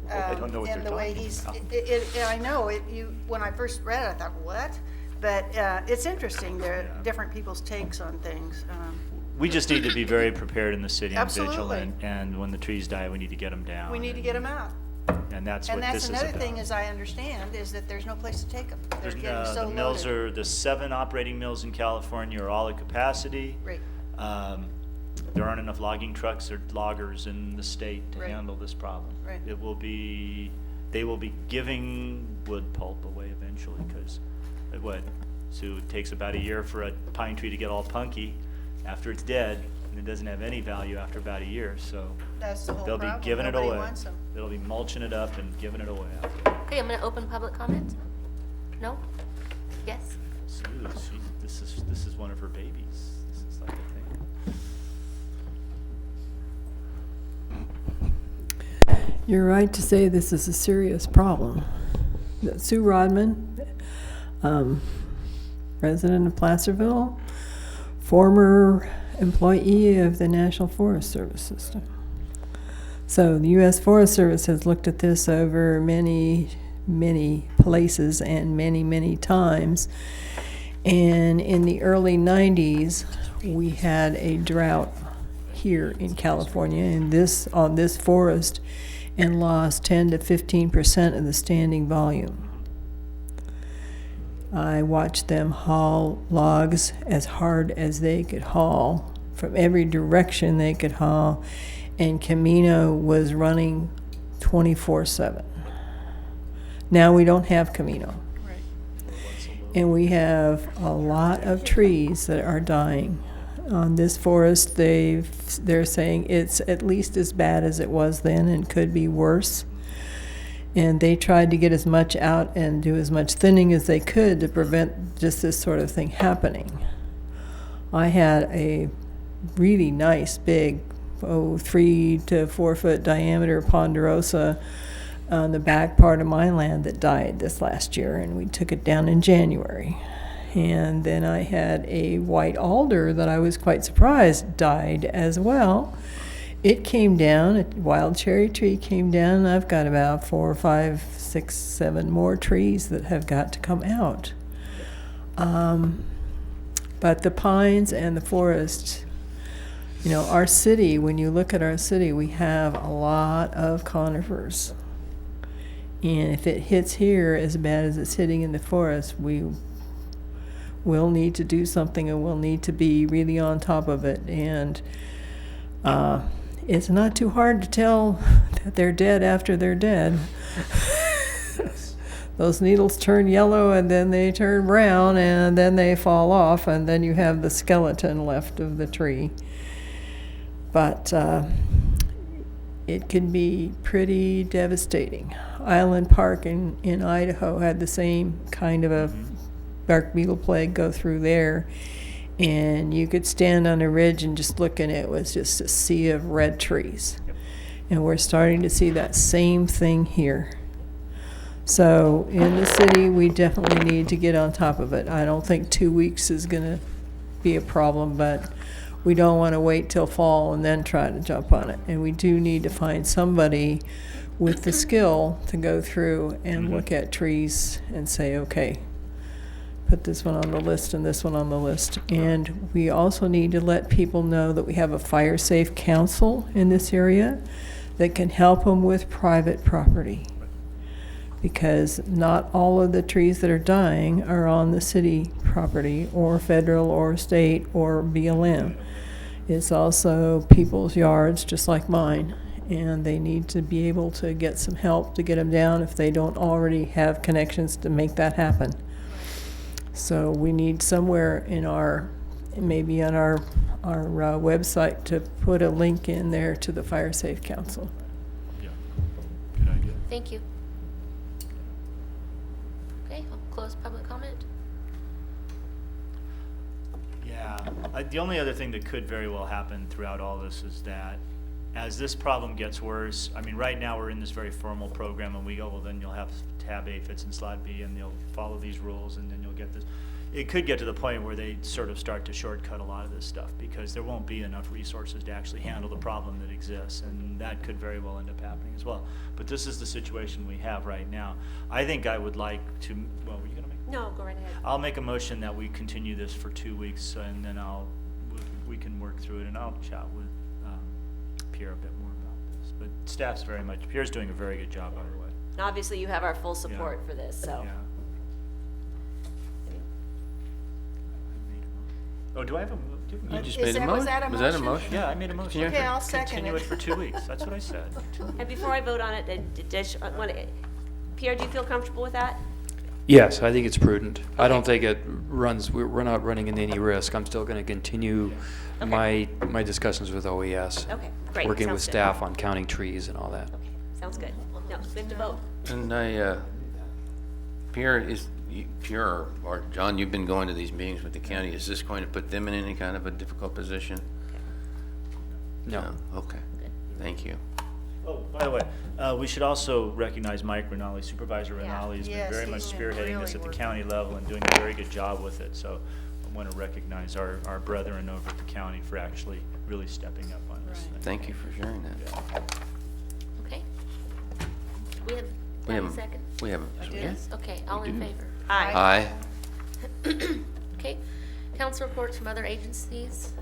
I don't know what and they're the way talking he's, about. I know it. When I first read it, I thought, what? But it's interesting. There are different people's takes on things. We just need to be very prepared in the city and Absolutely. vigilant, and when the trees die, we need to get them down. We need to get them out. And that's And what this that's is another about. thing, as I understand, is that there's no place to take them. They're There's, getting so the mills loaded. are, the 7 operating mills in California are all at capacity. Right. There aren't enough logging trucks or loggers in the state to Right. handle this problem. Right. They will be giving wood pulp away eventually, because it would. So it takes about a year for a pine tree to get all punky after it's dead, and it doesn't have any value after about a year, so That's the whole they'll problem. be giving Nobody it away. wants 'em. They'll be mulching it up and giving it away after. Okay, I'm gonna open public comment. No? Yes? Ooh, this is one of her babies. This is like a thing. You're right to say this is a serious problem. Sue Rodman, resident of Placerville, former employee of the National Forest Service system. So the U.S. Forest Service has looked at this over many, many places and many, many times. And in the early 90s, we had a drought here in California on this forest, and lost 10 to 15% of the standing volume. I watched them haul logs as hard as they could haul, from every direction they could haul, and Camino was running 24/7. Now we don't have Camino. And we have a lot of trees that are dying. On this forest, they're saying it's at least as bad as it was then and could be worse. And they tried to get as much out and do as much thinning as they could to prevent just this sort of thing happening. I had a really nice big 3 to 4 foot diameter ponderosa on the back part of my land that died this last year, and we took it down in January. And then I had a white alder that I was quite surprised died as well. It came down, a wild cherry tree came down, and I've got about 4, 5, 6, 7 more trees that have got to come out. But the pines and the forest, you know, our city, when you look at our city, we have a lot of conifers. And if it hits here as bad as it's hitting in the forest, we'll need to do something, and we'll need to be really on top of it. And it's not too hard to tell that they're dead after they're dead. Those needles turn yellow, and then they turn brown, and then they fall off, and then you have the skeleton left of the tree. But it can be pretty devastating. Island Park in Idaho had the same kind of a bark beetle plague go through there, and you could stand on a ridge and just look, and it was just a sea of red trees. And we're starting to see that same thing here. So in the city, we definitely need to get on top of it. I don't think 2 weeks is going to be a problem, but we don't want to wait till fall and then try to jump on it. And we do need to find somebody with the skill to go through and look at trees and say, okay, put this one on the list and this one on the list. And we also need to let people know that we have a fire safe council in this area that can help them with private property. Because not all of the trees that are dying are on the city property or federal or state or BLM. It's also people's yards, just like mine, and they need to be able to get some help to get them down if they don't already have connections to make that happen. So we need somewhere in our, maybe on our website, to put a link in there to the Fire Safe Council. Yeah, good idea. Thank you. Okay, I'll close public comment. Yeah, the only other thing that could very well happen throughout all this is that as this problem gets worse, I mean, right now we're in this very formal program and we go, well, then you'll have tab A fits in slot B and they'll follow these rules and then you'll get this. It could get to the point where they sort of start to shortcut a lot of this stuff because there won't be enough resources to actually handle the problem that exists, and that could very well end up happening as well. But this is the situation we have right now. I think I would like to, well, were you gonna make? No, go right ahead. I'll make a motion that we continue this for 2 weeks, and then we can work through it, and I'll chat with Pierre a bit more about this. But staff's very much, Pierre's doing a very good job on her way. And obviously, you have our full support for this, so. Yeah. Oh, do I have a? You just Is made a that- motion? was that a Was that a motion? motion? Yeah, I made a motion. Yeah. Okay, I'll second Continue it. it for 2 weeks. That's what I said. And before I vote on it, Pierre, do you feel comfortable with that? Yes, I think it's prudent. I don't think it runs, we're not running into any risk. I'm still going to continue my discussions with OES. Okay, great. Working with Sounds good. staff on counting trees and all that. Okay, sounds good. No, we have to vote. And Pierre, Pierre or John, you've been going to these meetings with the county. Is this going to put them in any kind of a difficult position? No. Okay. Thank you. Oh, by the way, we should also recognize Mike Rinaldi. Supervisor Rinaldi has been Yes, very much he's been spearheading this really at the working. county level and doing a very good job with it. So I want to recognize our brethren over at the county for actually really stepping up on this thing. Thank you for sharing that. Okay. We have, We have a second? We have Yes, okay, all in do. favor? Aye. Okay, council reports from other agencies.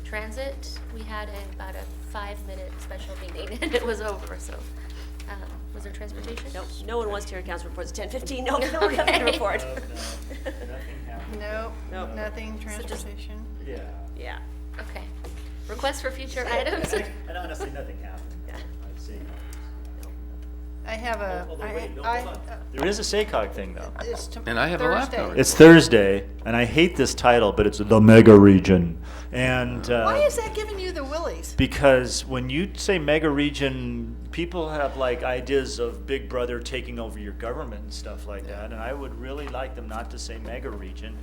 Transit, we had about a 5-minute special meeting and it was over, so, was there transportation? Nope, no one wants to hear council reports at 10:15. No, no one has to report. Nope, Nope. nothing, transportation. Yeah. Yeah. Okay. Requests for future items? And honestly, nothing happened. I'd say. I have a, Although, wait, no, I, hold on. There is a SACOG thing, though. it's And I have a laptop. Thursday. It's Thursday, and I hate this title, but it's the mega region. And Why is that giving you the willies? because when you say mega region, people have like ideas of Big Brother taking over your government and stuff like that. And I would really like them not to say mega region.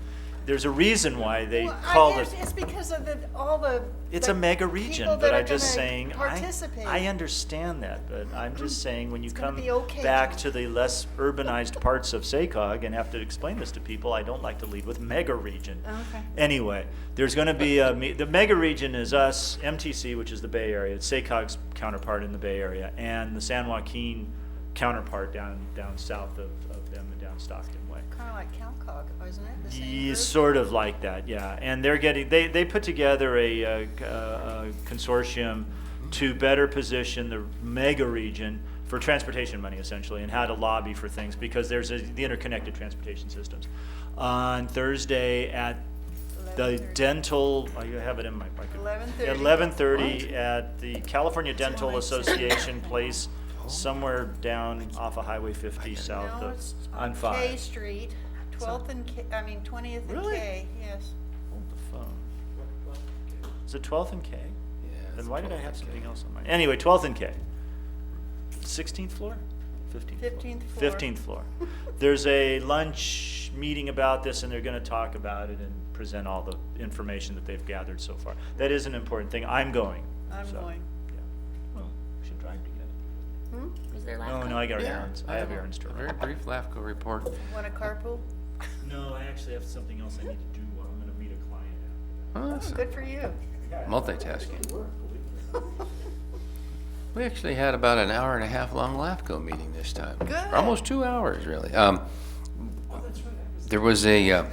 There's a reason why they Well, call guess it. it's because of all the. It's the a mega region, people but that are I'm just gonna saying, participate. I understand that, but I'm just saying when you It's gonna come be okay, back John. to the less urbanized parts of SACOG and have to explain this to people, I don't like to lead with mega region. Okay. Anyway, there's gonna be the mega region is us, MTC, which is the Bay Area, it's SACOG's counterpart in the Bay Area, and the San Joaquin counterpart down south of them and down Stockton way. Kind of like CalCog, isn't it? The same Yeah, group? sort of like that, yeah. And they're getting, they put together a consortium to better position the mega region for transportation money essentially and how to lobby for things because there's the interconnected transportation systems. On Thursday at the dental, I have it in my pocket. 11:30. At 11:30 at the California Dental Association place somewhere down off of Highway 50 south No, of, it's on K 5. Street, 12th and K, 20th and Really? K, yes. Hold the phone. Is it 12th and K? Yeah. Then why did I have something else on mine? Anyway, 12th and K. 16th floor? 15th floor. 15th floor. 15th floor. There's a lunch meeting about this and they're going to talk about it and present all the information that they've gathered so far. That is an important thing. I'm going. I'm so, going. Yeah. Well, we should drive together. Was there No, no, I got errands. I have errands to A run. very brief LAFCO report. Want a carpool? No, I actually have something else I need to do while I'm going Awesome. Good for you. Multitasking. We actually had about an hour and a half long LAFCO meeting this time. Good. Almost 2 hours, really. There was a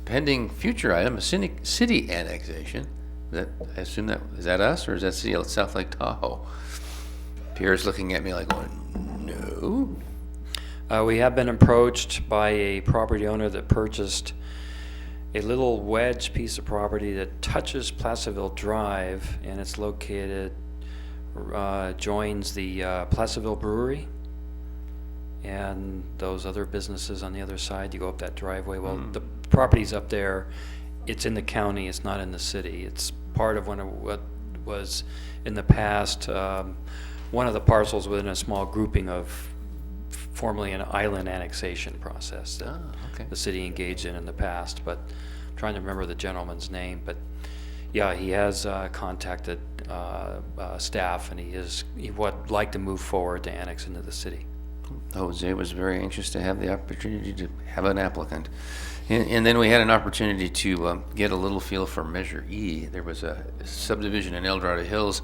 pending future item, a city annexation. I assume is that us, or is that South Lake Tahoe? Pierre's looking at me like, going, no. We have been approached by a property owner that purchased a little wedge piece of property that touches Placerville Drive, and it's located, joins the Placerville Brewery and those other businesses on the other side. You go up that driveway. Well, the property's up there. It's in the county. It's not in the city. It's part of what was in the past one of the parcels within a small grouping of formerly an island annexation process that the city engaged in the past, but I'm trying to remember the gentleman's name. But yeah, he has contacted staff, and he would like to move forward to annex into the city. Jose was very anxious to have the opportunity to have an applicant. And then we had an opportunity to get a little feel for Measure E. There was a subdivision in El Dorado Hills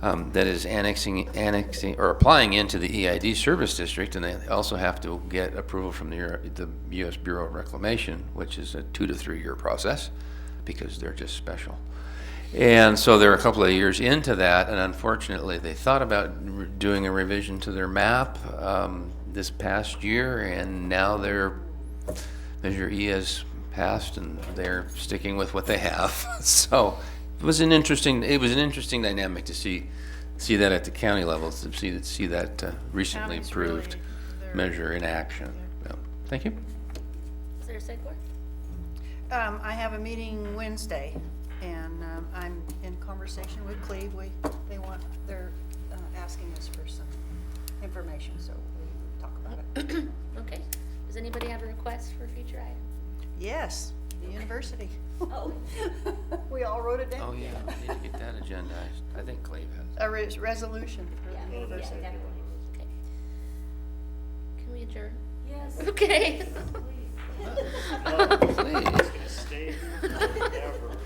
that is annexing or applying into the EID service district, and they also have to get approval from the U.S. Bureau of Reclamation, which is a 2 to 3 year process because they're just special. And so they're a couple of years into that, and unfortunately they thought about doing a revision to their map this past year, and now their Measure E has passed, and they're sticking with what they have. So it was an interesting dynamic to see that at the county level, to see that recently County's approved really- measure in action. Yeah. Thank you. Is there a second? I have a meeting Wednesday, and I'm in conversation with Cleve. They're asking us for some information, so we'll talk about it. Okay. Does anybody have a request for a future item? Yes, the university. Oh. We all wrote it down. Oh, yeah, we need to get that agendized. I think Cleve has. A resolution for the university. Okay. Can we adjourn? Yes. Okay. Please. Stay forever.